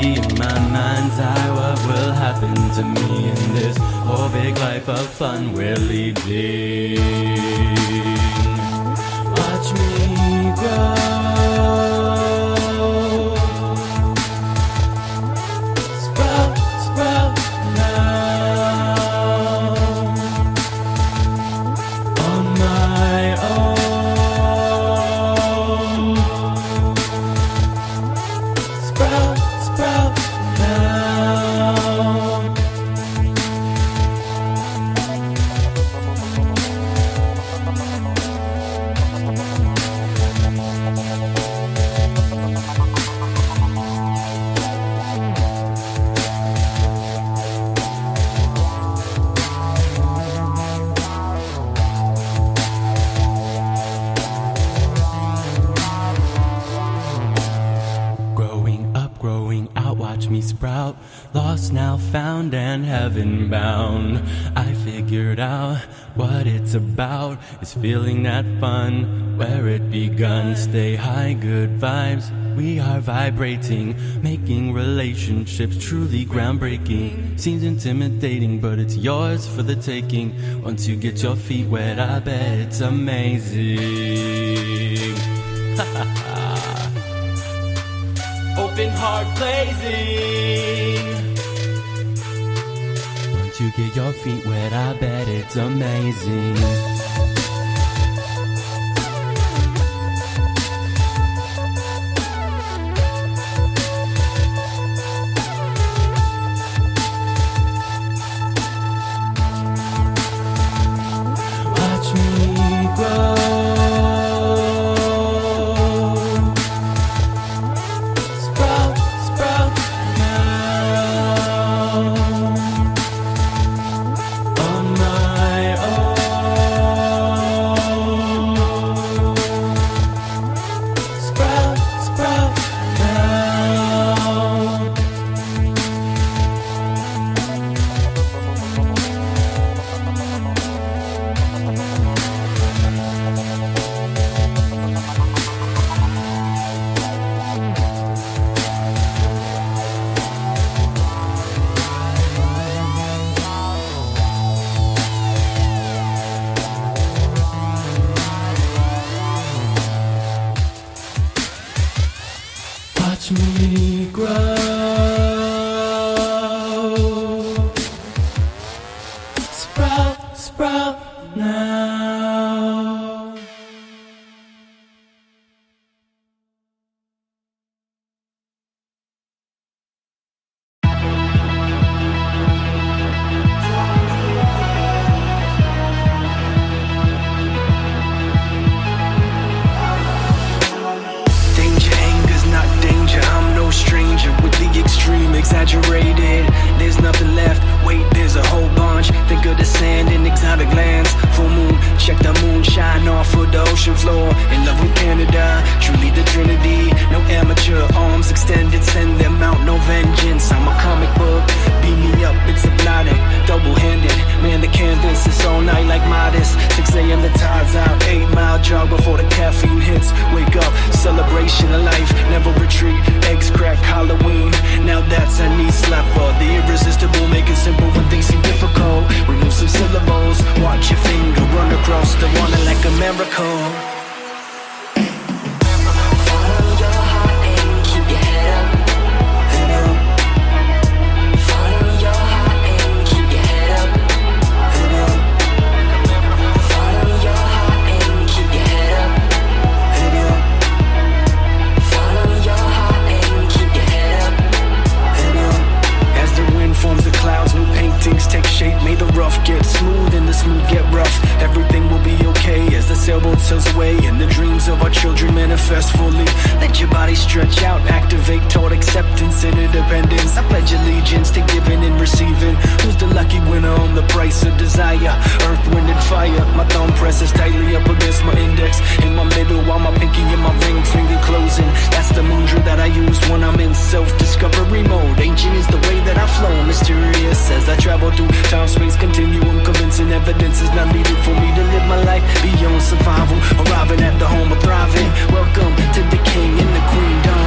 S20: see in my mind's eye what will happen to me in this whole big life of fun we're leading. Watch me grow. Sprout, sprout now. On my own. Sprout, sprout now. Growing out, watch me sprout. Lost now, found, and heaven bound. I figured out what it's about. It's feeling that fun where it begun. Stay high, good vibes. We are vibrating, making relationships truly groundbreaking. Seems intimidating, but it's yours for the taking. Once you get your feet wet, I bet it's amazing. Open heart blazing. Once you get your feet wet, I bet it's amazing. Watch me grow. Watch me grow. Sprout, sprout now.
S21: Stranger with the extreme exaggerated. There's nothing left, wait, there's a whole bunch. Think of the sand in exotic lands. Full moon, check the moonshine off of the ocean floor. In love with Canada, truly the Trinity. No amateur arms extended, send them out, no vengeance. I'm a comic book, beat me up, it's hypnotic. Double-handed, man the canvas is all night like Modest. 6 a.m. the tide's out, 8-mile jog before the caffeine hits. Wake up, celebration of life, never retreat. Eggs crack, Halloween, now that's a knee slapper. The irresistible, make it simple when things seem difficult. Remove some syllables, watch your finger run across the water like a miracle. Take shape, may the rough get smooth and the smooth get rough. Everything will be okay as the sailboat sails away and the dreams of our children manifest fully. Let your body stretch out, activate toward acceptance and independence. I pledge allegiance to giving and receiving. Who's the lucky winner on the price of desire? Earth, wind, and fire. My thumb presses tightly up against my index. In my middle while my pinky and my ring finger closing. That's the mantra that I use when I'm in self-discovery mode. Ancient is the way that I flow, mysterious as I travel through time, space, continuum. Convincing evidence is not needed for me to live my life beyond survival. Arriving at the home of thriving. Welcome to the king and the queen dome.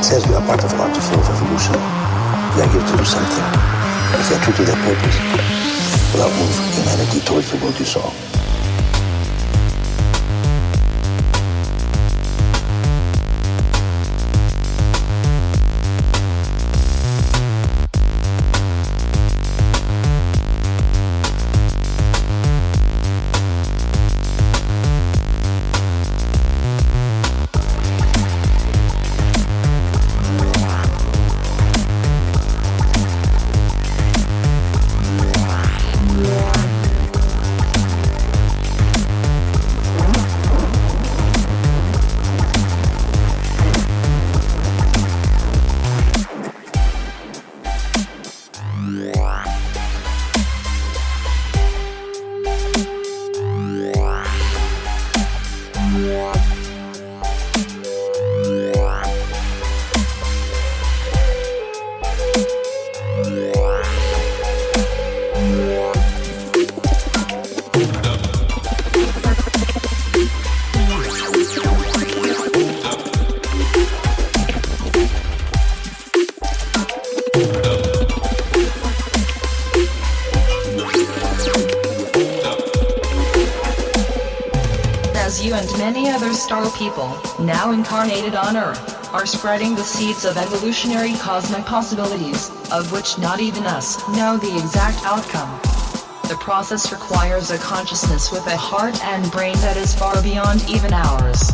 S3: says we are part of a larger flow of evolution. We are here to do something. If they are true to their purpose, will outmove humanity towards the world you saw.
S6: Star people, now incarnated on Earth, are spreading the seeds of evolutionary cosmic possibilities, of which not even us know the exact outcome. The process requires a consciousness with a heart and brain that is far beyond even ours.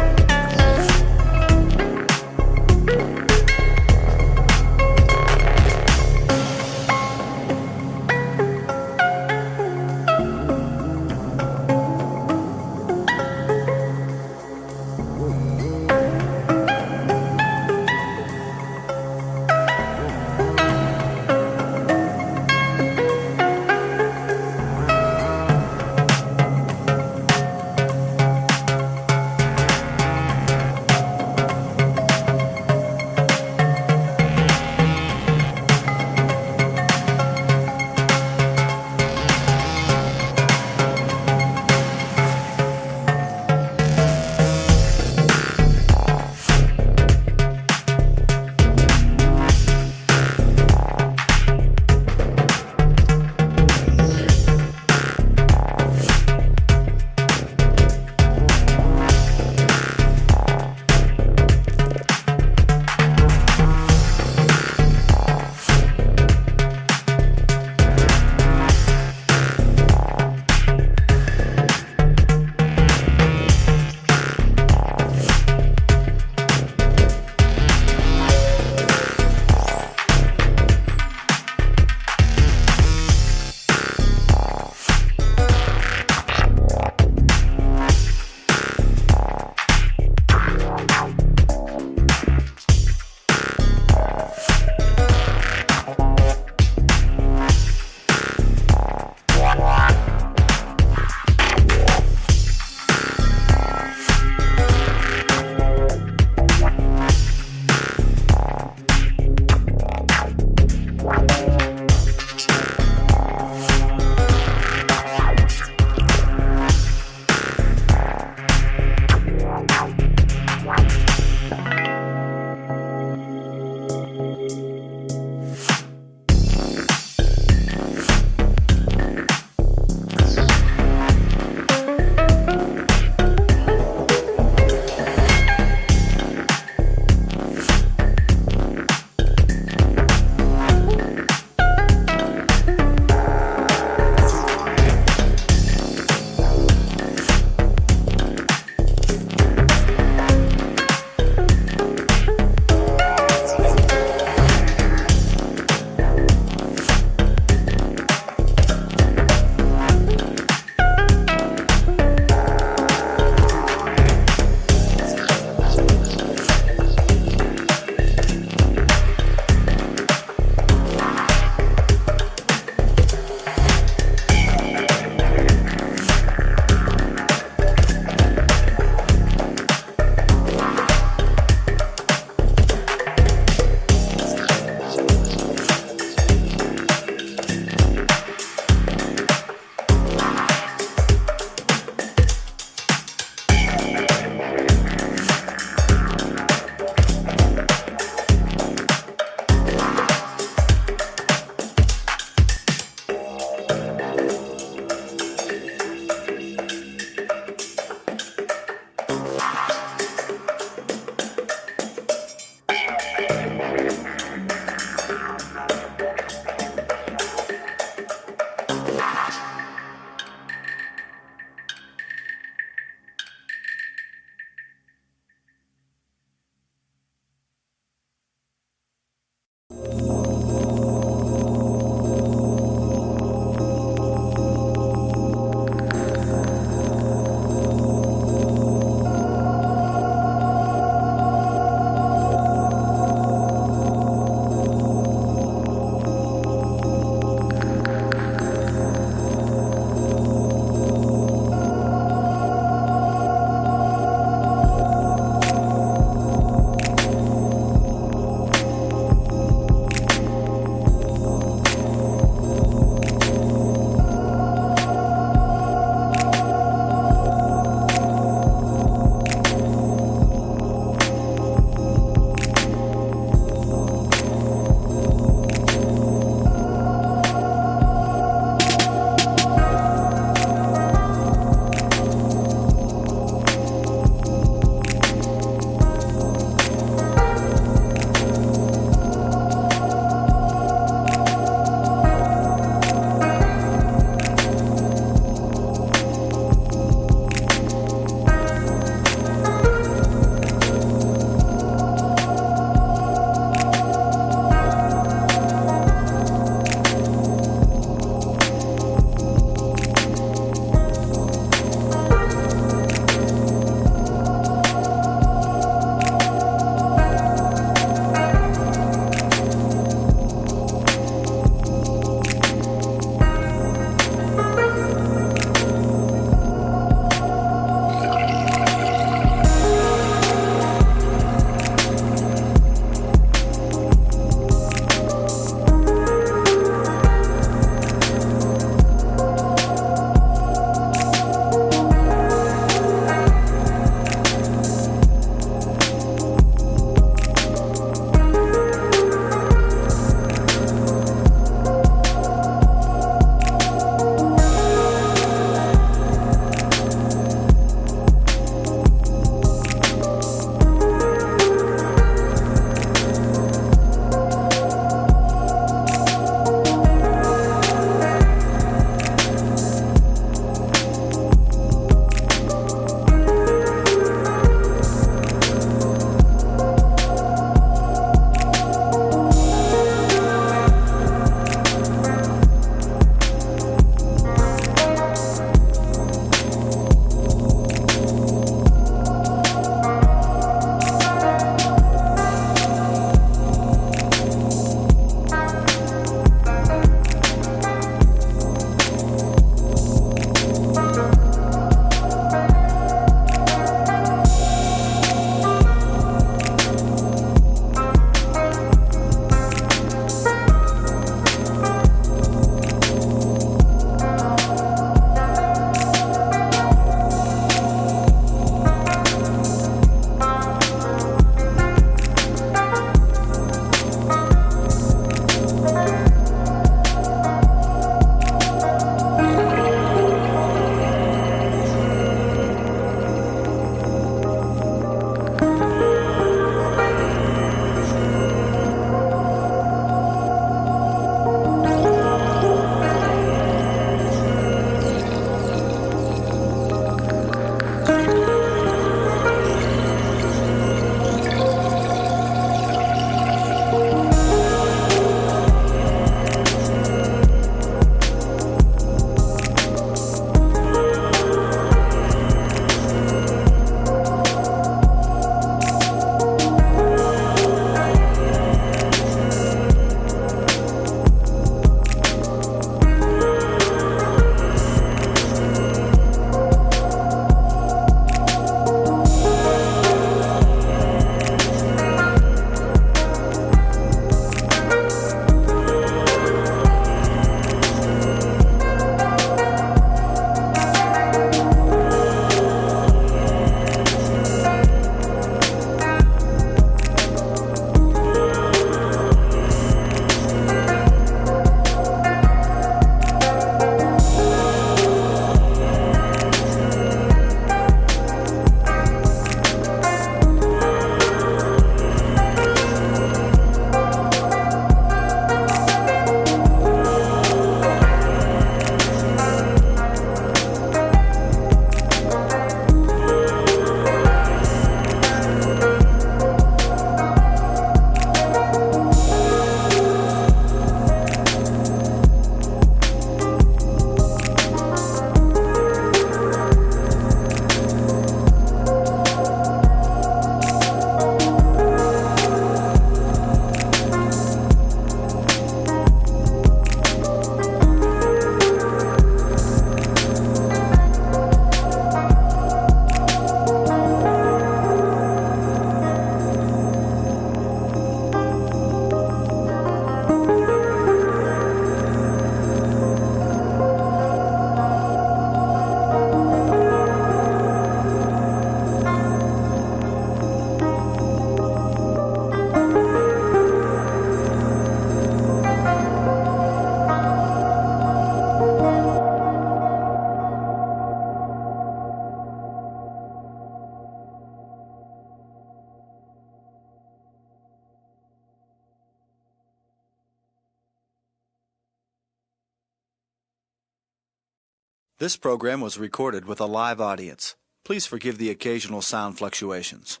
S5: This program was recorded with a live audience. Please forgive the occasional sound fluctuations.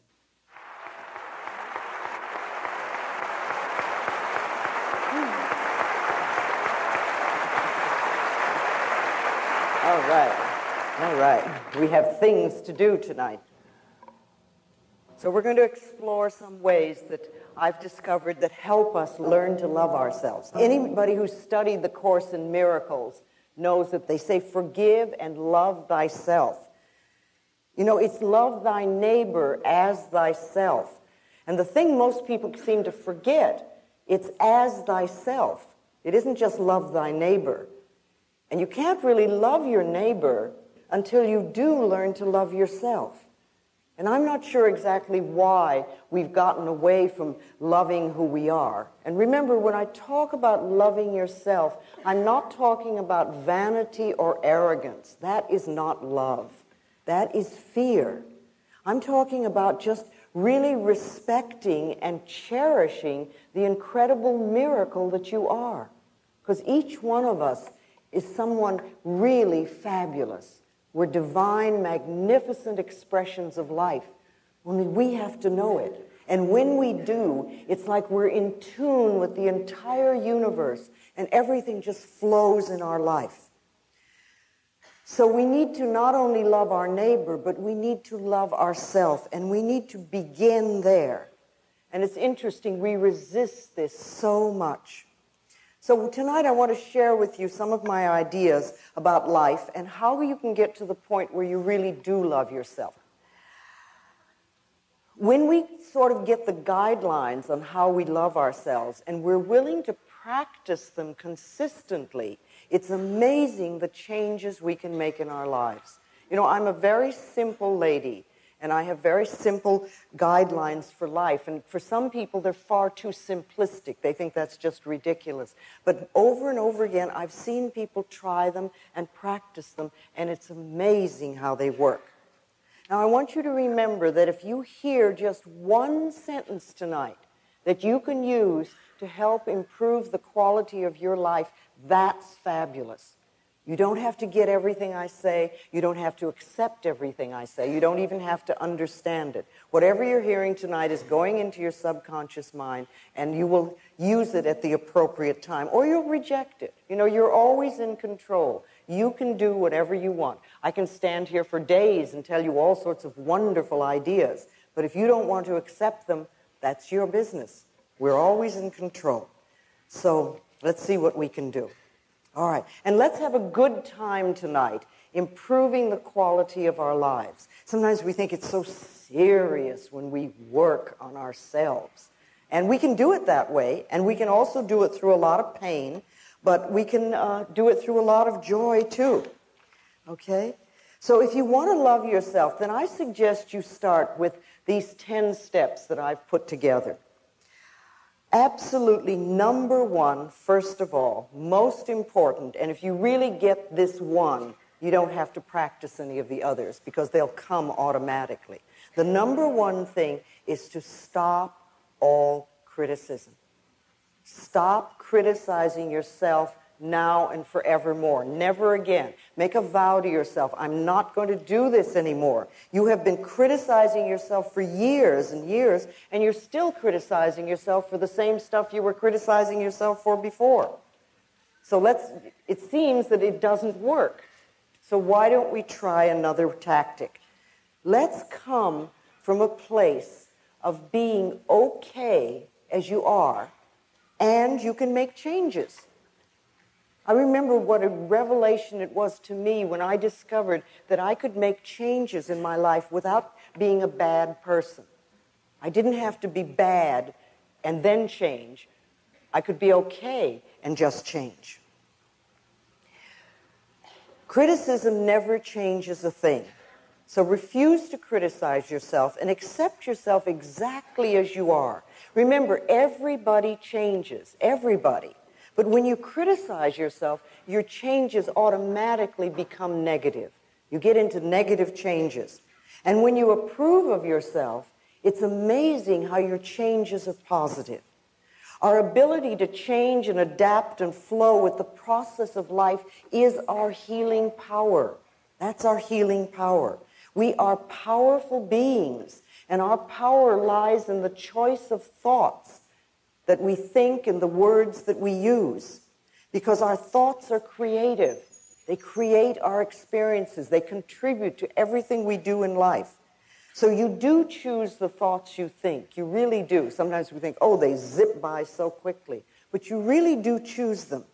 S22: All right. We have things to do tonight. So we're going to explore some ways that I've discovered that help us learn to love ourselves. Anybody who's studied the Course in Miracles knows that they say, forgive and love thyself. You know, it's love thy neighbor as thyself. And the thing most people seem to forget, it's as thyself. It isn't just love thy neighbor. And you can't really love your neighbor until you do learn to love yourself. And I'm not sure exactly why we've gotten away from loving who we are. And remember, when I talk about loving yourself, I'm not talking about vanity or arrogance. That is not love. That is fear. I'm talking about just really respecting and cherishing the incredible miracle that you are. Because each one of us is someone really fabulous. We're divine, magnificent expressions of life. Only we have to know it. And when we do, it's like we're in tune with the entire universe, and everything just flows in our life. So we need to not only love our neighbor, but we need to love ourselves, and we need to begin there. And it's interesting, we resist this so much. So tonight I want to share with you some of my ideas about life and how you can get to the point where you really do love yourself. When we sort of get the guidelines on how we love ourselves and we're willing to practice them consistently, it's amazing the changes we can make in our lives. You know, I'm a very simple lady, and I have very simple guidelines for life. And for some people, they're far too simplistic. They think that's just ridiculous. But over and over again, I've seen people try them and practice them, and it's amazing how they work. Now, I want you to remember that if you hear just one sentence tonight that you can use to help improve the quality of your life, that's fabulous. You don't have to get everything I say. You don't have to accept everything I say. You don't even have to understand it. Whatever you're hearing tonight is going into your subconscious mind, and you will use it at the appropriate time, or you'll reject it. You know, you're always in control. You can do whatever you want. I can stand here for days and tell you all sorts of wonderful ideas, but if you don't want to accept them, that's your business. We're always in control. So let's see what we can do. All right, and let's have a good time tonight improving the quality of our lives. Sometimes we think it's so serious when we work on ourselves. And we can do it that way, and we can also do it through a lot of pain, but we can do it through a lot of joy too. Okay? So if you want to love yourself, then I suggest you start with these 10 steps that I've put together. Absolutely number one, first of all, most important, and if you really get this one, you don't have to practice any of the others because they'll come automatically. The number one thing is to stop all criticism. Stop criticizing yourself now and forevermore. Never again. Make a vow to yourself, I'm not going to do this anymore. You have been criticizing yourself for years and years, and you're still criticizing yourself for the same stuff you were criticizing yourself for before. So it seems that it doesn't work. So why don't we try another tactic? Let's come from a place of being okay as you are, and you can make changes. I remember what a revelation it was to me when I discovered that I could make changes in my life without being a bad person. I didn't have to be bad and then change. I could be okay and just change. Criticism never changes a thing. So refuse to criticize yourself and accept yourself exactly as you are. Remember, everybody changes. Everybody. But when you criticize yourself, your changes automatically become negative. You get into negative changes. And when you approve of yourself, it's amazing how your changes are positive. Our ability to change and adapt and flow with the process of life is our healing power. That's our healing power. We are powerful beings, and our power lies in the choice of thoughts that we think and the words that we use. Because our thoughts are creative. They create our experiences. They contribute to everything we do in life. So you do choose the thoughts you think. You really do. Sometimes we think, oh, they zip by so quickly. But you really do choose them.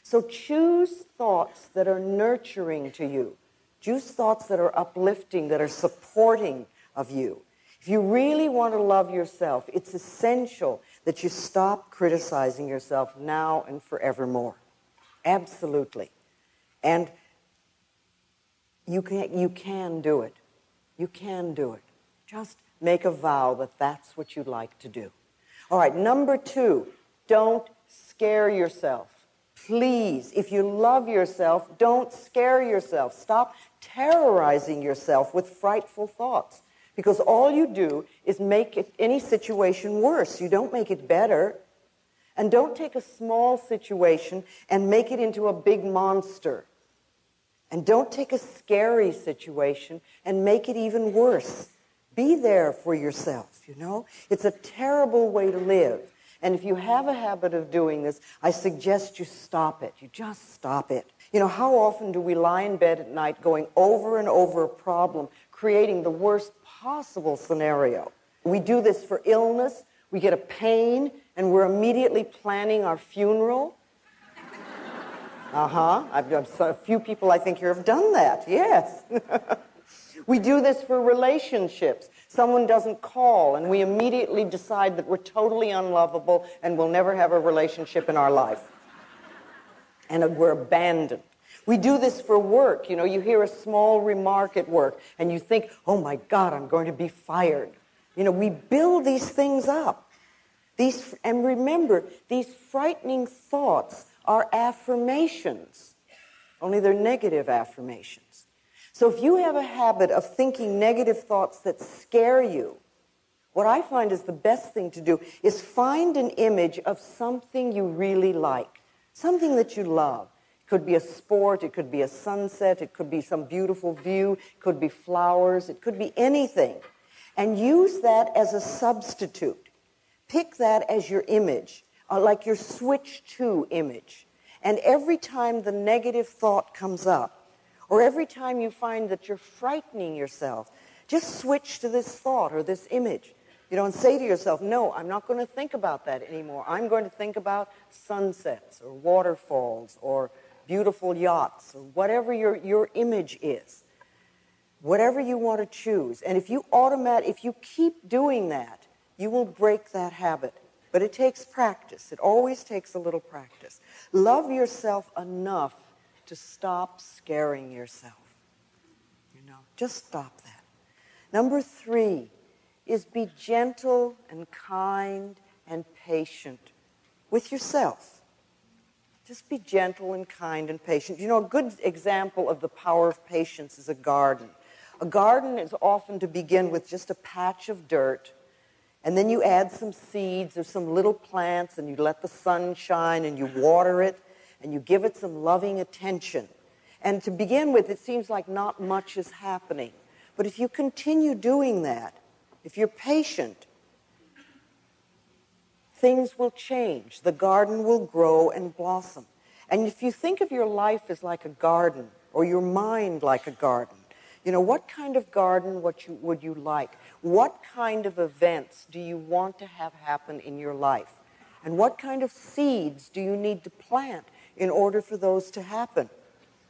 S22: So choose thoughts that are nurturing to you. Choose thoughts that are uplifting, that are supporting of you. If you really want to love yourself, it's essential that you stop criticizing yourself now and forevermore. Absolutely. And you can do it. You can do it. Just make a vow that that's what you'd like to do. All right, number 2, don't scare yourself. Please, if you love yourself, don't scare yourself. Stop terrorizing yourself with frightful thoughts. Because all you do is make any situation worse. You don't make it better. And don't take a small situation and make it into a big monster. And don't take a scary situation and make it even worse. Be there for yourself, you know? It's a terrible way to live. And if you have a habit of doing this, I suggest you stop it. You just stop it. You know, how often do we lie in bed at night going over and over a problem, creating the worst possible scenario? We do this for illness. We get a pain, and we're immediately planning our funeral. A few people I think here have done that, yes. We do this for relationships. Someone doesn't call, and we immediately decide that we're totally unlovable and we'll never have a relationship in our life. And we're abandoned. We do this for work. You know, you hear a small remark at work, and you think, oh my God, I'm going to be fired. You know, we build these things up. And remember, these frightening thoughts are affirmations, only they're negative affirmations. So if you have a habit of thinking negative thoughts that scare you, what I find is the best thing to do is find an image of something you really like, something that you love. It could be a sport, it could be a sunset, it could be some beautiful view, it could be flowers, it could be anything. And use that as a substitute. Pick that as your image, like your switch to image. And every time the negative thought comes up, or every time you find that you're frightening yourself, just switch to this thought or this image. You know, and say to yourself, no, I'm not going to think about that anymore. I'm going to think about sunsets or waterfalls or beautiful yachts or whatever your image is. Whatever you want to choose. And if you keep doing that, you will break that habit. But it takes practice. It always takes a little practice. Love yourself enough to stop scaring yourself. You know, just stop that. Number 3 is be gentle and kind and patient with yourself. Just be gentle and kind and patient. You know, a good example of the power of patience is a garden. A garden is often to begin with just a patch of dirt, and then you add some seeds or some little plants, and you let the sun shine, and you water it, and you give it some loving attention. And to begin with, it seems like not much is happening. But if you continue doing that, if you're patient, things will change. The garden will grow and blossom. And if you think of your life as like a garden, or your mind like a garden, you know, what kind of garden would you like? What kind of events do you want to have happen in your life? And what kind of seeds do you need to plant in order for those to happen?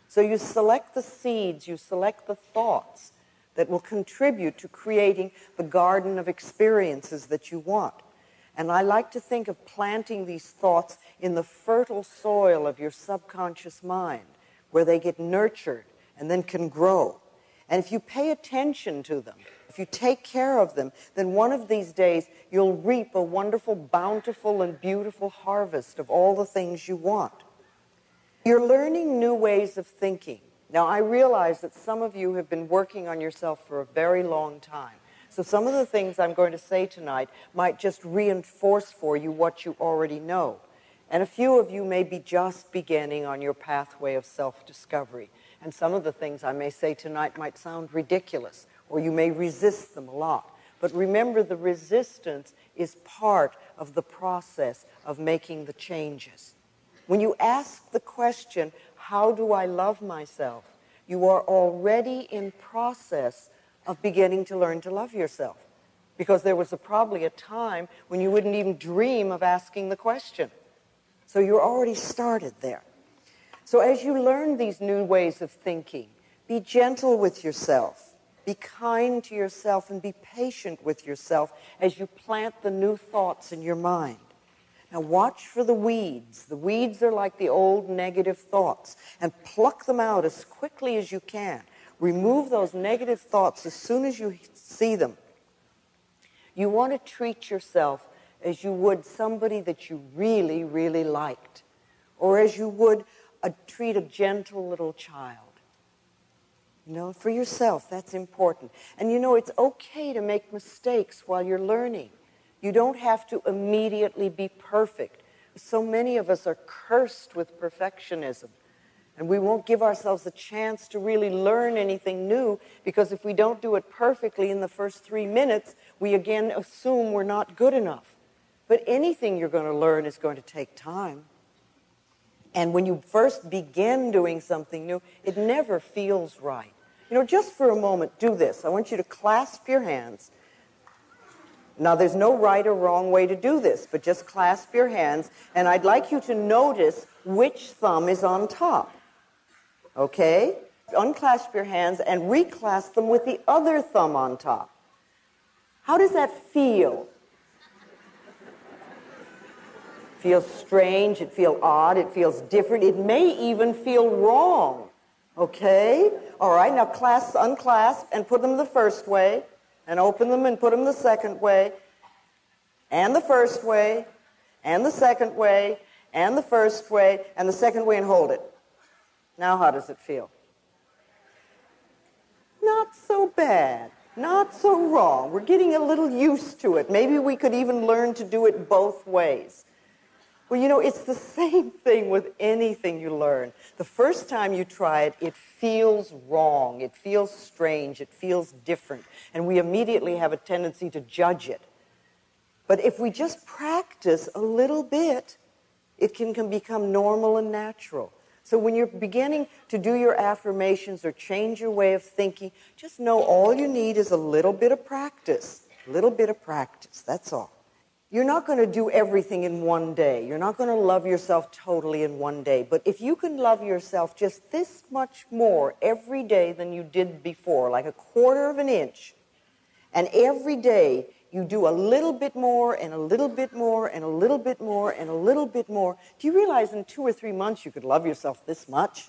S22: So you select the seeds, you select the thoughts that will contribute to creating the garden of experiences that you want. And I like to think of planting these thoughts in the fertile soil of your subconscious mind, where they get nurtured and then can grow. And if you pay attention to them, if you take care of them, then one of these days you'll reap a wonderful, bountiful, and beautiful harvest of all the things you want. You're learning new ways of thinking. Now, I realize that some of you have been working on yourself for a very long time. So some of the things I'm going to say tonight might just reinforce for you what you already know. And a few of you may be just beginning on your pathway of self-discovery. And some of the things I may say tonight might sound ridiculous, or you may resist them a lot. But remember, the resistance is part of the process of making the changes. When you ask the question, how do I love myself? You are already in process of beginning to learn to love yourself. Because there was probably a time when you wouldn't even dream of asking the question. So you're already started there. So as you learn these new ways of thinking, be gentle with yourself. Be kind to yourself and be patient with yourself as you plant the new thoughts in your mind. Now watch for the weeds. The weeds are like the old negative thoughts, and pluck them out as quickly as you can. Remove those negative thoughts as soon as you see them. You want to treat yourself as you would somebody that you really, really liked, or as you would treat a gentle little child. You know, for yourself, that's important. And you know, it's okay to make mistakes while you're learning. You don't have to immediately be perfect. So many of us are cursed with perfectionism. And we won't give ourselves a chance to really learn anything new, because if we don't do it perfectly in the first 3 minutes, we again assume we're not good enough. But anything you're going to learn is going to take time. And when you first begin doing something new, it never feels right. You know, just for a moment, do this. I want you to clasp your hands. Now, there's no right or wrong way to do this, but just clasp your hands, and I'd like you to notice which thumb is on top. Okay? Unclasp your hands and reclasp them with the other thumb on top. How does that feel? Feels strange, it feels odd, it feels different, it may even feel wrong. Okay? All right, now unclasp and put them the first way, and open them and put them the second way, and the first way, and the second way, and the first way, and the second way, and hold it. Now how does it feel? Not so bad. Not so wrong. We're getting a little used to it. Maybe we could even learn to do it both ways. Well, you know, it's the same thing with anything you learn. The first time you try it, it feels wrong. It feels strange. It feels different. And we immediately have a tendency to judge it. But if we just practice a little bit, it can become normal and natural. So when you're beginning to do your affirmations or change your way of thinking, just know all you need is a little bit of practice. A little bit of practice, that's all. You're not going to do everything in one day. You're not going to love yourself totally in one day. But if you can love yourself just this much more every day than you did before, like a quarter of an inch, and every day you do a little bit more and a little bit more and a little bit more and a little bit more, do you realize in 2 or 3 months you could love yourself this much?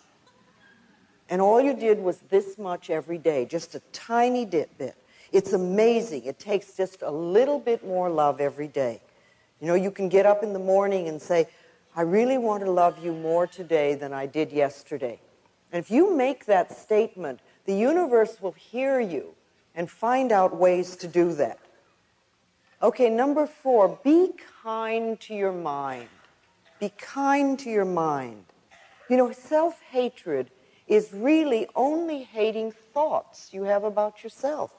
S22: And all you did was this much every day, just a tiny bit. It's amazing. It takes just a little bit more love every day. You know, you can get up in the morning and say, I really want to love you more today than I did yesterday. And if you make that statement, the universe will hear you and find out ways to do that. Okay, number 4, be kind to your mind. Be kind to your mind. You know, self-hatred is really only hating thoughts you have about yourself.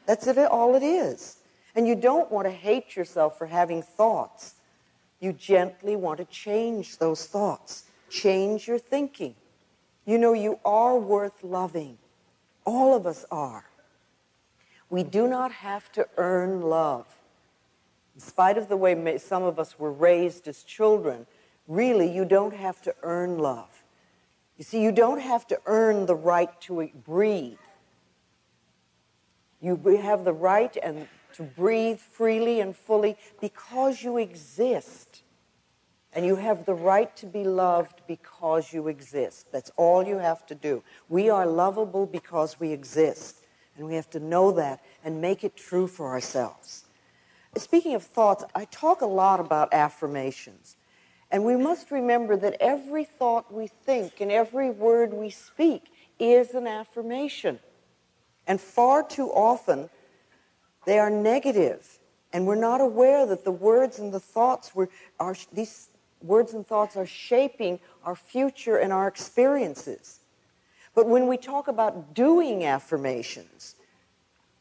S22: That's all it is. And you don't want to hate yourself for having thoughts. You gently want to change those thoughts. Change your thinking. You know, you are worth loving. All of us are. We do not have to earn love. In spite of the way some of us were raised as children, really, you don't have to earn love. You see, you don't have to earn the right to breathe. You have the right to breathe freely and fully because you exist. And you have the right to be loved because you exist. That's all you have to do. We are lovable because we exist. And we have to know that and make it true for ourselves. Speaking of thoughts, I talk a lot about affirmations. And we must remember that every thought we think and every word we speak is an affirmation. And far too often, They are negative, and we're not aware that the words and the thoughts these words and thoughts are shaping our future and our experiences. But when we talk about doing affirmations,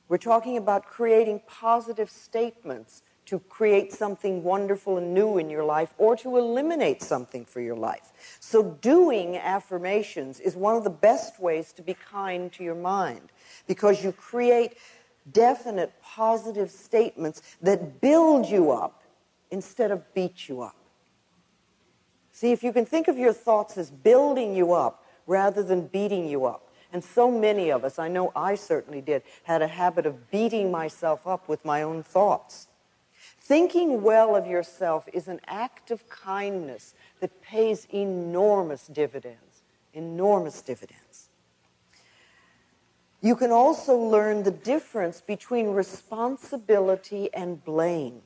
S22: we're talking about creating positive statements to create something wonderful and new in your life or to eliminate something for your life. So doing affirmations is one of the best ways to be kind to your mind, because you create definite positive statements that build you up instead of beat you up. See, if you can think of your thoughts as building you up rather than beating you up, and so many of us, I know I certainly did, had a habit of beating myself up with my own thoughts. Thinking well of yourself is an act of kindness that pays enormous dividends, enormous dividends. You can also learn the difference between responsibility and blame.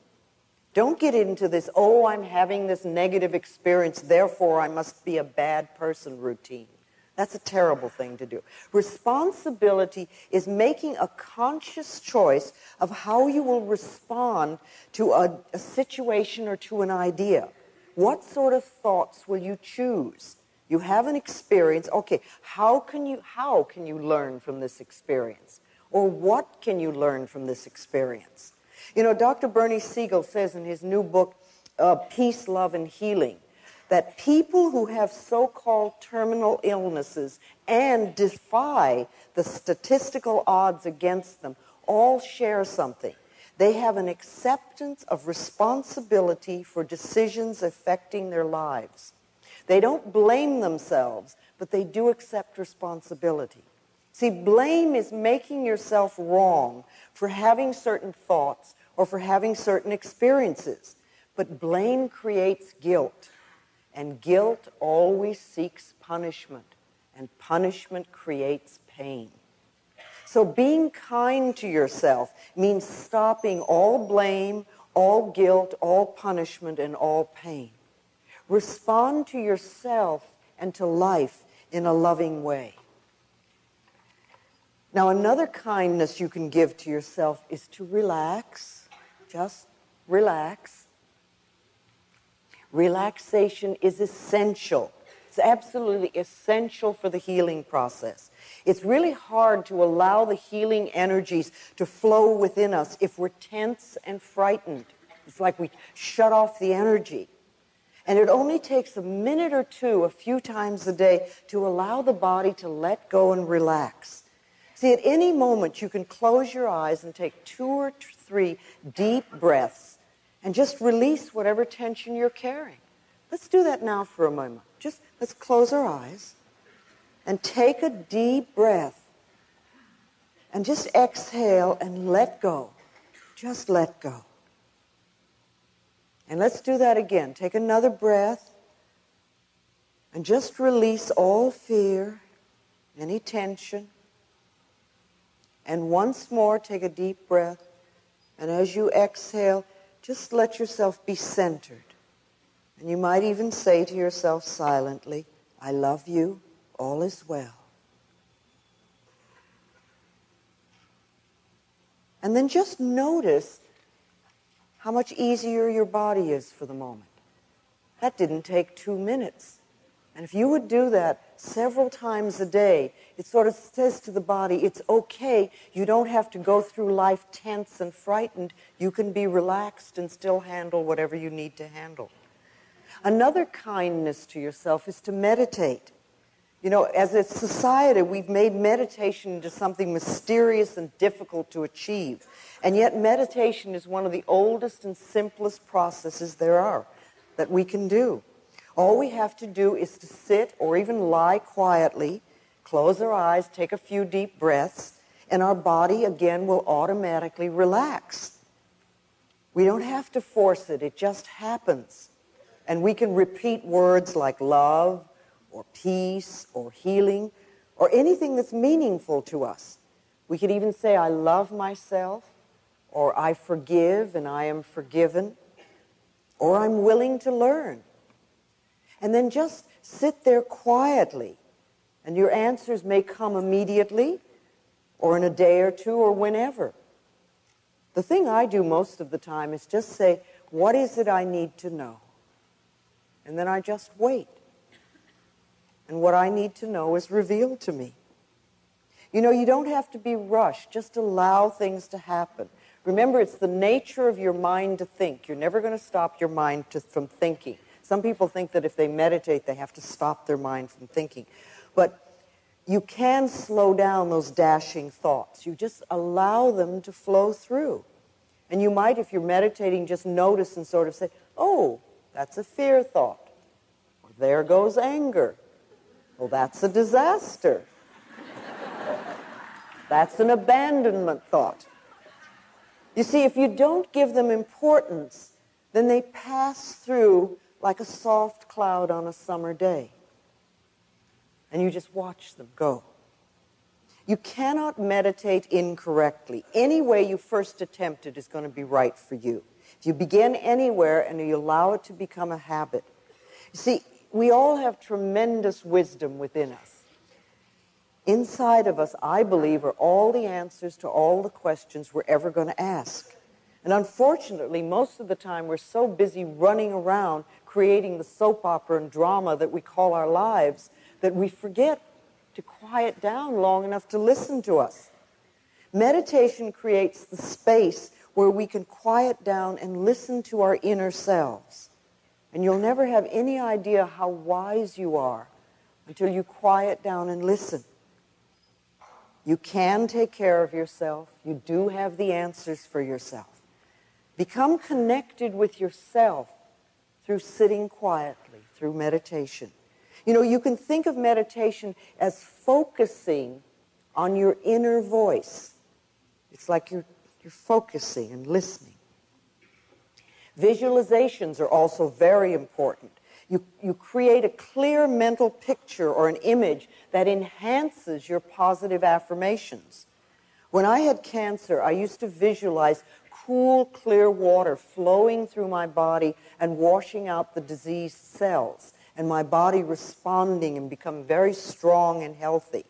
S22: Don't get into this, oh, I'm having this negative experience, therefore I must be a bad person routine. That's a terrible thing to do. Responsibility is making a conscious choice of how you will respond to a situation or to an idea. What sort of thoughts will you choose? You have an experience. Okay, how can you learn from this experience? Or what can you learn from this experience? You know, Dr. Bernie Siegel says in his new book, Peace, Love, and Healing, that people who have so-called terminal illnesses and defy the statistical odds against them all share something. They have an acceptance of responsibility for decisions affecting their lives. They don't blame themselves, but they do accept responsibility. See, blame is making yourself wrong for having certain thoughts or for having certain experiences. But blame creates guilt. And guilt always seeks punishment, and punishment creates pain. So being kind to yourself means stopping all blame, all guilt, all punishment, and all pain. Respond to yourself and to life in a loving way. Now, another kindness you can give to yourself is to relax. Just relax. Relaxation is essential. It's absolutely essential for the healing process. It's really hard to allow the healing energies to flow within us if we're tense and frightened. It's like we shut off the energy. And it only takes a minute or two, a few times a day, to allow the body to let go and relax. See, at any moment you can close your eyes and take 2 or 3 deep breaths and just release whatever tension you're carrying. Let's do that now for a moment. Let's close our eyes and take a deep breath and just exhale and let go. Just let go. And let's do that again. Take another breath and just release all fear, any tension. And once more, take a deep breath. And as you exhale, just let yourself be centered. And you might even say to yourself silently, I love you, all is well. And then just notice how much easier your body is for the moment. That didn't take 2 minutes. And if you would do that several times a day, it sort of says to the body, it's okay, you don't have to go through life tense and frightened. You can be relaxed and still handle whatever you need to handle. Another kindness to yourself is to meditate. You know, as a society, we've made meditation into something mysterious and difficult to achieve. And yet meditation is one of the oldest and simplest processes there are that we can do. All we have to do is to sit or even lie quietly, close our eyes, take a few deep breaths, and our body again will automatically relax. We don't have to force it, it just happens. And we can repeat words like love or peace or healing or anything that's meaningful to us. We could even say, I love myself, or I forgive and I am forgiven, or I'm willing to learn. And then just sit there quietly, and your answers may come immediately, or in a day or two, or whenever. The thing I do most of the time is just say, what is it I need to know? And then I just wait. And what I need to know is revealed to me. You know, you don't have to be rushed. Just allow things to happen. Remember, it's the nature of your mind to think. You're never going to stop your mind from thinking. Some people think that if they meditate, they have to stop their mind from thinking. But you can slow down those dashing thoughts. You just allow them to flow through. And you might, if you're meditating, just notice and sort of say, oh, that's a fear thought. Or there goes anger. Well, that's a disaster. That's an abandonment thought. You see, if you don't give them importance, then they pass through like a soft cloud on a summer day. And you just watch them go. You cannot meditate incorrectly. Any way you first attempt it is going to be right for you. If you begin anywhere and you allow it to become a habit. You see, we all have tremendous wisdom within us. Inside of us, I believe, are all the answers to all the questions we're ever going to ask. And unfortunately, most of the time, we're so busy running around creating the soap opera and drama that we call our lives that we forget to quiet down long enough to listen to us. Meditation creates the space where we can quiet down and listen to our inner selves. And you'll never have any idea how wise you are until you quiet down and listen. You can take care of yourself. You do have the answers for yourself. Become connected with yourself through sitting quietly, through meditation. You know, you can think of meditation as focusing on your inner voice. It's like you're focusing and listening. Visualizations are also very important. You create a clear mental picture or an image that enhances your positive affirmations. When I had cancer, I used to visualize cool, clear water flowing through my body and washing out the diseased cells, and my body responding and become very strong and healthy.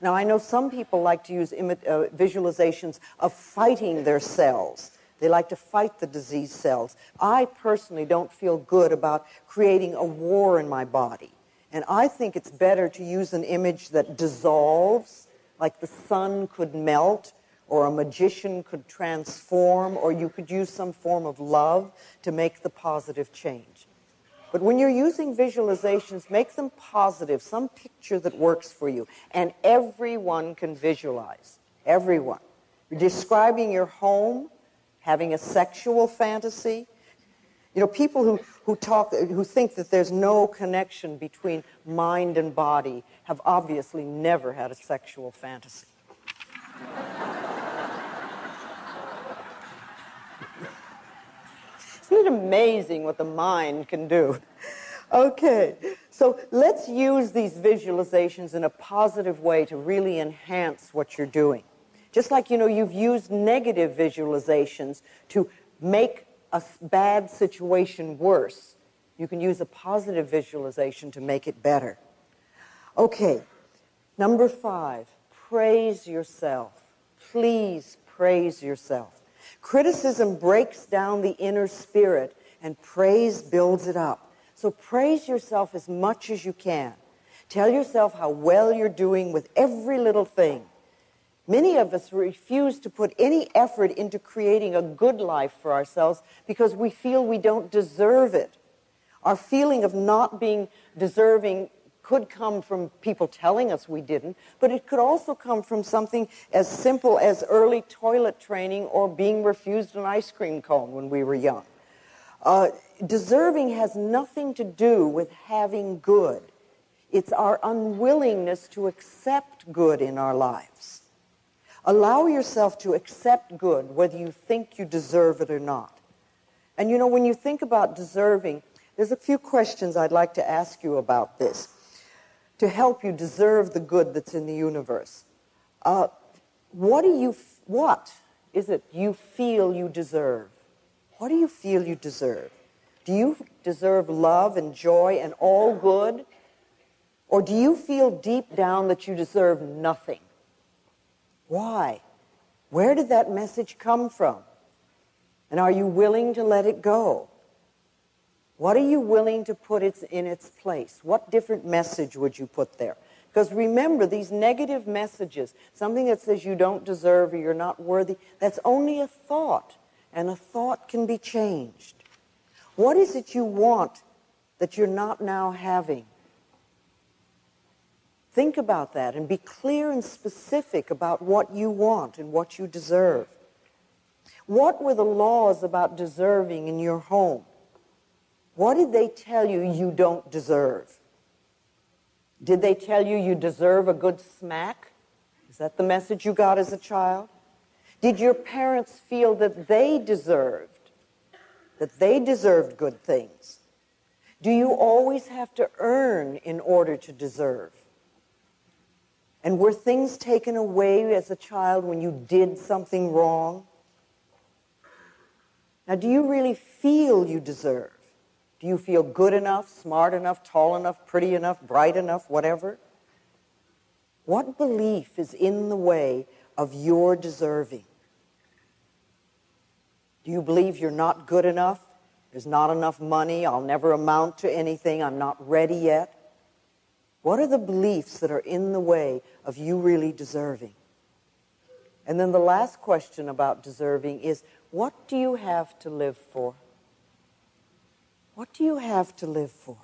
S22: Now, I know some people like to use visualizations of fighting their cells. They like to fight the diseased cells. I personally don't feel good about creating a war in my body. And I think it's better to use an image that dissolves, like the sun could melt, or a magician could transform, or you could use some form of love to make the positive change. But when you're using visualizations, make them positive, some picture that works for you. And everyone can visualize. Everyone. You're describing your home, having a sexual fantasy. You know, people who think that there's no connection between mind and body have obviously never had a sexual fantasy. Isn't it amazing what the mind can do? Okay, so let's use these visualizations in a positive way to really enhance what you're doing. Just like, you know, you've used negative visualizations to make a bad situation worse, you can use a positive visualization to make it better. Okay, number 5, praise yourself. Please praise yourself. Criticism breaks down the inner spirit, and praise builds it up. So praise yourself as much as you can. Tell yourself how well you're doing with every little thing. Many of us refuse to put any effort into creating a good life for ourselves because we feel we don't deserve it. Our feeling of not being deserving could come from people telling us we didn't, but it could also come from something as simple as early toilet training or being refused an ice cream cone when we were young. Deserving has nothing to do with having good. It's our unwillingness to accept good in our lives. Allow yourself to accept good, whether you think you deserve it or not. And you know, when you think about deserving, there's a few questions I'd like to ask you about this to help you deserve the good that's in the universe. What is it you feel you deserve? What do you feel you deserve? Do you deserve love and joy and all good? Or do you feel deep down that you deserve nothing? Why? Where did that message come from? And are you willing to let it go? What are you willing to put in its place? What different message would you put there? Because remember, these negative messages, something that says you don't deserve or you're not worthy, that's only a thought, and a thought can be changed. What is it you want that you're not now having? Think about that and be clear and specific about what you want and what you deserve. What were the laws about deserving in your home? What did they tell you you don't deserve? Did they tell you you deserve a good smack? Is that the message you got as a child? Did your parents feel that they deserved good things? Do you always have to earn in order to deserve? And were things taken away as a child when you did something wrong? Now, do you really feel you deserve? Do you feel good enough, smart enough, tall enough, pretty enough, bright enough, whatever? What belief is in the way of your deserving? Do you believe you're not good enough? There's not enough money. I'll never amount to anything. I'm not ready yet. What are the beliefs that are in the way of you really deserving? And then the last question about deserving is, what do you have to live for? What do you have to live for?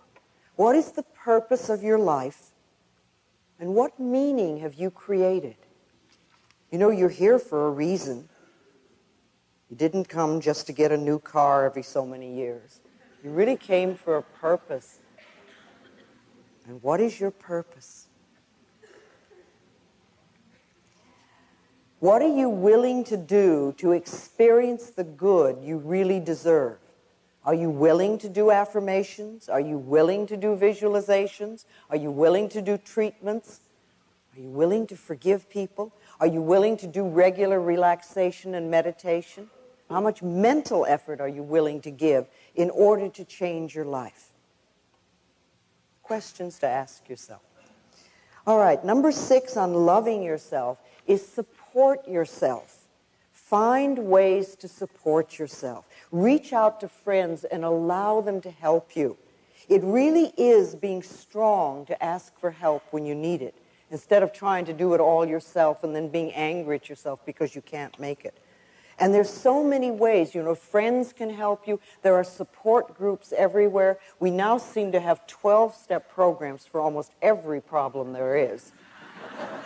S22: What is the purpose of your life? And what meaning have you created? You know, you're here for a reason. You didn't come just to get a new car every so many years. You really came for a purpose. And what is your purpose? What are you willing to do to experience the good you really deserve? Are you willing to do affirmations? Are you willing to do visualizations? Are you willing to do treatments? Are you willing to forgive people? Are you willing to do regular relaxation and meditation? How much mental effort are you willing to give in order to change your life? Questions to ask yourself. All right, number 6 on loving yourself is support yourself. Find ways to support yourself. Reach out to friends and allow them to help you. It really is being strong to ask for help when you need it, instead of trying to do it all yourself and then being angry at yourself because you can't make it. And there's so many ways, you know, friends can help you. There are support groups everywhere. We now seem to have 12-step programs for almost every problem there is.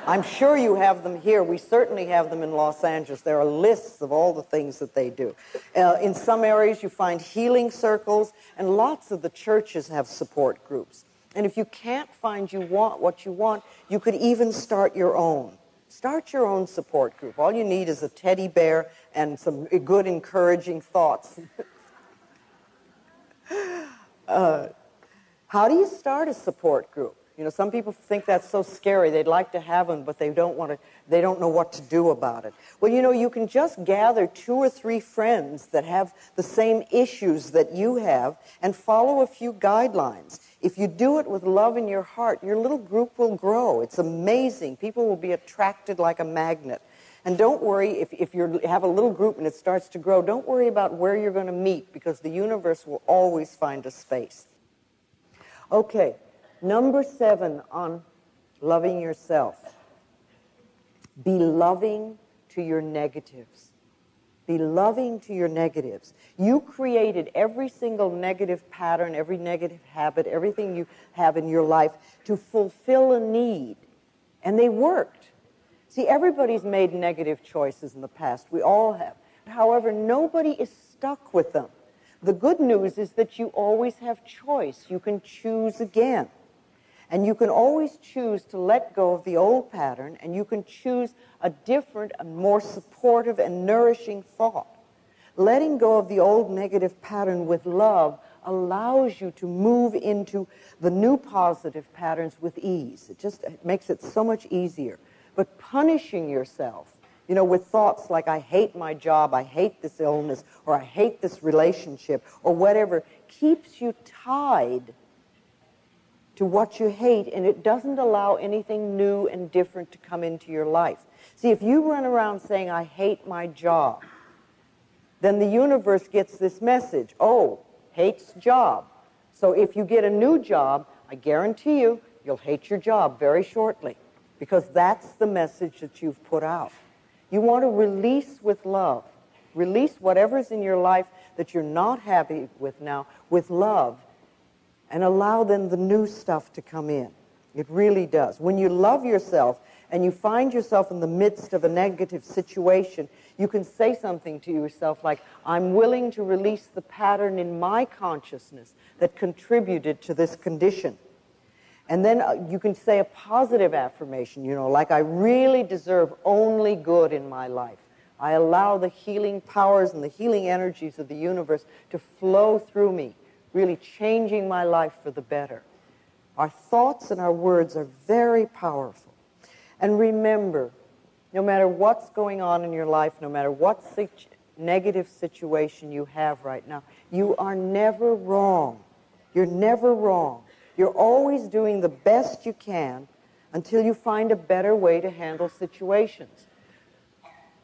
S22: I'm sure you have them here. We certainly have them in Los Angeles. There are lists of all the things that they do. In some areas, you find healing circles, and lots of the churches have support groups. And if you can't find what you want, you could even start your own. Start your own support group. All you need is a teddy bear and some good, encouraging thoughts. How do you start a support group? You know, some people think that's so scary. They'd like to have them, but they don't know what to do about it. Well, you know, you can just gather 2 or 3 friends that have the same issues that you have and follow a few guidelines. If you do it with love in your heart, your little group will grow. It's amazing. People will be attracted like a magnet. And don't worry, if you have a little group and it starts to grow, don't worry about where you're going to meet, because the universe will always find a space. Okay. Number 7 on loving yourself. Be loving to your negatives. Be loving to your negatives. You created every single negative pattern, every negative habit, everything you have in your life to fulfill a need. And they worked. See, everybody's made negative choices in the past. We all have. However, nobody is stuck with them. The good news is that you always have choice. You can choose again. And you can always choose to let go of the old pattern, and you can choose a different, a more supportive and nourishing thought. Letting go of the old negative pattern with love allows you to move into the new positive patterns with ease. It makes it so much easier. But punishing yourself, you know, with thoughts like, I hate my job, I hate this illness, or I hate this relationship, or whatever, keeps you tied to what you hate, and it doesn't allow anything new and different to come into your life. See, if you run around saying, I hate my job, then the universe gets this message, oh, hates job. So if you get a new job, I guarantee you, you'll hate your job very shortly, because that's the message that you've put out. You want to release with love. Release whatever's in your life that you're not happy with now with love, and allow then the new stuff to come in. It really does. When you love yourself and you find yourself in the midst of a negative situation, you can say something to yourself like, I'm willing to release the pattern in my consciousness that contributed to this condition. And then you can say a positive affirmation, like I really deserve only good in my life. I allow the healing powers and the healing energies of the universe to flow through me, really changing my life for the better. Our thoughts and our words are very powerful. And remember, no matter what's going on in your life, no matter what negative situation you have right now, you are never wrong. You're never wrong. You're always doing the best you can until you find a better way to handle situations.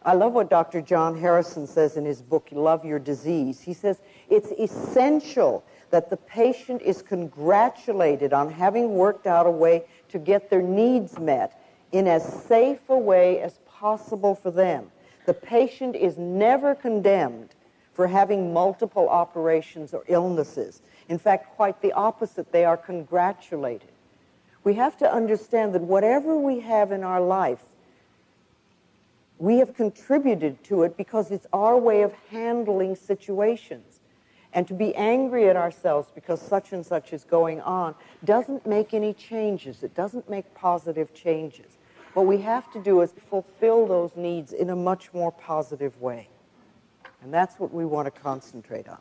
S22: I love what Dr. John Harrison says in his book, Love Your Disease. He says, it's essential that the patient is congratulated on having worked out a way to get their needs met in as safe a way as possible for them. The patient is never condemned for having multiple operations or illnesses. In fact, quite the opposite, they are congratulated. We have to understand that whatever we have in our life, we have contributed to it because it's our way of handling situations. And to be angry at ourselves because such and such is going on doesn't make any changes. It doesn't make positive changes. What we have to do is fulfill those needs in a much more positive way. And that's what we want to concentrate on.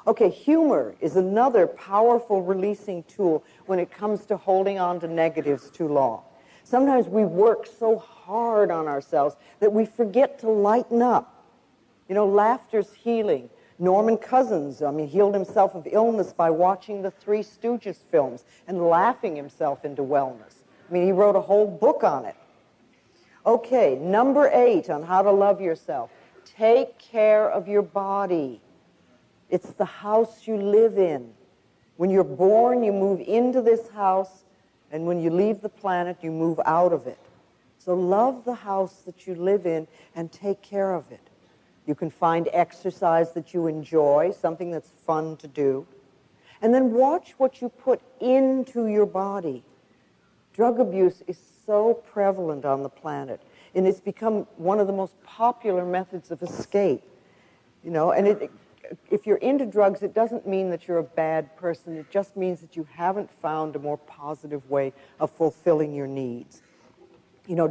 S22: Okay, humor is another powerful releasing tool when it comes to holding on to negatives too long. Sometimes we work so hard on ourselves that we forget to lighten up. Laughter's healing. Norman Cousins, healed himself of illness by watching the Three Stooges films and laughing himself into wellness. He wrote a whole book on it. Okay, number 8 on how to love yourself. Take care of your body. It's the house you live in. When you're born, you move into this house, and when you leave the planet, you move out of it. So love the house that you live in and take care of it. You can find exercise that you enjoy, something that's fun to do. And then watch what you put into your body. Drug abuse is so prevalent on the planet, and it's become one of the most popular methods of escape. If you're into drugs, it doesn't mean that you're a bad person. It just means that you haven't found a more positive way of fulfilling your needs.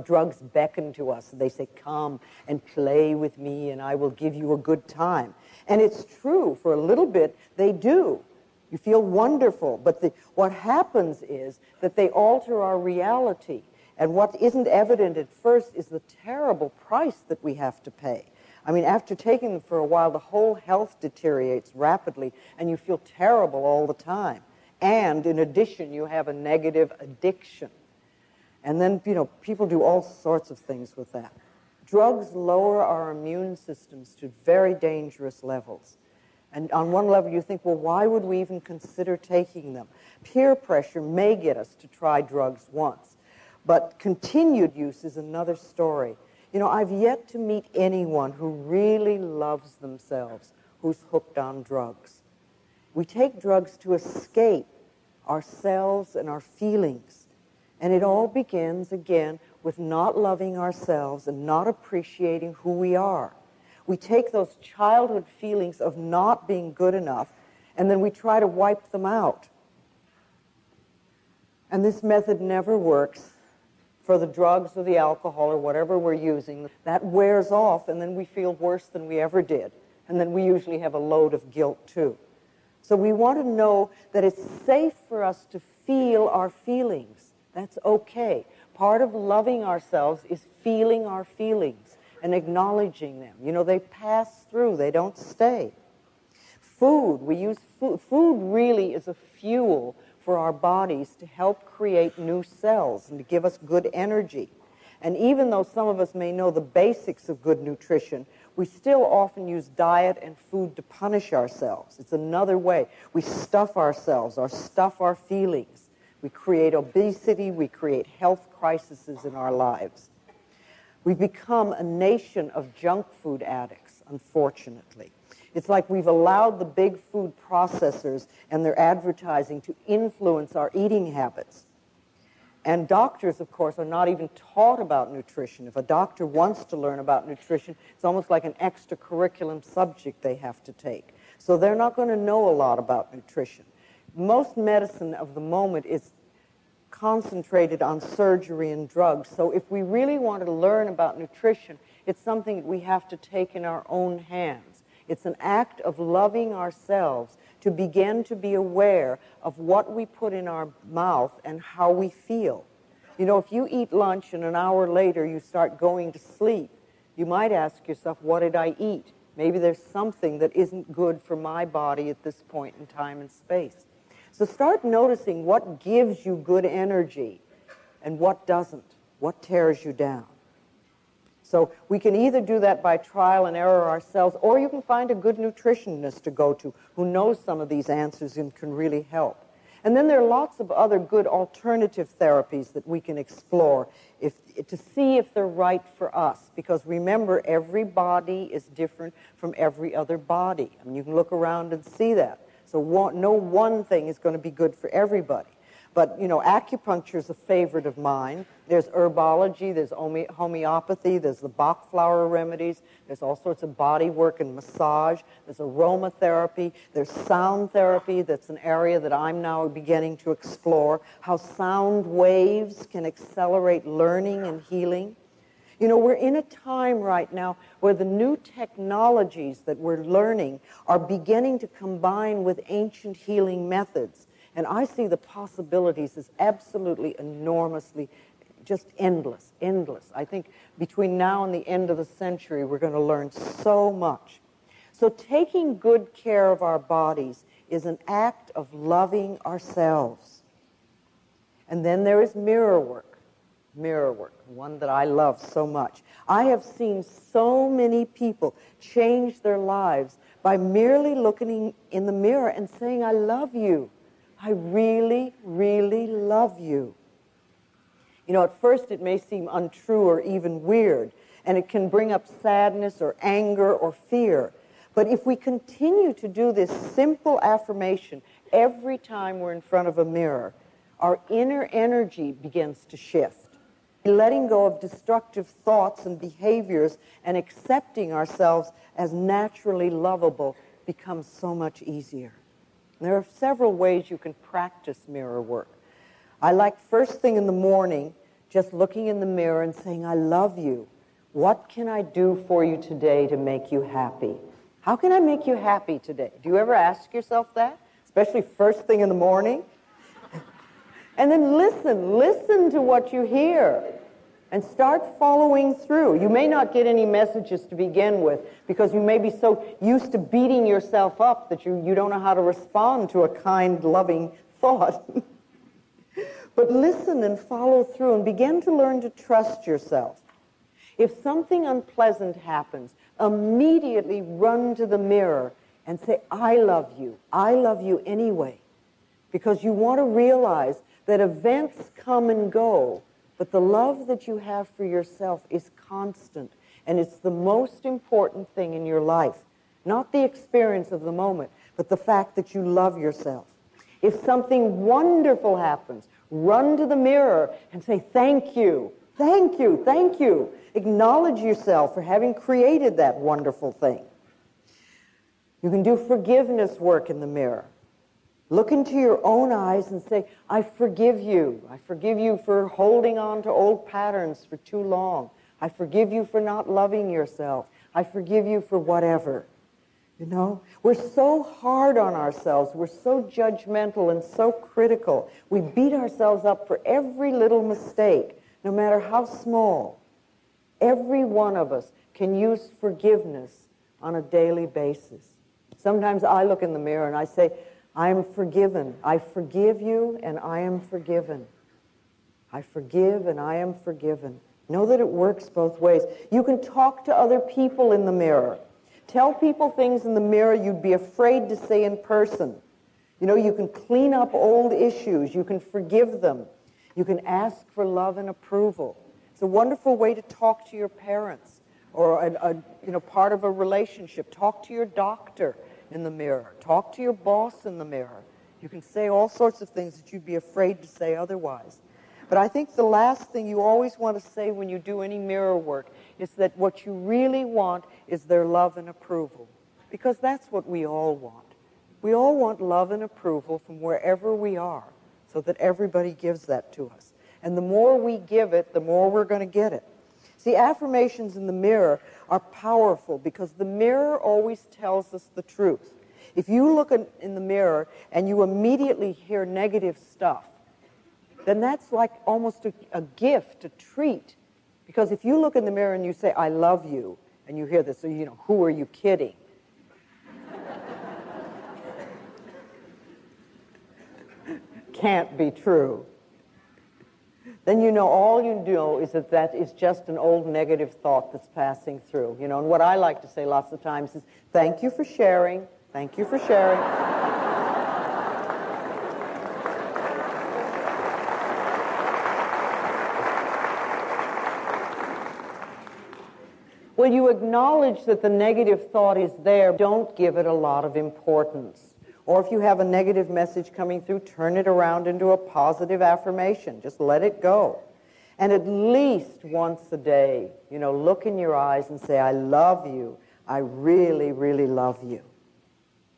S22: Drugs beckon to us. They say, come and play with me and I will give you a good time. And it's true, for a little bit, they do. You feel wonderful. But what happens is that they alter our reality. And what isn't evident at first is the terrible price that we have to pay. After taking them for a while, the whole health deteriorates rapidly, and you feel terrible all the time. And in addition, you have a negative addiction. And then, people do all sorts of things with that. Drugs lower our immune systems to very dangerous levels. And on one level, you think, well, why would we even consider taking them? Peer pressure may get us to try drugs once, but continued use is another story. I've yet to meet anyone who really loves themselves who's hooked on drugs. We take drugs to escape ourselves and our feelings. And it all begins, again, with not loving ourselves and not appreciating who we are. We take those childhood feelings of not being good enough, and then we try to wipe them out. And this method never works for the drugs or the alcohol or whatever we're using. That wears off, and then we feel worse than we ever did. And then we usually have a load of guilt, too. So we want to know that it's safe for us to feel our feelings. That's okay. Part of loving ourselves is feeling our feelings and acknowledging them. They pass through. They don't stay. Food. We use food. Food really is a fuel for our bodies to help create new cells and to give us good energy. And even though some of us may know the basics of good nutrition, We still often use diet and food to punish ourselves. It's another way. We stuff ourselves or stuff our feelings. We create obesity. We create health crises in our lives. We've become a nation of junk food addicts, unfortunately. It's like we've allowed the big food processors and their advertising to influence our eating habits. And doctors, of course, are not even taught about nutrition. If a doctor wants to learn about nutrition, it's almost like an extracurriculum subject they have to take. So they're not going to know a lot about nutrition. Most medicine of the moment is concentrated on surgery and drugs. So if we really want to learn about nutrition, it's something that we have to take in our own hands. It's an act of loving ourselves to begin to be aware of what we put in our mouth and how we feel. You know, if you eat lunch and an hour later you start going to sleep, you might ask yourself, what did I eat? Maybe there's something that isn't good for my body at this point in time and space. So start noticing what gives you good energy and what doesn't, what tears you down. So we can either do that by trial and error ourselves, or you can find a good nutritionist to go to who knows some of these answers and can really help. And then there are lots of other good alternative therapies that we can explore to see if they're right for us. Because remember, every body is different from every other body. I mean, you can look around and see that. So no one thing is going to be good for everybody. But, you know, acupuncture is a favorite of mine. There's herbology, there's homeopathy, there's the Bach flower remedies, there's all sorts of body work and massage, there's aromatherapy, there's sound therapy. That's an area that I'm now beginning to explore, how sound waves can accelerate learning and healing. You know, we're in a time right now where the new technologies that we're learning are beginning to combine with ancient healing methods. And I see the possibilities as absolutely enormously, just endless, endless. I think between now and the end of the century, we're going to learn so much. So taking good care of our bodies is an act of loving ourselves. And then there is mirror work, one that I love so much. I have seen so many people change their lives by merely looking in the mirror and saying, I love you. I really, really love you. You know, at first it may seem untrue or even weird, and it can bring up sadness or anger or fear. But if we continue to do this simple affirmation every time we're in front of a mirror, our inner energy begins to shift. Letting go of destructive thoughts and behaviors and accepting ourselves as naturally lovable becomes so much easier. There are several ways you can practice mirror work. I like first thing in the morning, just looking in the mirror and saying, I love you. What can I do for you today to make you happy? How can I make you happy today? Do you ever ask yourself that? Especially first thing in the morning? And then listen to what you hear and start following through. You may not get any messages to begin with because you may be so used to beating yourself up that you don't know how to respond to a kind, loving thought. But listen and follow through and begin to learn to trust yourself. If something unpleasant happens, immediately run to the mirror and say, I love you anyway. Because you want to realize that events come and go, but the love that you have for yourself is constant, and it's the most important thing in your life. Not the experience of the moment, but the fact that you love yourself. If something wonderful happens, run to the mirror and say, thank you, thank you, thank you. Acknowledge yourself for having created that wonderful thing. You can do forgiveness work in the mirror. Look into your own eyes and say, I forgive you. I forgive you for holding on to old patterns for too long. I forgive you for not loving yourself. I forgive you for whatever. You know, we're so hard on ourselves. We're so judgmental and so critical. We beat ourselves up for every little mistake, no matter how small. Every one of us can use forgiveness on a daily basis. Sometimes I look in the mirror and I say, I am forgiven. I forgive you and I am forgiven. I forgive and I am forgiven. Know that it works both ways. You can talk to other people in the mirror. Tell people things in the mirror you'd be afraid to say in person. You know, you can clean up old issues. You can forgive them. You can ask for love and approval. It's a wonderful way to talk to your parents or part of a relationship. Talk to your doctor in the mirror. Talk to your boss in the mirror. You can say all sorts of things that you'd be afraid to say otherwise. But I think the last thing you always want to say when you do any mirror work is that what you really want is their love and approval. Because that's what we all want. We all want love and approval from wherever we are, so that everybody gives that to us. And the more we give it, the more we're going to get it. See, affirmations in the mirror are powerful because the mirror always tells us the truth. If you look in the mirror and you immediately hear negative stuff, then that's like almost a gift, a treat. Because if you look in the mirror and you say, I love you, and you hear this, so who are you kidding? Can't be true. Then all you know is that is just an old negative thought that's passing through. And what I like to say lots of times is, thank you for sharing, thank you for sharing. When you acknowledge that the negative thought is there, don't give it a lot of importance. Or if you have a negative message coming through, turn it around into a positive affirmation. Just let it go. And at least once a day, look in your eyes and say, I love you. I really, really love you.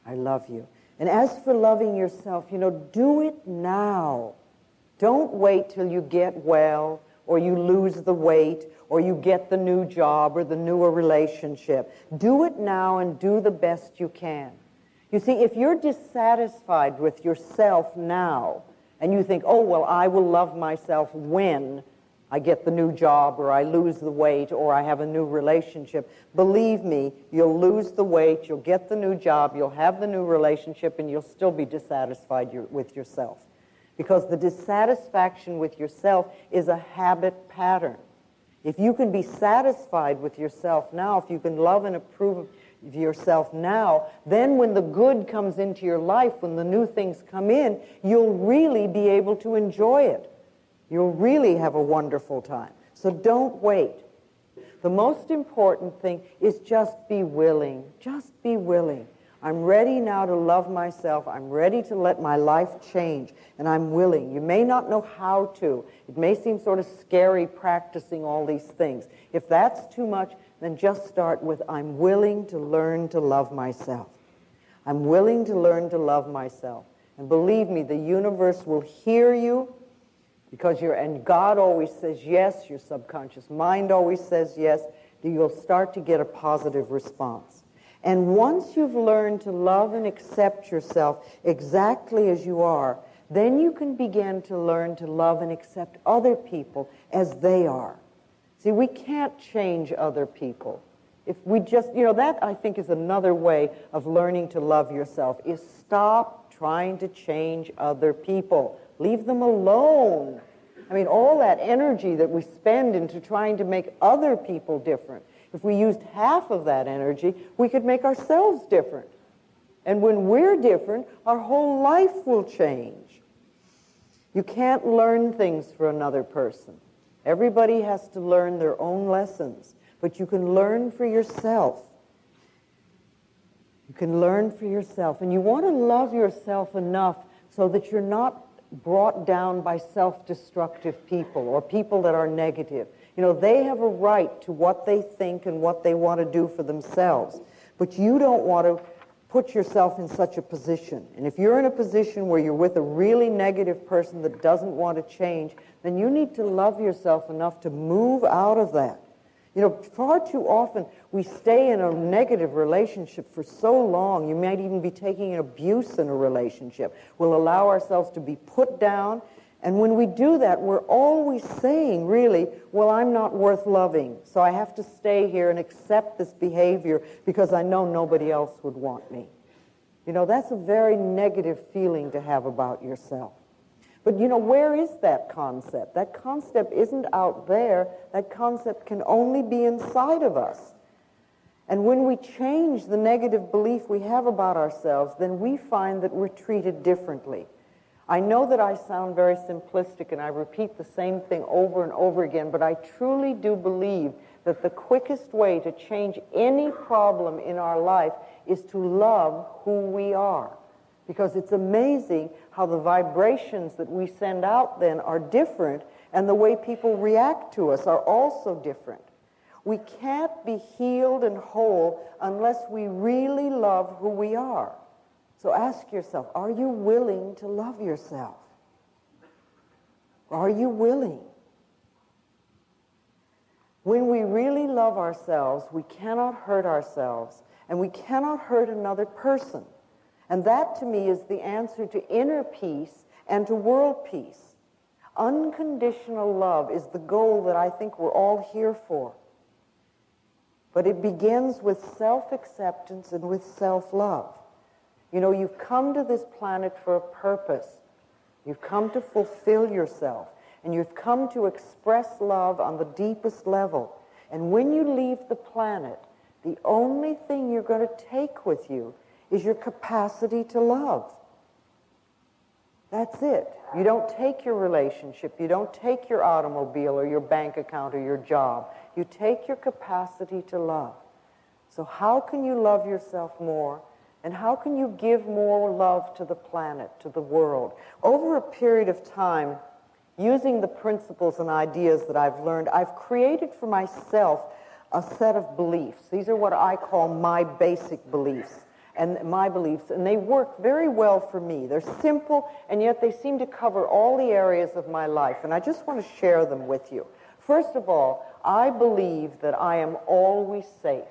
S22: I love you. And as for loving yourself, do it now. Don't wait till you get well, or you lose the weight, or you get the new job or the newer relationship. Do it now and do the best you can. You see, if you're dissatisfied with yourself now, and you think, oh, well, I will love myself when I get the new job, or I lose the weight, or I have a new relationship, believe me, you'll lose the weight, you'll get the new job, you'll have the new relationship, and you'll still be dissatisfied with yourself. Because the dissatisfaction with yourself is a habit pattern. If you can be satisfied with yourself now, if you can love and approve of yourself now, then when the good comes into your life, when the new things come in, you'll really be able to enjoy it. You'll really have a wonderful time. So don't wait. The most important thing is just be willing. Just be willing. I'm ready now to love myself. I'm ready to let my life change, and I'm willing. You may not know how to. It may seem sort of scary practicing all these things. If that's too much, then just start with, I'm willing to learn to love myself. I'm willing to learn to love myself. And believe me, the universe will hear you, because and God always says yes, your subconscious mind always says yes, you'll start to get a positive response. And once you've learned to love and accept yourself exactly as you are, then you can begin to learn to love and accept other people as they are. See, we can't change other people. If we just, that I think is another way of learning to love yourself, is stop trying to change other people. Leave them alone. I mean, all that energy that we spend into trying to make other people different, if we used half of that energy, we could make ourselves different. And when we're different, our whole life will change. You can't learn things for another person. Everybody has to learn their own lessons, but you can learn for yourself. You can learn for yourself. And you want to love yourself enough so that you're not brought down by self-destructive people or people that are negative. They have a right to what they think and what they want to do for themselves. But you don't want to put yourself in such a position. And if you're in a position where you're with a really negative person that doesn't want to change, then you need to love yourself enough to move out of that. Far too often we stay in a negative relationship for so long. You might even be taking an abuse in a relationship. We'll allow ourselves to be put down. And when we do that, we're always saying, really, well, I'm not worth loving, so I have to stay here and accept this behavior because I know nobody else would want me. That's a very negative feeling to have about yourself. But you know, where is that concept? That concept isn't out there. That concept can only be inside of us. And when we change the negative belief we have about ourselves, then we find that we're treated differently. I know that I sound very simplistic and I repeat the same thing over and over again, but I truly do believe that the quickest way to change any problem in our life is to love who we are. Because it's amazing how the vibrations that we send out then are different, and the way people react to us are also different. We can't be healed and whole unless we really love who we are. So ask yourself, are you willing to love yourself? Are you willing? When we really love ourselves, we cannot hurt ourselves, and we cannot hurt another person. And that, to me, is the answer to inner peace and to world peace. Unconditional love is the goal that I think we're all here for. But it begins with self-acceptance and with self-love. You know, you've come to this planet for a purpose. You've come to fulfill yourself. And you've come to express love on the deepest level. And when you leave the planet, the only thing you're going to take with you is your capacity to love. That's it. You don't take your relationship. You don't take your automobile or your bank account or your job. You take your capacity to love. So how can you love yourself more? And how can you give more love to the planet, to the world? Over a period of time, using the principles and ideas that I've learned, I've created for myself a set of beliefs. These are what I call my basic beliefs. And my beliefs, and they work very well for me. They're simple, and yet they seem to cover all the areas of my life, and I just want to share them with you. First of all, I believe that I am always safe.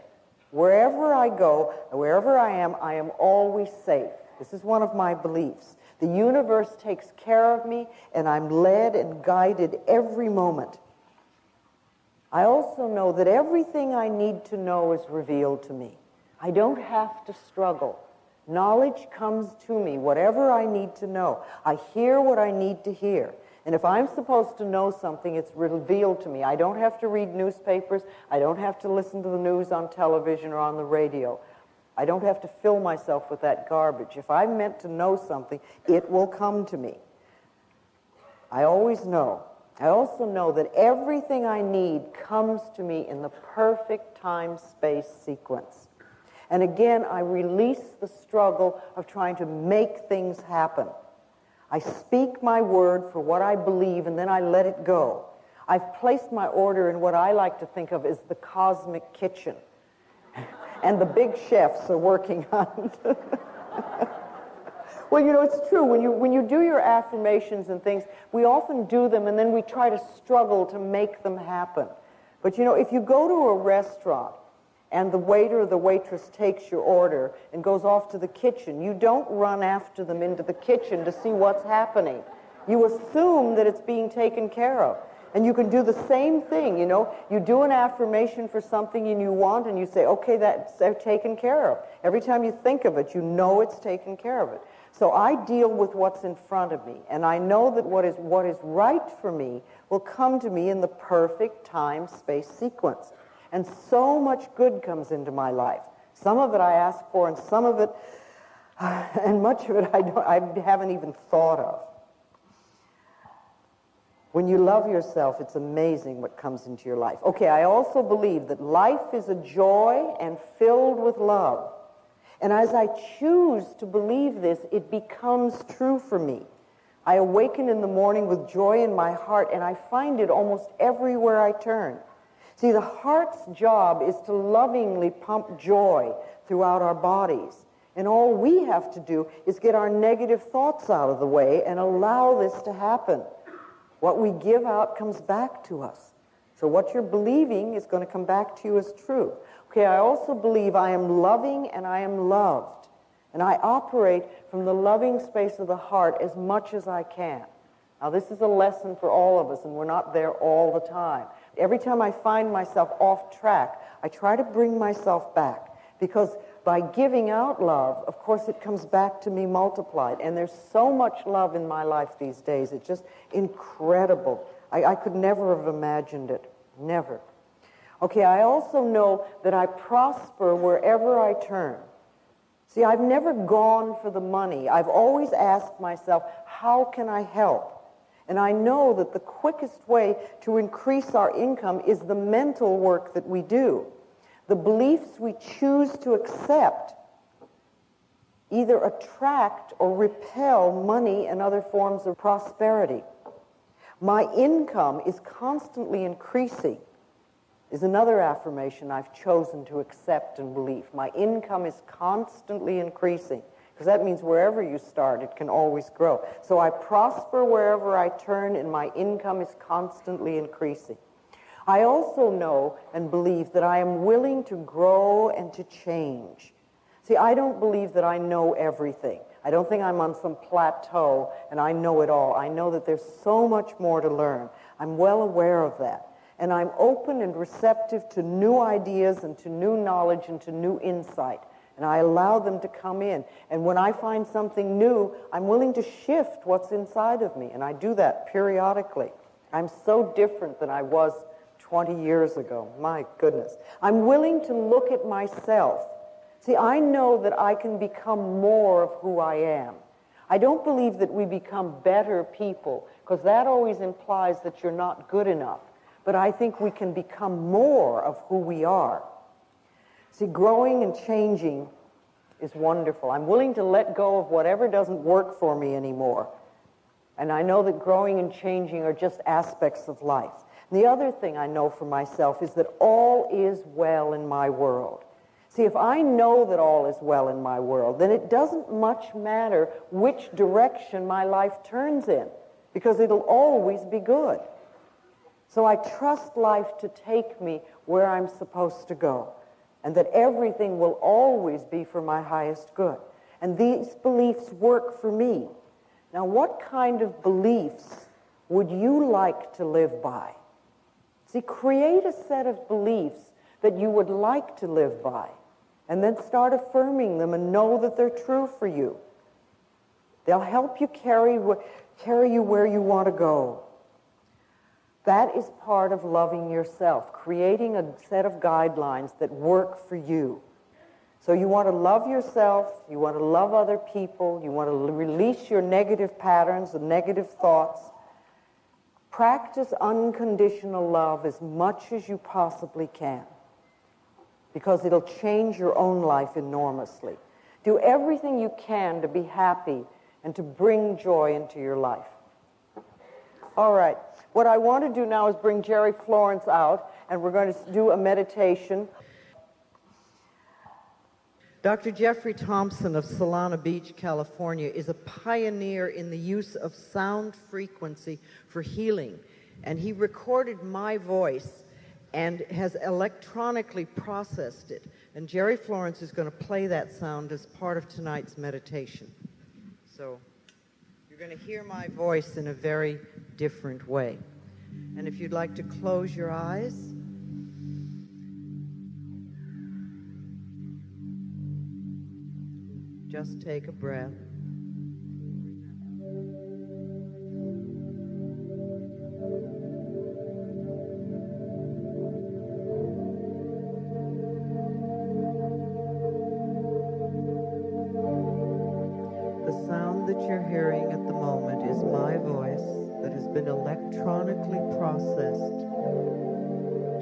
S22: Wherever I go, wherever I am always safe. This is one of my beliefs. The universe takes care of me, and I'm led and guided every moment. I also know that everything I need to know is revealed to me. I don't have to struggle. Knowledge comes to me, whatever I need to know. I hear what I need to hear. And if I'm supposed to know something, it's revealed to me. I don't have to read newspapers. I don't have to listen to the news on television or on the radio. I don't have to fill myself with that garbage. If I'm meant to know something, it will come to me. I always know. I also know that everything I need comes to me in the perfect time-space sequence. And again, I release the struggle of trying to make things happen. I speak my word for what I believe, and then I let it go. I've placed my order in what I like to think of as the cosmic kitchen. And the big chefs are working on it. Well, you know, it's true. When you do your affirmations and things, we often do them, and then we try to struggle to make them happen. But, you know, if you go to a restaurant, and the waiter or the waitress takes your order and goes off to the kitchen, you don't run after them into the kitchen to see what's happening. You assume that it's being taken care of. And you can do the same thing, you know. You do an affirmation for something and you want, and you say, okay, that's taken care of. Every time you think of it, you know it's taken care of it. So I deal with what's in front of me, and I know that what is right for me will come to me in the perfect time-space sequence. And so much good comes into my life. Some of it I ask for, and some of it, and much of it I haven't even thought of. When you love yourself, it's amazing what comes into your life. Okay, I also believe that life is a joy and filled with love. And as I choose to believe this, it becomes true for me. I awaken in the morning with joy in my heart, and I find it almost everywhere I turn. See, the heart's job is to lovingly pump joy throughout our bodies. And all we have to do is get our negative thoughts out of the way and allow this to happen. What we give out comes back to us. So what you're believing is going to come back to you as true. Okay, I also believe I am loving and I am loved. And I operate from the loving space of the heart as much as I can. Now, this is a lesson for all of us, and we're not there all the time. Every time I find myself off track, I try to bring myself back, because by giving out love, of course, it comes back to me multiplied. And there's so much love in my life these days. It's just incredible. I could never have imagined it. Never. Okay, I also know that I prosper wherever I turn. See, I've never gone for the money. I've always asked myself, how can I help? And I know that the quickest way to increase our income is the mental work that we do. The beliefs we choose to accept either attract or repel money and other forms of prosperity. My income is constantly increasing is another affirmation I've chosen to accept and believe. My income is constantly increasing, because that means wherever you start, it can always grow. So I prosper wherever I turn, and my income is constantly increasing. I also know and believe that I am willing to grow and to change. See, I don't believe that I know everything. I don't think I'm on some plateau and I know it all. I know that there's so much more to learn. I'm well aware of that. And I'm open and receptive to new ideas and to new knowledge and to new insight. And I allow them to come in. And when I find something new, I'm willing to shift what's inside of me. And I do that periodically. I'm so different than I was 20 years ago. My goodness. I'm willing to look at myself. See, I know that I can become more of who I am. I don't believe that we become better people, because that always implies that you're not good enough. But I think we can become more of who we are. See, growing and changing is wonderful. I'm willing to let go of whatever doesn't work for me anymore. And I know that growing and changing are just aspects of life. And the other thing I know for myself is that all is well in my world. See, if I know that all is well in my world, then it doesn't much matter which direction my life turns in, because it'll always be good. So I trust life to take me where I'm supposed to go, and that everything will always be for my highest good. And these beliefs work for me. Now, what kind of beliefs would you like to live by? See, create a set of beliefs that you would like to live by, and then start affirming them and know that they're true for you. They'll help you carry you where you want to go. That is part of loving yourself, creating a set of guidelines that work for you. So you want to love yourself, you want to love other people, you want to release your negative patterns and negative thoughts. Practice unconditional love as much as you possibly can, because it'll change your own life enormously. Do everything you can to be happy and to bring joy into your life. All right. What I want to do now is bring Jerry Florence out, and we're going to do a meditation. Dr. Jeffrey Thompson of Solana Beach, California, is a pioneer in the use of sound frequency for healing. And he recorded my voice and has electronically processed it. And Jerry Florence is going to play that sound as part of tonight's meditation. So you're going to hear my voice in a very different way. And if you'd like to close your eyes. Just take a breath. The sound that you're hearing at the moment is my voice that has been electronically processed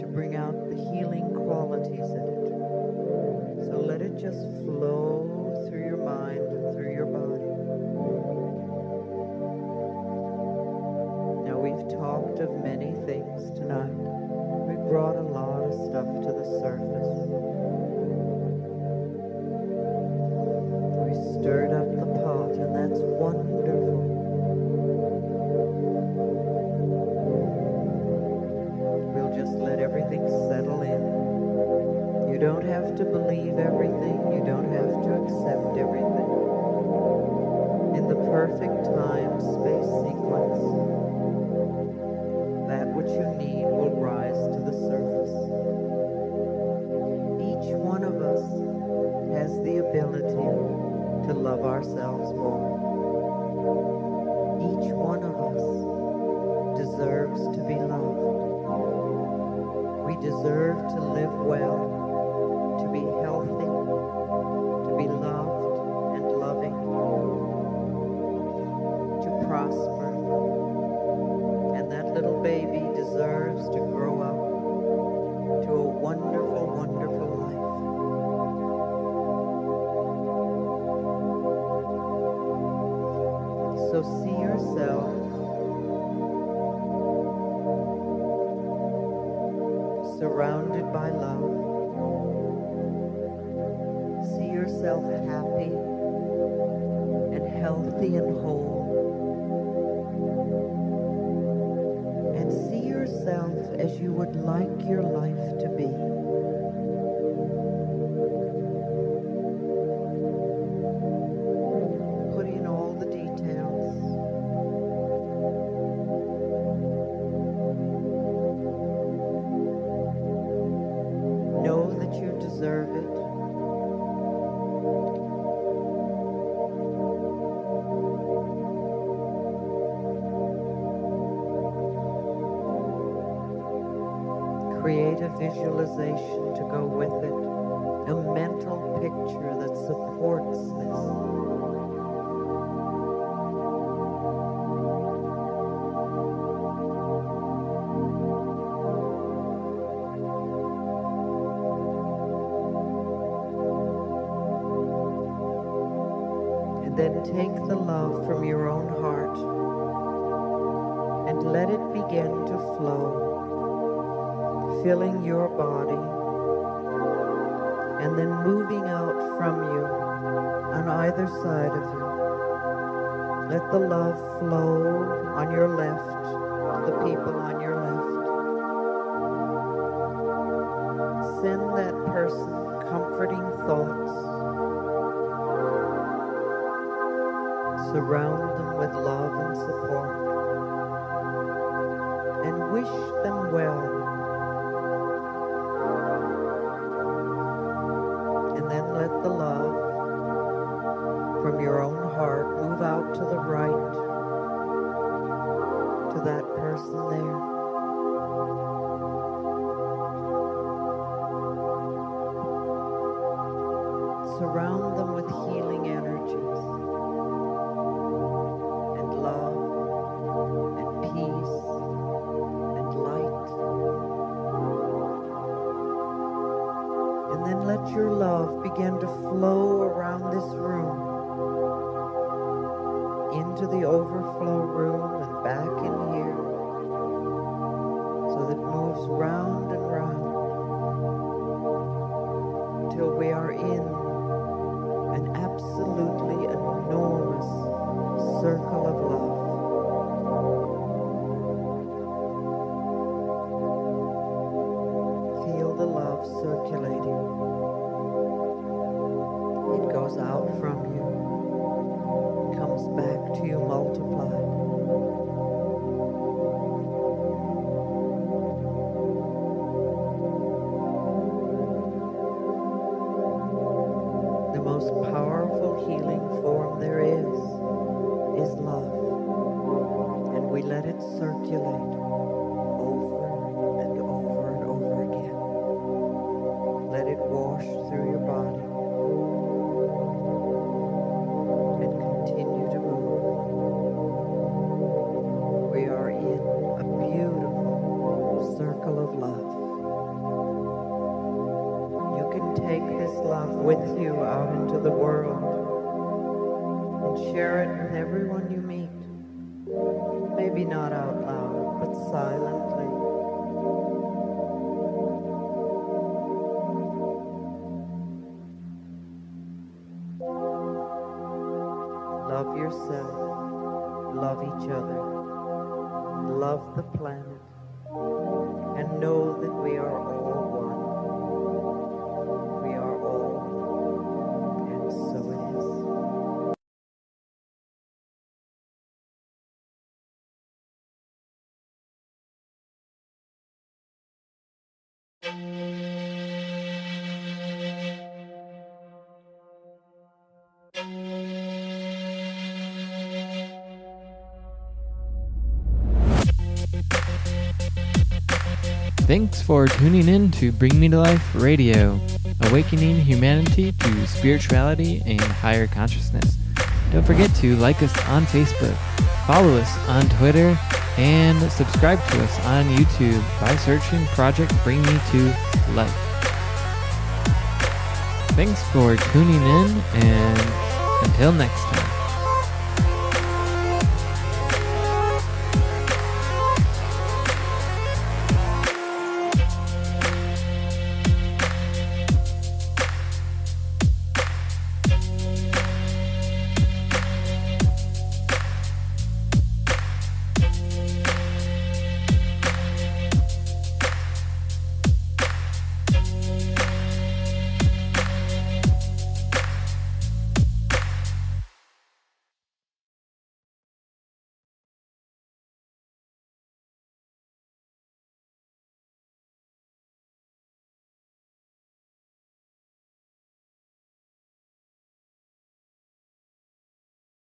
S22: to bring out the healing qualities in it. So let it just flow through your mind and through your body. Now, we've talked of many things tonight. We brought a lot of stuff to the surface. We stirred up the pot, and that's wonderful. We'll just let everything settle in. You don't have to believe everything. You don't have to accept everything. In the perfect time, space sequence, that which you need will rise to the surface. Each one of us has ourselves for. Each one of us deserves to be loved. We deserve to live well, to be healthy, to be loved and loving, to prosper. And that little baby deserves to grow up to a wonderful, wonderful life. So see yourself surrounded by love. See yourself happy and healthy and whole. And see yourself as you would like your life to be. Put in all the details. Know that you deserve it. Create a visualization to go with it, a mental picture that supports this. And then take the love from your own heart and let it begin to flow, filling your body, and then moving out from you on either side of you. Let the love flow on your left, to the people on your left. Send that person comforting thoughts. Surround them with love and support. And wish them well. And then let the love from your own heart move out to the right, to that person there. Surround them with healing energies and love and peace and light. And then let your love begin to flow around this room, into the overflow room and back in here, so that it moves round and round until we are in an absolutely enormous circle of love. Feel the love circulating. It goes out from you, comes back to you multiplied. The most powerful healing form there is love. And we let it circulate over and over and over again. Let it wash through your body and continue to move. We are in a beautiful circle of love. You can take this love with you out into the world and share it with everyone you meet. Maybe not out loud, but silently. Love yourself, love each other, love the planet, and know that we are all one. We are all, and so it is.
S2: Thanks for tuning in to Bring Me to Life Radio, awakening humanity to spirituality and higher consciousness. Don't forget to like us on Facebook, follow us on Twitter, and subscribe to us on YouTube by searching Project Bring Me to Life. Thanks for tuning in, and until next time.